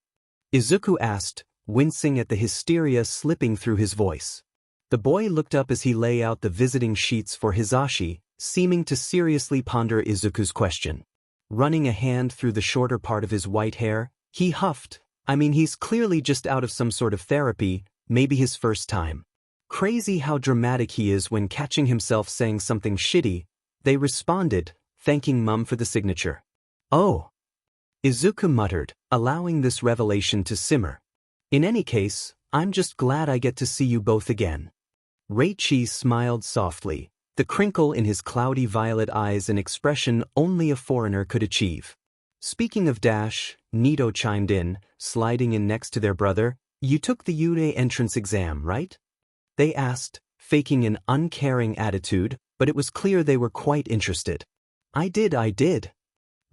Izuku asked, wincing at the hysteria slipping through his voice. The boy looked up as he lay out the visiting sheets for Hisashi, seeming to seriously ponder Izuku's question. Running a hand through the shorter part of his white hair, he huffed. I mean, he's clearly just out of some sort of therapy, maybe his first time. Crazy how dramatic he is when catching himself saying something shitty. They responded, thanking Mum for the signature. Oh. Izuku muttered, allowing this revelation to simmer. In any case, I'm just glad I get to see you both again. Reichi smiled softly, the crinkle in his cloudy violet eyes an expression only a foreigner could achieve. Speaking of Dash, Neito chimed in, sliding in next to their brother, you took the Yurei entrance exam, right? They asked, faking an uncaring attitude, but it was clear they were quite interested. I did.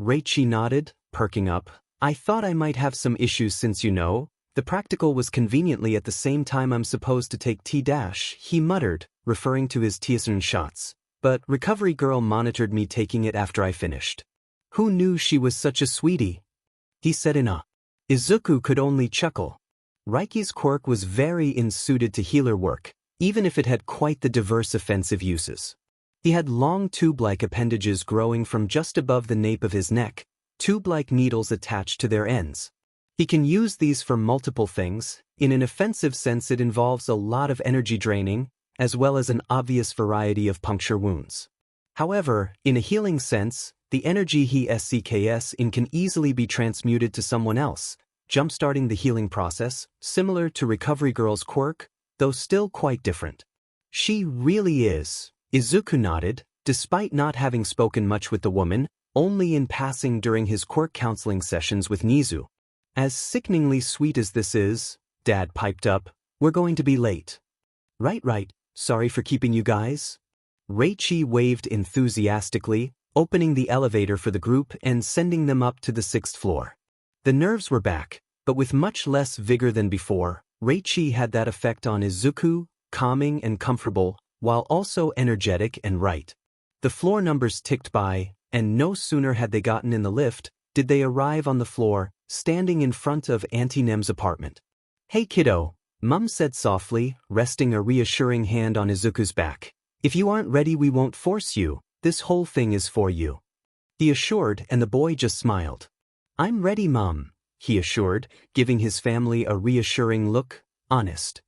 Reichi nodded, perking up. I thought I might have some issues since the practical was conveniently at the same time I'm supposed to take T-dash, he muttered, referring to his Tithonus shots. But recovery girl monitored me taking it after I finished. Who knew she was such a sweetie? He said in awe. Izuku could only chuckle. Reiki's quirk was very unsuited to healer work, even if it had quite the diverse offensive uses. He had long tube-like appendages growing from just above the nape of his neck, tube-like needles attached to their ends. He can use these for multiple things. In an offensive sense it involves a lot of energy draining, as well as an obvious variety of puncture wounds. However, in a healing sense, the energy he SCKS in can easily be transmuted to someone else, jump-starting the healing process, similar to Recovery Girl's quirk, though still quite different. She really is. Izuku nodded, despite not having spoken much with the woman, only in passing during his quirk counseling sessions with Nizu. As sickeningly sweet as this is, Dad piped up, we're going to be late. Right, sorry for keeping you guys. Reichi waved enthusiastically, opening the elevator for the group and sending them up to the 6th floor. The nerves were back, but with much less vigor than before. Reichi had that effect on Izuku, calming and comfortable, while also energetic and right. The floor numbers ticked by, and no sooner had they gotten in the lift, did they arrive on the floor, standing in front of Auntie Nem's apartment. Hey kiddo, Mum said softly, resting a reassuring hand on Izuku's back. If you aren't ready we won't force you, this whole thing is for you. He assured, and the boy just smiled. I'm ready, Mum, he assured, giving his family a reassuring look, honest.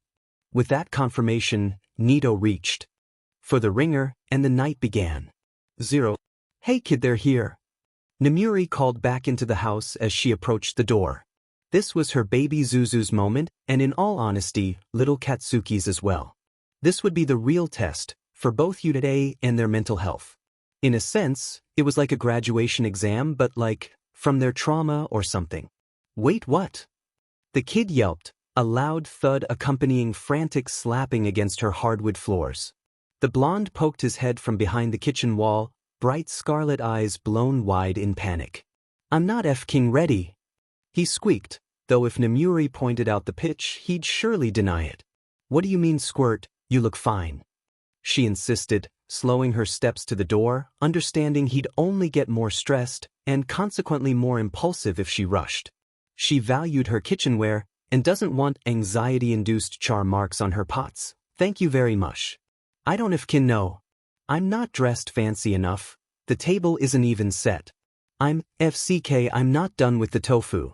With that confirmation, Neito reached for the ringer, and the night began. 0. Hey kid, they're here. Nemuri called back into the house as she approached the door. This was her baby Zuzu's moment, and in all honesty, little Katsuki's as well. This would be the real test, for both Yurei and their mental health. In a sense, it was like a graduation exam but like, from their trauma or something. Wait, what? The kid yelped, a loud thud accompanying frantic slapping against her hardwood floors. The blonde poked his head from behind the kitchen wall, bright scarlet eyes blown wide in panic. "I'm not f***ing ready," he squeaked, though if Nemuri pointed out the pitch, he'd surely deny it. "What do you mean, Squirt? You look fine," she insisted, slowing her steps to the door, understanding he'd only get more stressed and consequently more impulsive if she rushed. She valued her kitchenware and doesn't want anxiety-induced char marks on her pots. "Thank you very much. I don't f***ing know. I'm not dressed fancy enough. The table isn't even set. I'm not done with the tofu."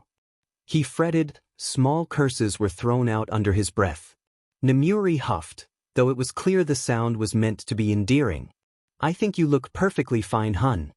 He fretted, small curses were thrown out under his breath. Nemuri huffed, though it was clear the sound was meant to be endearing. "I think you look perfectly fine, hun,"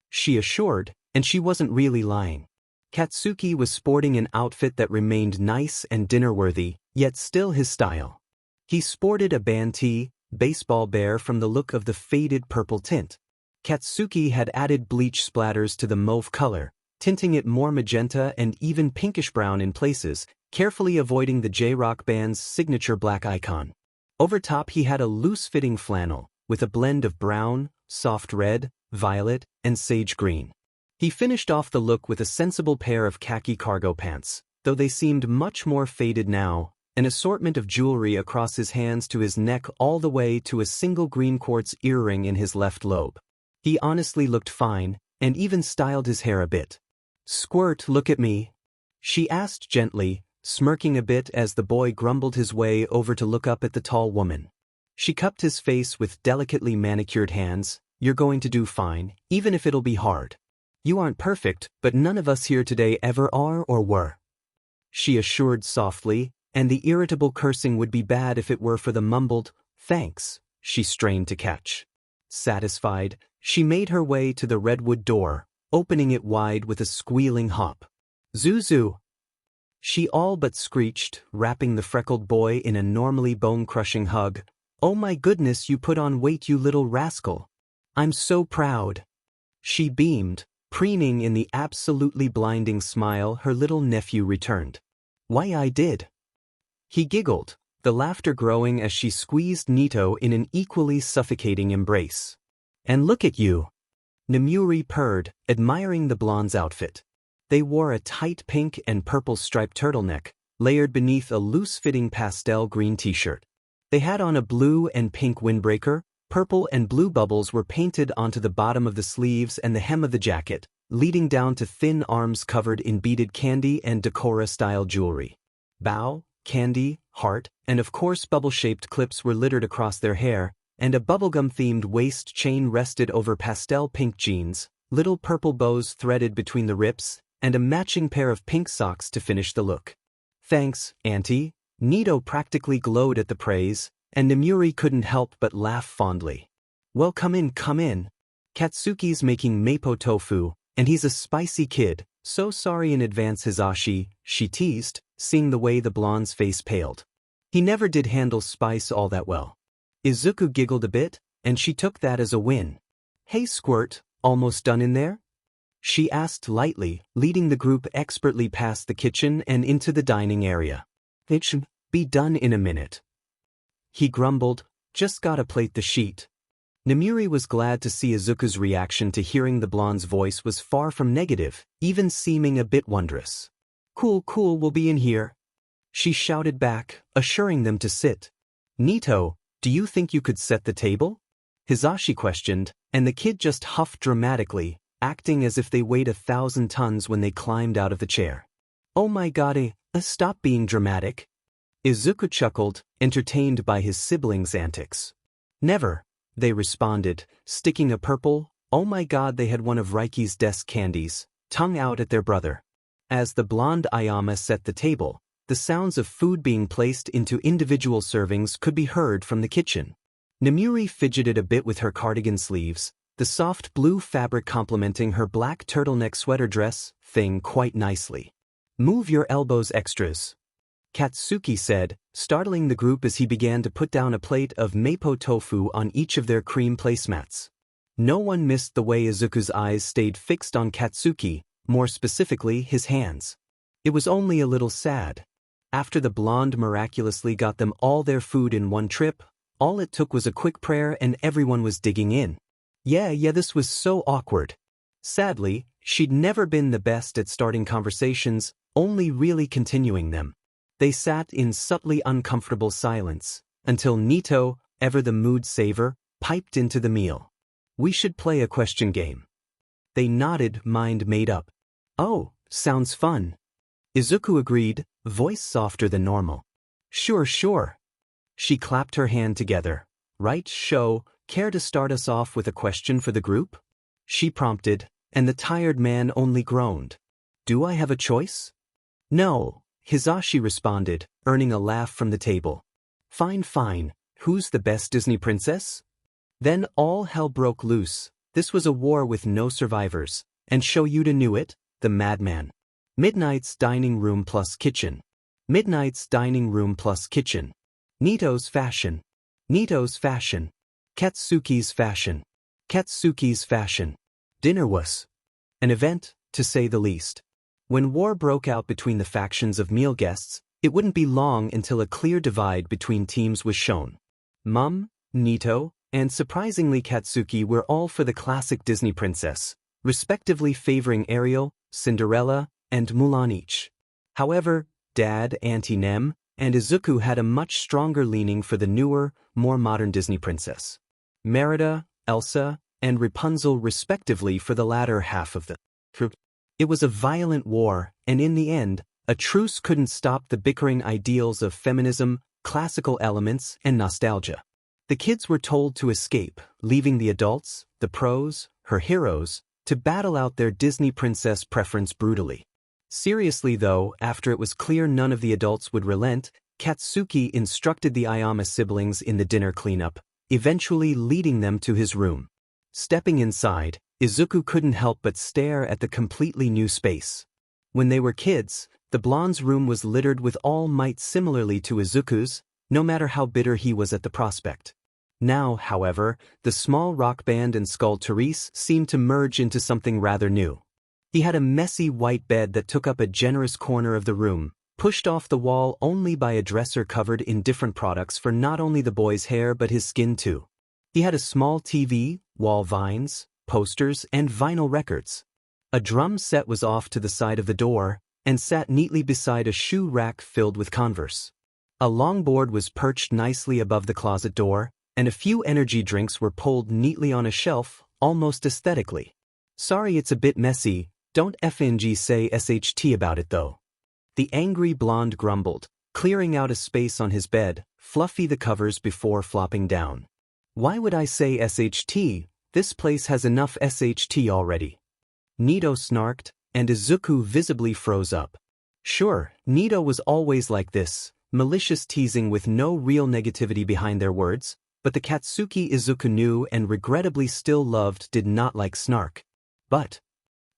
she assured, and she wasn't really lying. Katsuki was sporting an outfit that remained nice and dinner-worthy, yet still his style. He sported a band tee, baseball bear from the look of the faded purple tint. Katsuki had added bleach splatters to the mauve color, tinting it more magenta and even pinkish-brown in places, carefully avoiding the J-Rock band's signature black icon. Over top he had a loose-fitting flannel, with a blend of brown, soft red, violet, and sage green. He finished off the look with a sensible pair of khaki cargo pants, though they seemed much more faded now, an assortment of jewelry across his hands to his neck all the way to a single green quartz earring in his left lobe. He honestly looked fine, and even styled his hair a bit. "Squirt, look at me," she asked gently, smirking a bit as the boy grumbled his way over to look up at the tall woman. She cupped his face with delicately manicured hands. "You're going to do fine, even if it'll be hard. You aren't perfect, but none of us here today ever are or were," she assured softly, and the irritable cursing would be bad if it were for the mumbled, "Thanks," she strained to catch. Satisfied, she made her way to the redwood door, opening it wide with a squealing hop. "Zuzu!" she all but screeched, wrapping the freckled boy in a normally bone-crushing hug. "Oh my goodness, you put on weight, you little rascal. I'm so proud." She beamed, preening in the absolutely blinding smile her little nephew returned. "Why, I did." He giggled, the laughter growing as she squeezed Neito in an equally suffocating embrace. "And look at you," Nemuri purred, admiring the blonde's outfit. They wore a tight pink and purple striped turtleneck, layered beneath a loose-fitting pastel green t-shirt. They had on a blue and pink windbreaker. Purple and blue bubbles were painted onto the bottom of the sleeves and the hem of the jacket, leading down to thin arms covered in beaded candy and decora-style jewelry. Bow, candy, heart, and of course bubble-shaped clips were littered across their hair, and a bubblegum-themed waist chain rested over pastel pink jeans, little purple bows threaded between the rips, and a matching pair of pink socks to finish the look. "Thanks, Auntie." Neito practically glowed at the praise, and Nemuri couldn't help but laugh fondly. "Well, come in, come in. Katsuki's making mapo tofu, and he's a spicy kid, so sorry in advance, Hisashi," she teased, seeing the way the blonde's face paled. He never did handle spice all that well. Izuku giggled a bit, and she took that as a win. "Hey Squirt, almost done in there?" she asked lightly, leading the group expertly past the kitchen and into the dining area. "It should be done in a minute," he grumbled. "Just gotta plate the sheet." Nemuri was glad to see Izuku's reaction to hearing the blonde's voice was far from negative, even seeming a bit wondrous. Cool, we'll be in here," she shouted back, assuring them to sit. "Neito, do you think you could set the table?" Hisashi questioned, and the kid just huffed dramatically, acting as if they weighed 1,000 tons when they climbed out of the chair. "Oh my god, stop being dramatic." Izuku chuckled, entertained by his siblings' antics. "Never," they responded, sticking a purple, "oh my god," they had one of Raiki's desk candies, tongue out at their brother. As the blonde Ayama set the table, the sounds of food being placed into individual servings could be heard from the kitchen. Nemuri fidgeted a bit with her cardigan sleeves, the soft blue fabric complementing her black turtleneck sweater dress thing quite nicely. "Move your elbows, extras," Katsuki said, startling the group as he began to put down a plate of mapo tofu on each of their cream placemats. No one missed the way Izuku's eyes stayed fixed on Katsuki, more specifically his hands. It was only a little sad. After the blonde miraculously got them all their food in one trip, all it took was a quick prayer and everyone was digging in. Yeah, this was so awkward. Sadly, she'd never been the best at starting conversations, only really continuing them. They sat in subtly uncomfortable silence, until Neito, ever the mood saver, piped into the meal. We should play a question game. They nodded, mind made up. Oh, sounds fun. Izuku agreed, voice softer than normal. Sure. She clapped her hand together. Right, care to start us off with a question for the group? She prompted, and the tired man only groaned. Do I have a choice? No, Hisashi responded, earning a laugh from the table. Fine. Who's the best Disney princess? Then all hell broke loose. This was a war with no survivors, and Shoyuta knew it, the madman. Midnight's dining room plus kitchen. Midnight's dining room plus kitchen. Neito's fashion. Katsuki's fashion. Dinner was an event, to say the least. When war broke out between the factions of meal guests, it wouldn't be long until a clear divide between teams was shown. Mum, Neito, and surprisingly Katsuki were all for the classic Disney princess, respectively favoring Ariel, Cinderella, and Mulan each. However, Dad, Auntie Nem, and Izuku had a much stronger leaning for the newer, more modern Disney princess. Merida, Elsa, and Rapunzel respectively for the latter half of the group. It was a violent war, and in the end, a truce couldn't stop the bickering ideals of feminism, classical elements, and nostalgia. The kids were told to escape, leaving the adults, the pros, her heroes, to battle out their Disney princess preference brutally. Seriously though, after it was clear none of the adults would relent, Katsuki instructed the Ayama siblings in the dinner cleanup, eventually leading them to his room. Stepping inside, Izuku couldn't help but stare at the completely new space. When they were kids, the blonde's room was littered with All Might similarly to Izuku's, no matter how bitter he was at the prospect. Now, however, the small rock band and Skull Therese seemed to merge into something rather new. He had a messy white bed that took up a generous corner of the room, pushed off the wall only by a dresser covered in different products for not only the boy's hair but his skin too. He had a small TV, wall vines, posters, and vinyl records. A drum set was off to the side of the door, and sat neatly beside a shoe rack filled with Converse. A longboard was perched nicely above the closet door, and a few energy drinks were pulled neatly on a shelf, almost aesthetically. Sorry it's a bit messy, don't FNG say SHT about it though. The angry blonde grumbled, clearing out a space on his bed, fluffy the covers before flopping down. Why would I say SHT? This place has enough SHT already. Neito snarked, and Izuku visibly froze up. Sure, Neito was always like this, malicious teasing with no real negativity behind their words, but the Katsuki Izuku knew and regrettably still loved did not like snark. But,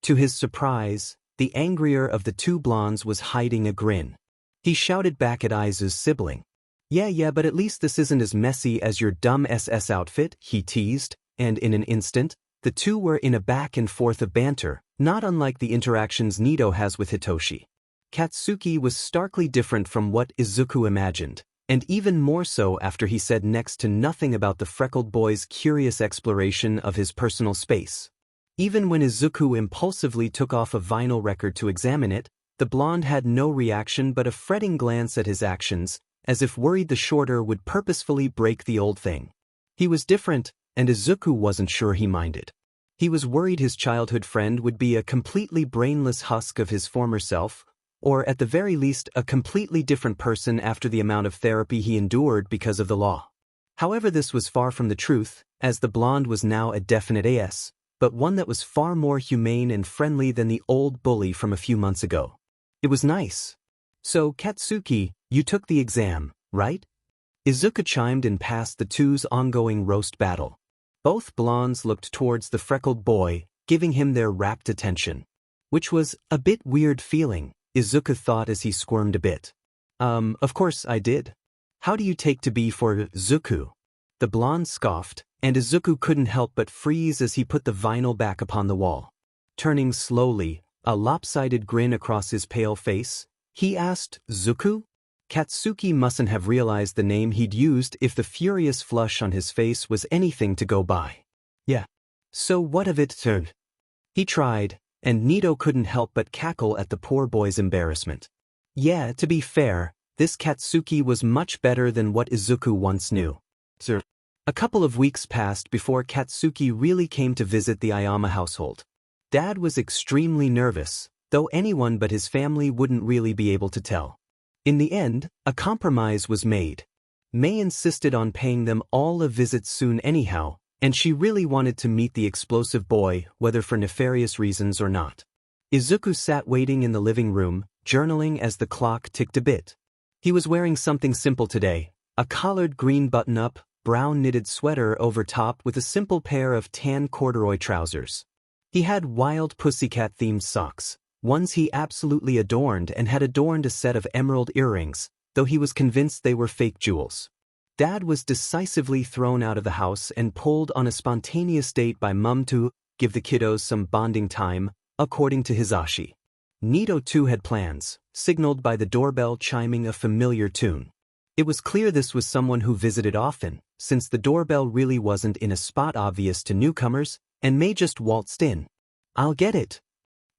to his surprise, the angrier of the two blondes was hiding a grin. He shouted back at Izu's sibling. Yeah, but at least this isn't as messy as your dumb SS outfit, he teased, and in an instant, the two were in a back and forth of banter, not unlike the interactions Neito has with Hitoshi. Katsuki was starkly different from what Izuku imagined, and even more so after he said next to nothing about the freckled boy's curious exploration of his personal space. Even when Izuku impulsively took off a vinyl record to examine it, the blonde had no reaction but a fretting glance at his actions, as if worried the shorter would purposefully break the old thing. He was different, and Izuku wasn't sure he minded. He was worried his childhood friend would be a completely brainless husk of his former self, or at the very least a completely different person after the amount of therapy he endured because of the law. However, this was far from the truth, as the blonde was now a definite AS, but one that was far more humane and friendly than the old bully from a few months ago. It was nice. So, Katsuki, you took the exam, right? Izuku chimed in past the two's ongoing roast battle. Both blondes looked towards the freckled boy, giving him their rapt attention. Which was a bit weird feeling, Izuku thought as he squirmed a bit. Of course I did. How do you take to be for Zuku? The blonde scoffed, and Izuku couldn't help but freeze as he put the vinyl back upon the wall. Turning slowly, a lopsided grin across his pale face, he asked, Zuku? Katsuki mustn't have realized the name he'd used if the furious flush on his face was anything to go by. Yeah. So what of it turned? He tried, and Neito couldn't help but cackle at the poor boy's embarrassment. Yeah, to be fair, this Katsuki was much better than what Izuku once knew. Sir. A couple of weeks passed before Katsuki really came to visit the Ayama household. Dad was extremely nervous, though anyone but his family wouldn't really be able to tell. In the end, a compromise was made. Mei insisted on paying them all a visit soon anyhow, and she really wanted to meet the explosive boy, whether for nefarious reasons or not. Izuku sat waiting in the living room, journaling as the clock ticked a bit. He was wearing something simple today, a collared green button-up, brown knitted sweater over top with a simple pair of tan corduroy trousers. He had wild pussycat-themed socks, ones he absolutely adorned, and had adorned a set of emerald earrings, though he was convinced they were fake jewels. Dad was decisively thrown out of the house and pulled on a spontaneous date by Mum to give the kiddos some bonding time, according to Hisashi. Neito too had plans, signaled by the doorbell chiming a familiar tune. It was clear this was someone who visited often, since the doorbell really wasn't in a spot obvious to newcomers, and Mei just waltzed in. "I'll get it,"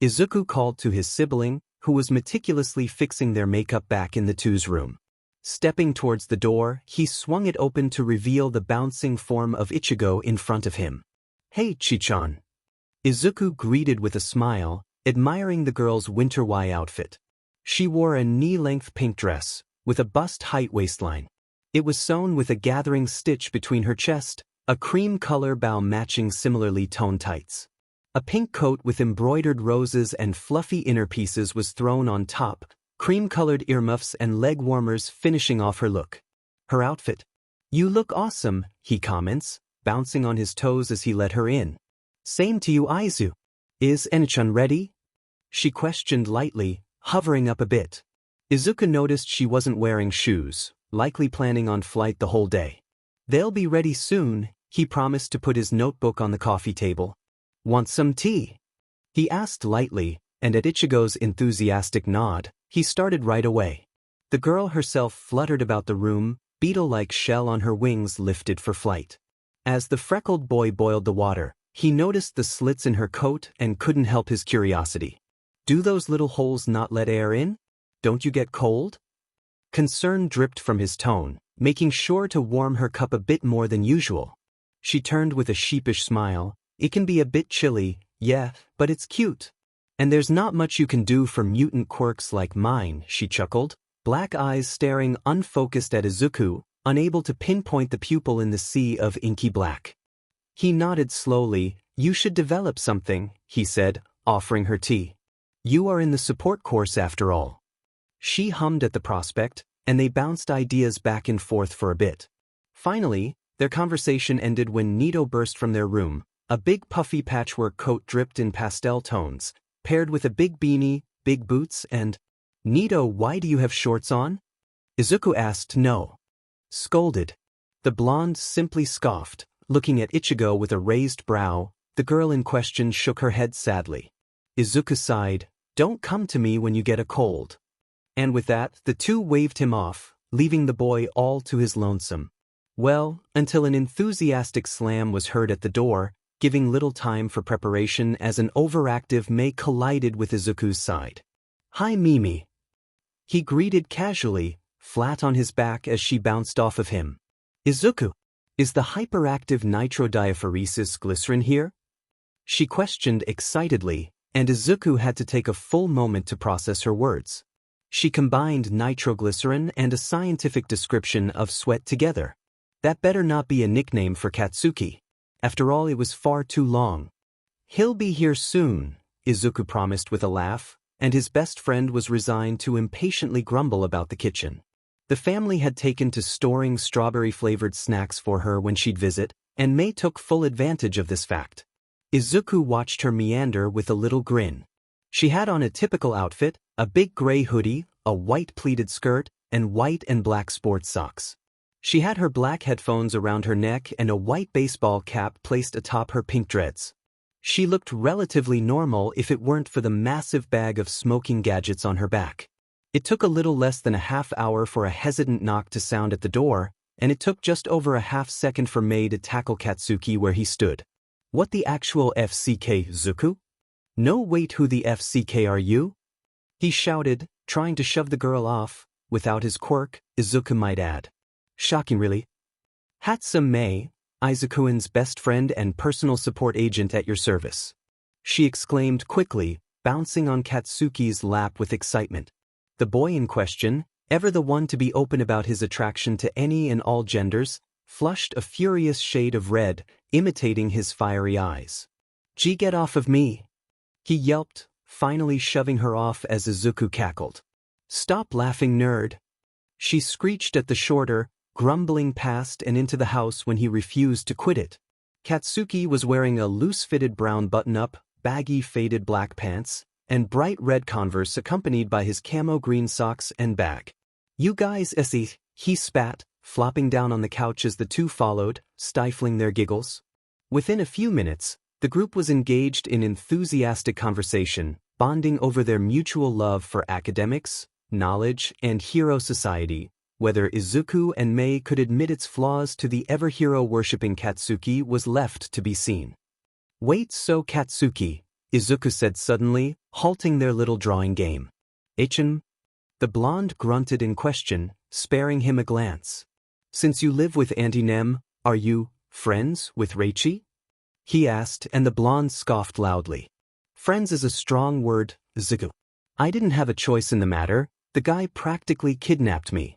Izuku called to his sibling, who was meticulously fixing their makeup back in the two's room. Stepping towards the door, he swung it open to reveal the bouncing form of Ichigo in front of him. "Hey, Chi-chan." Izuku greeted with a smile, admiring the girl's winter Y outfit. She wore a knee-length pink dress, with a bust-height waistline. It was sewn with a gathering stitch between her chest, a cream color bow matching similarly toned tights. A pink coat with embroidered roses and fluffy inner pieces was thrown on top, cream-colored earmuffs and leg warmers finishing off her look. Her outfit. "You look awesome," he comments, bouncing on his toes as he let her in. "Same to you, Aizu. Is Enichan ready?" she questioned lightly, hovering up a bit. Izuku noticed she wasn't wearing shoes, likely planning on flight the whole day. "They'll be ready soon," he promised to put his notebook on the coffee table. "Want some tea?" he asked lightly, and at Ichigo's enthusiastic nod, he started right away. The girl herself fluttered about the room, beetle-like shell on her wings lifted for flight. As the freckled boy boiled the water, he noticed the slits in her coat and couldn't help his curiosity. "Do those little holes not let air in? Don't you get cold?" Concern dripped from his tone, making sure to warm her cup a bit more than usual. She turned with a sheepish smile. "It can be a bit chilly, yeah, but it's cute. And there's not much you can do for mutant quirks like mine," she chuckled, black eyes staring unfocused at Izuku, unable to pinpoint the pupil in the sea of inky black. He nodded slowly. "You should develop something," he said, offering her tea. "You are in the support course after all." She hummed at the prospect, and they bounced ideas back and forth for a bit. Finally, their conversation ended when Neito burst from their room. A big puffy patchwork coat dripped in pastel tones, paired with a big beanie, big boots, and... "Neito, why do you have shorts on?" Izuku asked. "No." Scolded. The blonde simply scoffed, looking at Ichigo with a raised brow. The girl in question shook her head sadly. Izuku sighed. "Don't come to me when you get a cold." And with that, the two waved him off, leaving the boy all to his lonesome. Well, until an enthusiastic slam was heard at the door, giving little time for preparation as an overactive Mei collided with Izuku's side. "Hi, Mimi." He greeted casually, flat on his back as she bounced off of him. "Izuku, is the hyperactive nitrodiaphoresis glycerin here?" she questioned excitedly, and Izuku had to take a full moment to process her words. She combined nitroglycerin and a scientific description of sweat together. That better not be a nickname for Katsuki. After all, it was far too long. "He'll be here soon," Izuku promised with a laugh, and his best friend was resigned to impatiently grumble about the kitchen. The family had taken to storing strawberry-flavored snacks for her when she'd visit, and Mei took full advantage of this fact. Izuku watched her meander with a little grin. She had on a typical outfit, a big gray hoodie, a white pleated skirt, and white and black sports socks. She had her black headphones around her neck and a white baseball cap placed atop her pink dreads. She looked relatively normal if it weren't for the massive bag of smoking gadgets on her back. It took a little less than a half hour for a hesitant knock to sound at the door, and it took just over a half second for Mei to tackle Katsuki where he stood. What the actual FCK, Zuku? No, wait, who the FCK are you? He shouted, trying to shove the girl off, without his quirk, Izuku might add. Shocking, really. Hatsum Mei, Izuku's best friend and personal support agent at your service. She exclaimed quickly, bouncing on Katsuki's lap with excitement. The boy in question, ever the one to be open about his attraction to any and all genders, flushed a furious shade of red, imitating his fiery eyes. Gee, get off of me! He yelped, finally shoving her off as Izuku cackled. Stop laughing, nerd! She screeched at the shorter, grumbling past and into the house when he refused to quit it. Katsuki was wearing a loose-fitted brown button-up, baggy faded black pants, and bright red Converse accompanied by his camo green socks and bag. You guys see, he spat, flopping down on the couch as the two followed, stifling their giggles. Within a few minutes, the group was engaged in enthusiastic conversation, bonding over their mutual love for academics, knowledge, and hero society. Whether Izuku and Mei could admit its flaws to the ever-hero-worshipping Katsuki was left to be seen. Wait, so Katsuki, Izuku said suddenly, halting their little drawing game. Ichin? The blonde grunted in question, sparing him a glance. Since you live with Auntie Nem, are you friends with Reichi? He asked, and the blonde scoffed loudly. Friends is a strong word, Izuku. I didn't have a choice in the matter, the guy practically kidnapped me.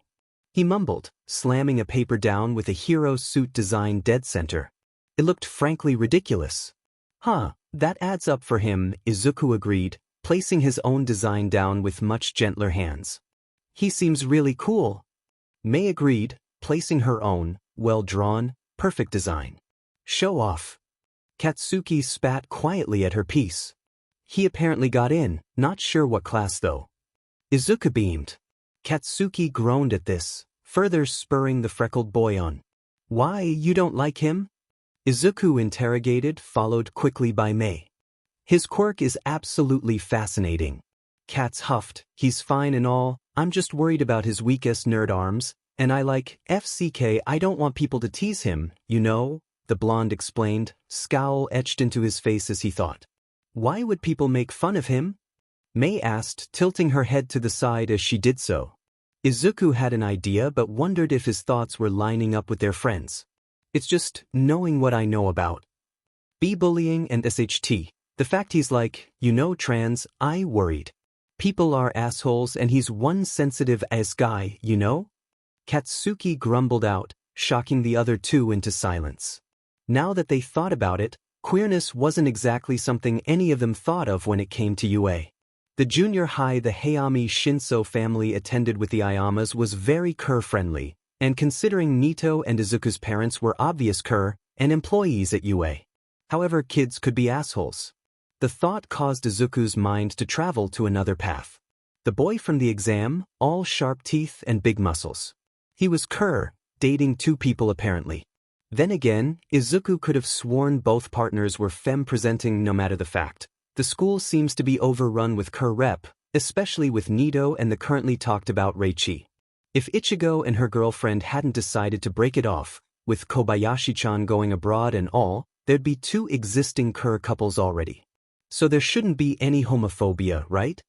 He mumbled, slamming a paper down with a hero suit design dead center. It looked frankly ridiculous. Huh, that adds up for him, Izuku agreed, placing his own design down with much gentler hands. He seems really cool. Mei agreed, placing her own, well-drawn, perfect design. Show off. Katsuki spat quietly at her piece. He apparently got in, not sure what class though. Izuku beamed. Katsuki groaned at this, further spurring the freckled boy on. Why, you don't like him? Izuku interrogated, followed quickly by Mei. His quirk is absolutely fascinating. Katz huffed, he's fine and all, I'm just worried about his weakest nerd arms, and I like FCK, I don't want people to tease him, you know, the blonde explained, scowl etched into his face as he thought. Why would people make fun of him? Mei asked, tilting her head to the side as she did so. Izuku had an idea but wondered if his thoughts were lining up with their friends. It's just knowing what I know about bullying and SHT. The fact he's like, you know, trans, I worried. People are assholes and he's one sensitive-ass guy, you know? Katsuki grumbled out, shocking the other two into silence. Now that they thought about it, queerness wasn't exactly something any of them thought of when it came to UA. The junior high the Hayami Shinso family attended with the Ayamas was very Kerr-friendly, and considering Neito and Izuku's parents were obvious Kerr and employees at UA. However, kids could be assholes. The thought caused Izuku's mind to travel to another path. The boy from the exam, all sharp teeth and big muscles. He was Kerr, dating two people apparently. Then again, Izuku could have sworn both partners were femme-presenting no matter the fact. The school seems to be overrun with Kerr rep, especially with Neito and the currently talked about Reichi. If Ichigo and her girlfriend hadn't decided to break it off, with Kobayashi-chan going abroad and all, there'd be two existing Kerr couples already. So there shouldn't be any homophobia, right?